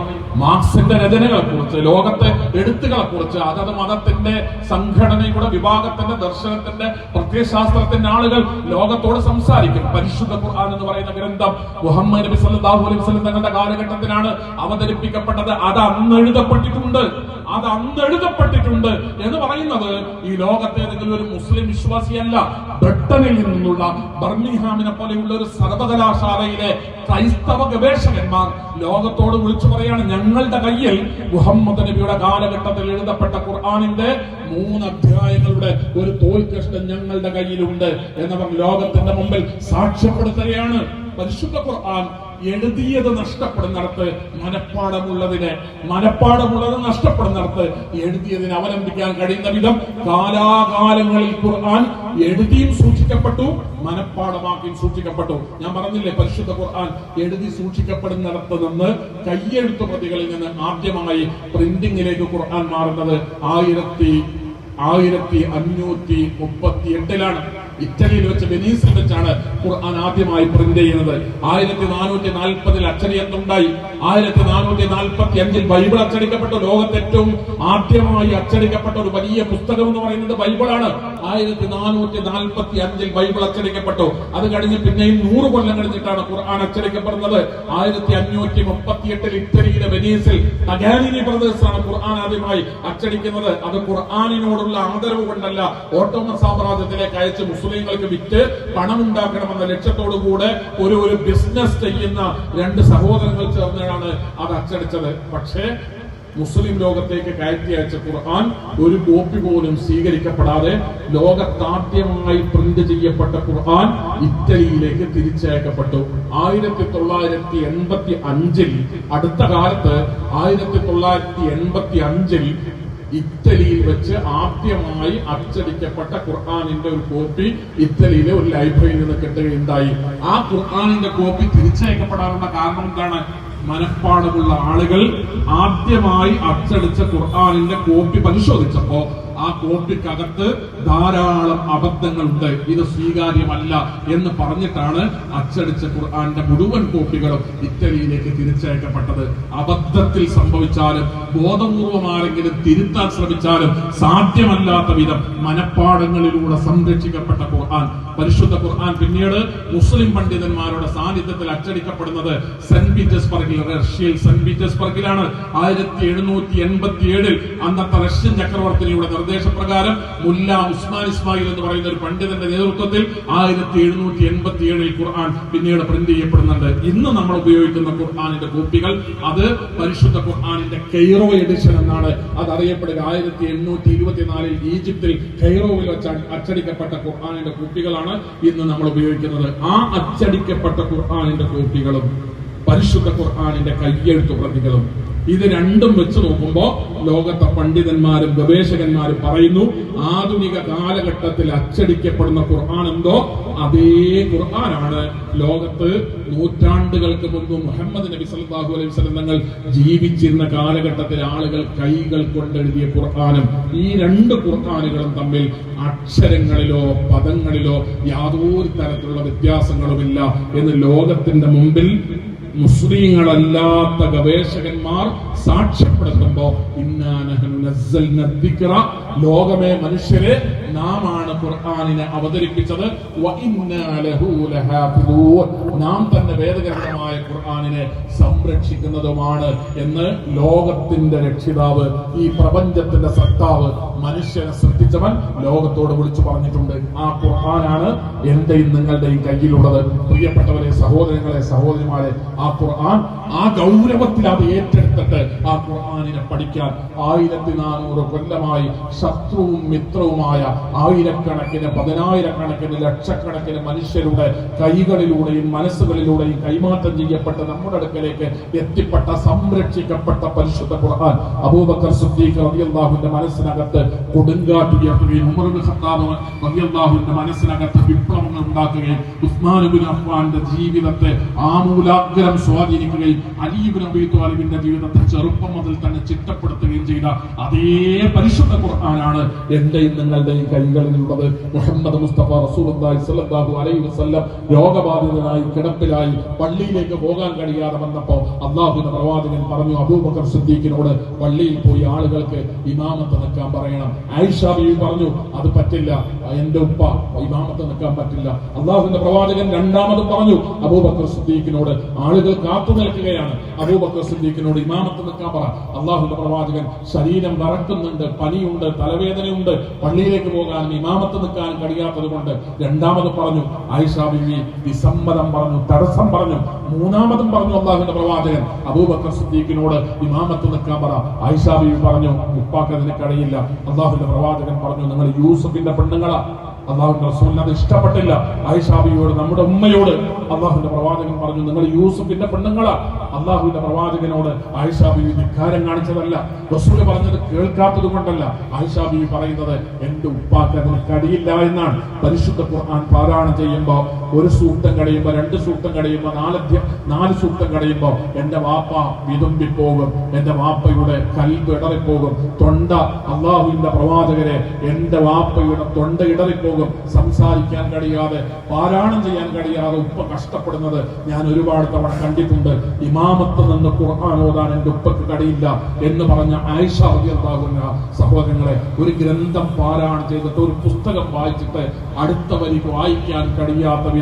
മാർക്സിന്റെ രചനകളെ കുറിച്ച്, ലോകത്തെ എഴുത്തുകളെ കുറിച്ച്, അതത് മതത്തിന്റെ സംഘടനയുടെ വിഭാഗത്തിന്റെ ദർശനത്തിന്റെ പ്രത്യയശാസ്ത്രത്തിന്റെ ആളുകൾ ലോകത്തോട് സംസാരിക്കും. പരിശുദ്ധ ഖുർആൻ എന്ന് പറയുന്ന ഗ്രന്ഥം മുഹമ്മദ് നബി സല്ലല്ലാഹു അലൈഹി വസല്ലം തങ്ങളുടെ കാലഘട്ടത്തിലാണ് അവതരിപ്പിക്കപ്പെട്ടത്. അത് അന്ന് എഴുതപ്പെട്ടിട്ടുണ്ട് എന്ന് പറയുന്നത് ഈ ലോകത്തെ ഏതെങ്കിലും ഒരു മുസ്ലിം വിശ്വാസിയല്ല. ബ്രിട്ടനിൽ നിന്നുള്ള ബർമിംഗ്ഹാമിനെ പോലെയുള്ള ഒരു സർവകലാശാലയിലെ ക്രൈസ്തവ ഗവേഷകന്മാർ ലോകത്തോട് വിളിച്ചു പറയാണ്, ഞങ്ങളുടെ കയ്യിൽ മുഹമ്മദ് നബിയുടെ കാലഘട്ടത്തിൽ എഴുതപ്പെട്ട ഖുർആനിന്റെ 3 അധ്യായങ്ങളുടെ ഒരു തോൽ കഷ്ണം ഞങ്ങളുടെ കയ്യിലുണ്ട് എന്നവർ ലോകത്തിന്റെ മുമ്പിൽ സാക്ഷ്യപ്പെടുത്തുകയാണ്. പരിശുദ്ധ ഖുർആൻ എഴുതിയത് നഷ്ടപ്പെടുന്നിടത്ത് മനപ്പാടമുള്ളത് നഷ്ടപ്പെടുന്നിടത്ത് എഴുതിയതിനെ അവലംബിക്കാൻ കഴിയുന്ന വിധം കാലാകാലങ്ങളിൽ ഖുർആൻ എഴുതിയും സൂക്ഷിക്കപ്പെട്ടു, മനപ്പാടമാക്കിയും സൂക്ഷിക്കപ്പെട്ടു. ഞാൻ പറഞ്ഞില്ലേ, പരിശുദ്ധ ഖുർആൻ എഴുതി സൂക്ഷിക്കപ്പെടുന്നിടത്ത് നിന്ന് കയ്യെഴുത്തു പ്രതികളിൽ നിന്ന് ആദ്യമായി പ്രിന്റിംഗിലേക്ക് ഖുർആൻ മാറുന്നത് 1538-ലാണ്. ഇറ്റലിയിൽ വെച്ച് വെനീസിൽ വെച്ചാണ് ഖുർആൻ ആദ്യമായി പ്രിന്റ് ചെയ്യുന്നത്. 1440 അച്ചടിയത്തുണ്ടായി. 1445 ബൈബിൾ അച്ചടിക്കപ്പെട്ടു. ലോകത്ത് ഏറ്റവും ആദ്യമായി അച്ചടിക്കപ്പെട്ട ഒരു വലിയ പുസ്തകം എന്ന് പറയുന്നത് ബൈബിളാണ്. 1445 ബൈബിൾ അച്ചടിക്കപ്പെട്ടു. അത് കഴിഞ്ഞ് പിന്നെയും 100 കൊല്ലം കഴിഞ്ഞിട്ടാണ് ഖുർആൻ അച്ചടിക്കപ്പെടുന്നത്. 1538 ഇറ്റലിയിലെ വെനീസിൽ ടഗാനിനി ബ്രദേഴ്സാണ് ഖുർആൻ ആദ്യമായി അച്ചടിക്കുന്നത്. അത് ഖുർആനിനോടുള്ള ആദരവ് കൊണ്ടല്ല, ഓട്ടോമൻ സാമ്രാജ്യത്തിലേക്ക് അയച്ച് മുസ്ലിങ്ങൾക്ക് വിറ്റ് പണമുണ്ടാക്കണമെന്ന ലക്ഷ്യത്തോടുകൂടെ ഒരു ബിസിനസ് ചെയ്യുന്ന 2 സഹോദരങ്ങൾ ചേർന്നാണ് അത് അച്ചടിച്ചത്. പക്ഷേ മുസ്ലിം ലോകത്തേക്ക് കയറ്റി അയച്ച ഖുർആൻ ഒരു കോപ്പി പോലും സ്വീകരിക്കപ്പെടാതെ ലോകത്താദ്യമായി പ്രിന്റ് ചെയ്യപ്പെട്ട ഖുർആൻ ഇറ്റലിയിലേക്ക് തിരിച്ചയക്കപ്പെട്ടു. 1985 അടുത്ത കാലത്ത് 1985 ഇറ്റലിയിൽ വെച്ച് ആദ്യമായി അച്ചടിക്കപ്പെട്ട ഖുർആനിന്റെ ഒരു കോപ്പി ഇറ്റലിയിലെ ഒരു ലൈബ്രറിയിൽ നിന്ന് കിട്ടുകയുണ്ടായി. ആ ഖുർആനിന്റെ കോപ്പി തിരിച്ചയക്കപ്പെടാനുള്ള കാരണം എന്താണ്? മനപ്പാടമുള്ള ആളുകൾ ആദ്യമായി അച്ചടിച്ച ഖുർആനിന്റെ കോപ്പി പരിശോധിച്ചപ്പോ ആ കോപ്പിക്കകത്ത് ധാരാളം അബദ്ധങ്ങളുണ്ട്, ഇത് സ്വീകാര്യമല്ല എന്ന് പറഞ്ഞിട്ടാണ് അച്ചടിച്ച ഖുർആന്റെ മുഴുവൻ കോപ്പികളും ഇറ്റലിയിലേക്ക് തിരിച്ചയക്കപ്പെട്ടത്. അബദ്ധത്തിൽ സംഭവിച്ചാലും ബോധപൂർവം ആരെങ്കിലും തിരുത്താൻ ശ്രമിച്ചാലും സാധ്യമല്ലാത്ത വിധം മനപ്പാടങ്ങളിലൂടെ സംരക്ഷിക്കപ്പെട്ട ഖുർആൻ, പരിശുദ്ധ ഖുർആൻ പിന്നീട് മുസ്ലിം പണ്ഡിതന്മാരുടെ സാന്നിധ്യത്തിൽ അച്ചടിക്കപ്പെടുന്നത് സെന്റ് പീറ്റേഴ്സ്ബർഗിൽ, റഷ്യയിൽ സെന്റ് പീറ്റേഴ്സ്ബർഗിലാണ്. 1787 അന്നത്തെ റഷ്യൻ ചക്രവർത്തിനിയുടെ നിർദ്ദേശപ്രകാരം മുല്ല ഉസ്മാൻ ഇസ്മായിൽ എന്ന് പറയുന്ന ഒരു പണ്ഡിതന്റെ നേതൃത്വത്തിൽ 1787 ഖുർആൻ പിന്നീട് പ്രിന്റ് ചെയ്യപ്പെടുന്നുണ്ട്. ഇന്ന് നമ്മൾ ഉപയോഗിക്കുന്ന ഖുർആനിന്റെ കോപ്പികൾ അത് പരിശുദ്ധ ഖുർആനിന്റെ കൈറോ എഡിഷൻ എന്നാണ് അത് അറിയപ്പെടുക. 1824 ഈജിപ്തിൽ കൈറോവിൽ വെച്ച് അച്ചടിക്കപ്പെട്ട ഖുർആനിന്റെ കോപ്പികളാണ് ഇന്ന് നമ്മൾ ഉപയോഗിക്കുന്നത്. ആ അച്ചടിക്കപ്പെട്ട ഖുർആനിന്റെ കോപ്പികളും പരിശുദ്ധ ഖുർആനിന്റെ കയ്യെഴുത്തു പ്രതികളും ഇത് രണ്ടും വെച്ച് നോക്കുമ്പോൾ ലോകത്തെ പണ്ഡിതന്മാരും ഗവേഷകന്മാരും പറയുന്നു, ആധുനിക കാലഘട്ടത്തിൽ അച്ചടിക്കപ്പെടുന്ന ഖുർആൻ എന്തോ അതേ ഖുർആനാണ് ലോകത്ത് നൂറ്റാണ്ടുകൾക്ക് മുൻപ് മുഹമ്മദ് നബി സല്ലല്ലാഹു അലൈഹി വസല്ലം തങ്ങൾ ജീവിച്ചിരുന്ന കാലഘട്ടത്തിൽ ആളുകൾ കൈകൾ കൊണ്ടെഴുതിയ ഖുർആനും. ഈ 2 ഖുർആനുകളും തമ്മിൽ അക്ഷരങ്ങളിലോ പദങ്ങളിലോ യാതൊരു തരത്തിലുള്ള വ്യത്യാസങ്ങളുമില്ല എന്ന് ലോകത്തിന്റെ മുമ്പിൽ മുസ്ലിങ്ങളല്ലാത്ത ഗവേഷകന്മാർ സാക്ഷ്യപ്പെടുത്തുമ്പോ ഇന്നാ നഹ്നു നസ്സൽന ദിക്റ ലോകമേ മനുഷ്യരെ, നാമാണ് ഖുർആനിനെ അവതരിപ്പിച്ചത്. നാം തന്നെ വേദഗ്രന്ഥമായ ഖുർആനിനെ സംരക്ഷിക്കുന്നതുമാണ് എന്ന് ലോകത്തിന്റെ രക്ഷിതാവ്, ഈ പ്രപഞ്ചത്തിന്റെ സത്താവ്, മനുഷ്യനെ സൃഷ്ടിച്ചവൻ ലോകത്തോട് വിളിച്ചു പറഞ്ഞിട്ടുണ്ട്. ആ ഖുർആനാണ് എന്റെയും നിങ്ങളുടെയും കയ്യിലുള്ളത്. പ്രിയപ്പെട്ടവരെ, സഹോദരങ്ങളെ, സഹോദരിമാരെ, ആ ഖുർആൻ ആ ഗൗരവത്തിൽ അത് ഏറ്റെടുത്തിട്ട് ആ ഖുർആനിനെ പഠിക്കാൻ 1400 കൊല്ലമായി ശത്രുവും മിത്രവുമായ ആയിരക്കണക്കിന്, പതിനായിരക്കണക്കിന്, ലക്ഷക്കണക്കിന് മനുഷ്യരുടെ കൈകളിലൂടെയും മനസ്സുകളിലൂടെയും കൈമാറ്റം ചെയ്യപ്പെട്ട നമ്മുടെ അടുക്കലേക്ക് എത്തിപ്പെട്ട, സംരക്ഷിക്കപ്പെട്ട പരിശുദ്ധ ഖുർആൻ അബൂബക്കർ സിദ്ദീഖ് റളിയല്ലാഹുവിന്റെ മനസ്സിനകത്ത് കൊടുങ്കാറ്റുയർത്തുകയും, ഉമർ ഇബ്നു ഖത്താബ് റളിയല്ലാഹുവിന്റെ മനസ്സിനകത്ത് വിപ്ലവങ്ങൾ ഉണ്ടാക്കുകയും, ഉസ്മാൻ ഇബ്നു അഫ്ഫാന്റെ ജീവിതത്തെ ആമൂലാഗ്രം സ്വാധീനിക്കുകയും, അലി ഇബ്നു അബീ ത്വാലിബിന്റെ ജീവിതത്തെ ചെറുപ്പം മുതൽ തന്നെ ചിട്ടപ്പെടുത്തുകയും ചെയ്ത അതേ പരിശുദ്ധ ഖുർആനാണ് എന്റെയും നിങ്ങളുടെയും കൈകളിലുള്ളത്. മുഹമ്മദ് മുസ്തഫ റസൂലുള്ളാഹി സ്വല്ലല്ലാഹു അലൈഹി വസല്ലം രോഗബാധിതനായി കിടപ്പിലായി പള്ളിയിലേക്ക് പോകാൻ കഴിയാതെ വന്നപ്പോൾ അല്ലാഹുവിന്റെ പ്രവാചകൻ പറഞ്ഞു, അബൂബക്കർ സിദ്ദീഖിനോട് പള്ളിയിൽ പോയി ആളുകൾക്ക് ഇമാമത്ത് നിൽക്കാൻ പറയണം. ആയിഷ ബീവി പറഞ്ഞു, അത് പറ്റില്ല, എന്റെ ഉപ്പ ഇമാമത്ത് നിൽക്കാൻ പറ്റില്ല. അല്ലാഹുവിന്റെ പ്രവാചകൻ രണ്ടാമത് പറഞ്ഞു അബൂബക്കർ സിദ്ദീഖിനോട്, ആളുകൾ കാത്തു നിൽക്കുകയാണ്, അബൂബക്കർ സിദ്ദീഖിനോട് ഇമാമത്ത് നിൽക്കാൻ പറ. അല്ലാഹുവിന്റെ പ്രവാചകൻ ശരീരം വിറക്കുന്നുണ്ട്, പനിയുണ്ട്, തലവേദനയുണ്ട്, പള്ളിയിലേക്ക് പോകാൻ ഇമാമത്ത് നിൽക്കാൻ കഴിയാത്തത് കൊണ്ട് രണ്ടാമത് പറഞ്ഞു. ആയിഷ ബീവി വിസമ്മതം പറഞ്ഞു, തടസ്സം പറഞ്ഞു. മൂന്നാമതും പറഞ്ഞു അല്ലാഹുവിന്റെ പ്രവാചകൻ അബൂബക്കർ സിദ്ദീഖിനോട് ഇമാമത്ത് നിൽക്കാൻ പറ. ആയിഷ ബീവി പറഞ്ഞു, ഉപ്പാക്ക് അതിന് കഴിയില്ല. അല്ലാഹുവിന്റെ പ്രവാചകൻ പറഞ്ഞു, നിങ്ങൾ യൂസുഫിന്റെ പെണ്ണുങ്ങളാ. അല്ലാഹുവിന്റെ റസൂലിന് അത് ഇഷ്ടപ്പെട്ടില്ല. ആയിഷ ബീവിയോട്, നമ്മുടെ ഉമ്മയോട് അല്ലാഹുവിന്റെ പ്രവാചകൻ പറഞ്ഞു, നിങ്ങൾ യൂസുഫിന്റെ പെണ്ണുങ്ങളാ. അല്ലാഹുവിന്റെ പ്രവാചകനോട് ആയിഷ ബീവി ധിക്കാരം കാണിച്ചതല്ല, റസൂൽ പറഞ്ഞത് കേൾക്കാത്തത് കൊണ്ടല്ല. ആയിഷ ബീവി പറയുന്നത് എന്റെ ഉപ്പാക്ക് അതിന് കഴിയില്ല എന്നാണ്. പരിശുദ്ധ ഖുർആൻ പാരായണം ചെയ്യുമ്പോ ഒരു സൂക്തം കഴിയുമ്പോ, 2 സൂക്തം കഴിയുമ്പോ, 4 സൂക്തം കഴിയുമ്പോ എന്റെ വാപ്പ വിതുമ്പിപ്പോകും, എന്റെ വാപ്പയുടെ കൽബ് ഇടറിപ്പോകും. തൊണ്ട, അല്ലാഹുവിന്റെ പ്രവാചകരെ, എന്റെ വാപ്പയുടെ തൊണ്ട ഇടറിപ്പോകും. സംസാരിക്കാൻ കഴിയാതെ, പാരായണം ചെയ്യാൻ കഴിയാതെ ഉപ്പ കഷ്ടപ്പെടുന്നത് ഞാൻ ഒരുപാട് തവണ കണ്ടിട്ടുണ്ട്. ഇമാമത്ത് നിന്ന് ഖുർആൻ ഓതാൻ എന്റെ ഉപ്പക്ക് കഴിയില്ല എന്ന് പറഞ്ഞ ആയിഷ റളിയല്ലാഹു അൻഹ, സഹോദരങ്ങളെ, ഒരു ഗ്രന്ഥം പാരായണം ചെയ്തിട്ട്, ഒരു പുസ്തകം വായിച്ചിട്ട് അടുത്ത വരിക്ക് വായിക്കാൻ കഴിയാത്ത വിധം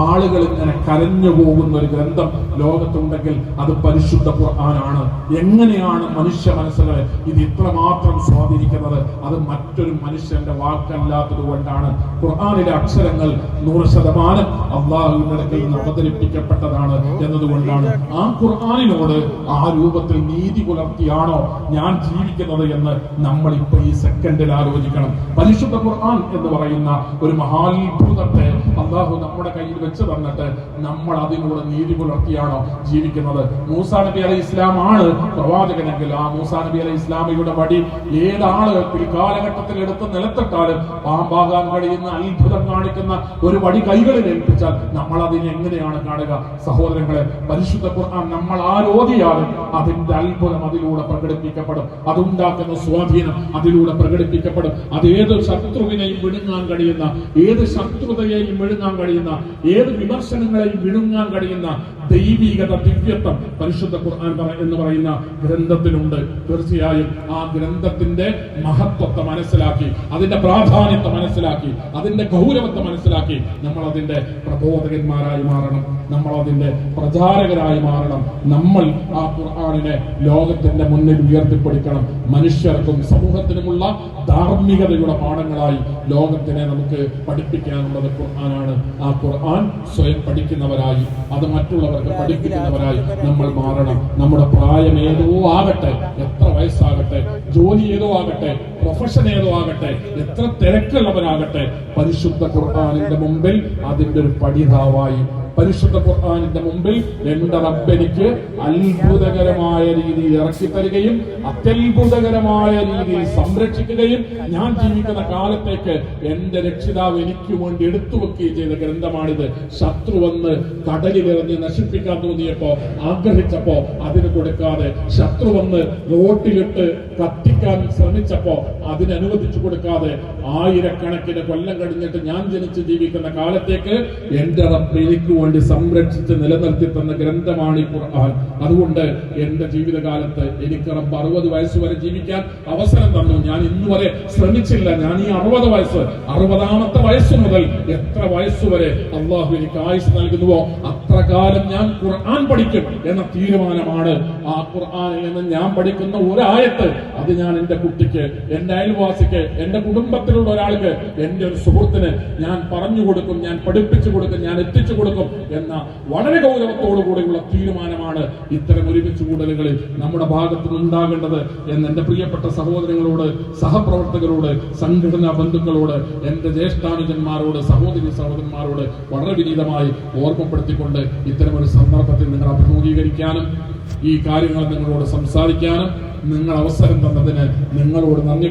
ആളുകൾ ഇങ്ങനെ കരഞ്ഞു പോകുന്ന ഒരു ഗ്രന്ഥം ലോകത്തുണ്ടെങ്കിൽ അത് പരിശുദ്ധ ഖുർആനാണ്. എങ്ങനെയാണ് മനുഷ്യ മനസ്സുകളെ ഇത് ഇത്രമാത്രം സ്വാധീനിക്കുന്നത്? അത് മറ്റൊരു മനുഷ്യന്റെ വാക്കല്ലാത്തത് കൊണ്ടാണ്. ഖുർആനിലെ അക്ഷരങ്ങൾ 100% അല്ലാഹുവിന്റെ അടുക്കൽ നിന്ന് അവതരിപ്പിക്കപ്പെട്ടതാണ് എന്നതുകൊണ്ടാണ്. ആ ഖുർആനിനോട് ആ രൂപത്തിൽ നീതി പുലർത്തിയാണോ ഞാൻ ജീവിക്കുന്നത് എന്ന് നമ്മൾ ഇപ്പൊ ഈ സെക്കൻഡിൽ ആലോചിക്കണം. പരിശുദ്ധ ഖുർആൻ എന്ന് പറയുന്ന ഒരു മഹാത്ഭുതത്തെ അല്ലാഹു നമ്മുടെ കയ്യിൽ വെച്ച് തന്നിട്ട് നമ്മൾ അതിനോട് നീതി പുലർത്തിയാണോ ജീവിക്കുന്നത്? മൂസാ നബി അലൈഹി ഇസ്ലാം ആണ് പ്രവാചകനെങ്കിൽ ആ മൂസാ നബി അലൈഹി ഇസ്ലാമിയുടെ വടി ഏതാണ് പിൽക്കാലഘട്ടത്തിൽ എടുത്ത് നിലത്തിട്ടാലും പാമ്പാകാൻ കഴിയുന്ന, അത്ഭുതം കാണിക്കുന്ന ഒരു വടി കൈകളിൽ ഏൽപ്പിച്ചാൽ നമ്മൾ അതിനെ എങ്ങനെയാണ് കാണുക? സഹോദരങ്ങളെ, പരിശുദ്ധ ഖുർആൻ നമ്മൾ ആരോധിയാലും അതിന്റെ അത്ഭുതം അതിലൂടെ പ്രകടിപ്പിക്കപ്പെടും. അതുണ്ടാക്കുന്ന സ്വാധീനം അതിലൂടെ പ്രകടിപ്പിക്കപ്പെടും. അത് ഏത് ശത്രുവിനെയും വിഴുങ്ങാൻ കഴിയുന്ന, ഏത് ശത്രുതയെയും വിഴുങ്ങാൻ കഴിയുന്ന, ഏത് വിമർശനങ്ങളെയും വിഴുങ്ങാൻ കഴിയുന്ന ദൈവികത, ദിവ്യത്വം പരിശുദ്ധ ഖുർആൻ എന്ന് പറയുന്ന ഗ്രന്ഥത്തിനുണ്ട്. തീർച്ചയായും ആ ഗ്രന്ഥത്തിന്റെ മഹത്വത്തെ മനസ്സിലാക്കി, അതിന്റെ പ്രാധാന്യത്തെ മനസ്സിലാക്കി, അതിന്റെ ഗൗരവത്തെ മനസ്സിലാക്കി നമ്മൾ അതിന്റെ പ്രബോധകന്മാരായി മാറണം, നമ്മൾ അതിന്റെ പ്രചാരകരായി മാറണം. നമ്മൾ ആ ഖുർആനിനെ ലോകത്തിന്റെ മുന്നിൽ ഉയർത്തിപ്പിടിക്കണം. മനുഷ്യർക്കും സമൂഹത്തിനുമുള്ള ധാർമ്മികതയുടെ പാഠങ്ങളായി ലോകത്തിനെ നമുക്ക് പഠിപ്പിക്കാനുള്ളത് ഖുർആനാണ്. ആ ഖുർആൻ സ്വയം പഠിക്കുന്നവരായി, അത് മറ്റുള്ളവർക്ക് പഠിപ്പിക്കുന്നവരായി നമ്മൾ മാറണം. നമ്മുടെ പ്രായം ഏതോ ആകട്ടെ, എത്ര വയസ്സാകട്ടെ, ജോലി ഏതോ ആകട്ടെ, പ്രൊഫഷൻ ഏതോ ആകട്ടെ, എത്ര തിരക്കുള്ളവരാകട്ടെ, പരിശുദ്ധ ഖുർആനിന്റെ മുമ്പിൽ അതിന്റെ ഒരു പഠിതാവായി, പരിശുദ്ധ ഖുർആനിന്റെ മുമ്പിൽ എന്റെ റബ്ബെനിക്ക് അത്ഭുതകരമായ രീതിയിൽ ഇറക്കി തരികയും അത്യത്ഭുതകരമായ രീതിയിൽ സംരക്ഷിക്കുകയും ഞാൻ ജീവിക്കുന്ന കാലത്തേക്ക് എന്റെ രക്ഷിതാവ് എനിക്ക് വേണ്ടി എടുത്തു വെക്കുകയും ചെയ്ത ഗ്രന്ഥമാണിത്. ശത്രു വന്ന് കടലിലെറിഞ്ഞ് നശിപ്പിക്കാൻ തോന്നിയപ്പോ, ആഗ്രഹിച്ചപ്പോ അതിന് കൊടുക്കാതെ, ശത്രു വന്ന് റോട്ടിലിട്ട് കത്തിക്കാൻ ശ്രമിച്ചപ്പോ അതിനനുവദിച്ചു കൊടുക്കാതെ, ആയിരക്കണക്കിന് കൊല്ലം കഴിഞ്ഞിട്ട് ഞാൻ ജനിച്ച് ജീവിക്കുന്ന കാലത്തേക്ക് എന്റെ റബ്ബ് എനിക്ക് വേണ്ടി സംരക്ഷിച്ച് നിലനിർത്തി തന്ന ഗ്രന്ഥമാണ് ഈ ഖുർആൻ. അതുകൊണ്ട് എന്റെ ജീവിതകാലത്ത് എനിക്ക് റബ്ബ് 60 വയസ്സ് വരെ ജീവിക്കാൻ അവസരം തന്നു. ഞാൻ ഇന്ന് വരെ ശ്രമിച്ചില്ല. ഞാൻ ഈ 60 വയസ്സ് 60ാമത്തെ വയസ്സ് മുതൽ എത്ര വയസ്സുവരെ അള്ളാഹു എനിക്ക് ആയുസ് നൽകുന്നുവോ അത്ര കാലം ഞാൻ ഖുർആൻ പഠിക്കും എന്ന തീരുമാനമാണ്. ആ ഖുർആനിൽ നിന്ന് ഞാൻ പഠിക്കുന്ന ഒരായത്ത് അത് ഞാൻ എന്റെ കുട്ടിക്ക്, എന്റെ അയൽവാസിക്ക്, എന്റെ കുടുംബത്തിലുള്ള ഒരാൾക്ക്, എന്റെ ഒരു സുഹൃത്തിന് ഞാൻ പറഞ്ഞു കൊടുക്കും, ഞാൻ പഠിപ്പിച്ചു കൊടുക്കും, ഞാൻ എത്തിച്ചു കൊടുക്കും എന്ന വളരെ ഗൗരവത്തോടു കൂടിയുള്ള തീരുമാനമാണ് ഇത്തരം ഒരുമിച്ച് കൂടലുകളിൽ നമ്മുടെ ഭാഗത്ത് നിന്നുണ്ടാകേണ്ടത് എന്ന് എന്റെ പ്രിയപ്പെട്ട സഹോദരങ്ങളോട്, സഹപ്രവർത്തകരോട്, സംഘടനാ ബന്ധുക്കളോട്, എന്റെ ജ്യേഷ്ഠാനുജന്മാരോട്, സഹോദരി സഹോദരന്മാരോട് വളരെ വിനീതമായി ഓർമ്മപ്പെടുത്തിക്കൊണ്ട് ഇത്തരമൊരു സന്ദർഭത്തിൽ നിങ്ങൾ അഭിമുഖീകരിക്കാനും ഈ കാര്യങ്ങൾ നിങ്ങളോട് സംസാരിക്കാനും നിങ്ങൾ അവസരം തന്നതിന് നിങ്ങളോട് നന്ദി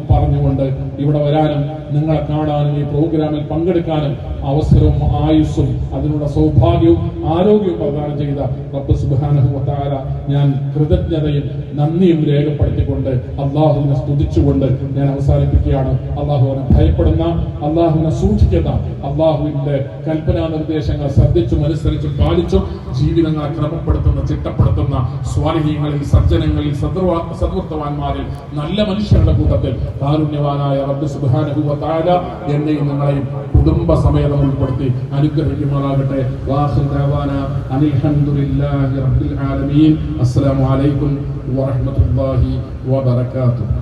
പറഞ്ഞുകൊണ്ട് ഇവിടെ വരാനും നിങ്ങളെ കാണാനും ഈ പ്രോഗ്രാമിൽ പങ്കെടുക്കാനും അവസരവും ആയുസ്സും അതിനുള്ള സൗഭാഗ്യവും ആരോഗ്യവും പ്രദാനം ചെയ്ത റബ്ബ് സുബ്ഹാനഹു വ തആല ഞാൻ കൃതജ്ഞതയും നന്ദിയും രേഖപ്പെടുത്തിക്കൊണ്ട് അള്ളാഹുവിനെ സ്തുതിച്ചുകൊണ്ട് ഞാൻ അവസാനിപ്പിക്കുകയാണ്. അള്ളാഹുവിനെ ഭയപ്പെടുന്ന, അള്ളാഹുവിനെ സൂക്ഷിക്കുന്ന, അള്ളാഹുവിന്റെ കൽപ്പനാ നിർദ്ദേശങ്ങൾ ശ്രദ്ധിച്ചും അനുസരിച്ചും പാലിച്ചും ജീവിതങ്ങളെ ക്രമപ്പെടുത്തുന്ന, ചിട്ടപ്പെടുത്തുന്ന സ്വാലിഹീങ്ങളിൽ, സജ്ജനങ്ങളിൽ, സദ്വൃത്തവാന്മാരിൽ, നല്ല മനുഷ്യരുടെ കൂട്ടത്തിൽ കാരുണ്യവാനായ റബ്ബ് സുബ്ഹാനഹു വ തആല എന്നെയും നിങ്ങളെയും കുടുംബ സമേതം ഉൾപ്പെടുത്തി അനുഗ്രഹിക്കുമാറാകട്ടെ. വാഖിറു ദഅവാനാ അനിൽ ഹംദുലില്ലാഹി റബ്ബിൽ ആലമീൻ. അസ്സലാമു അലൈക്കും വറഹ്മത്തുള്ളാഹി വബറകാതുഹു.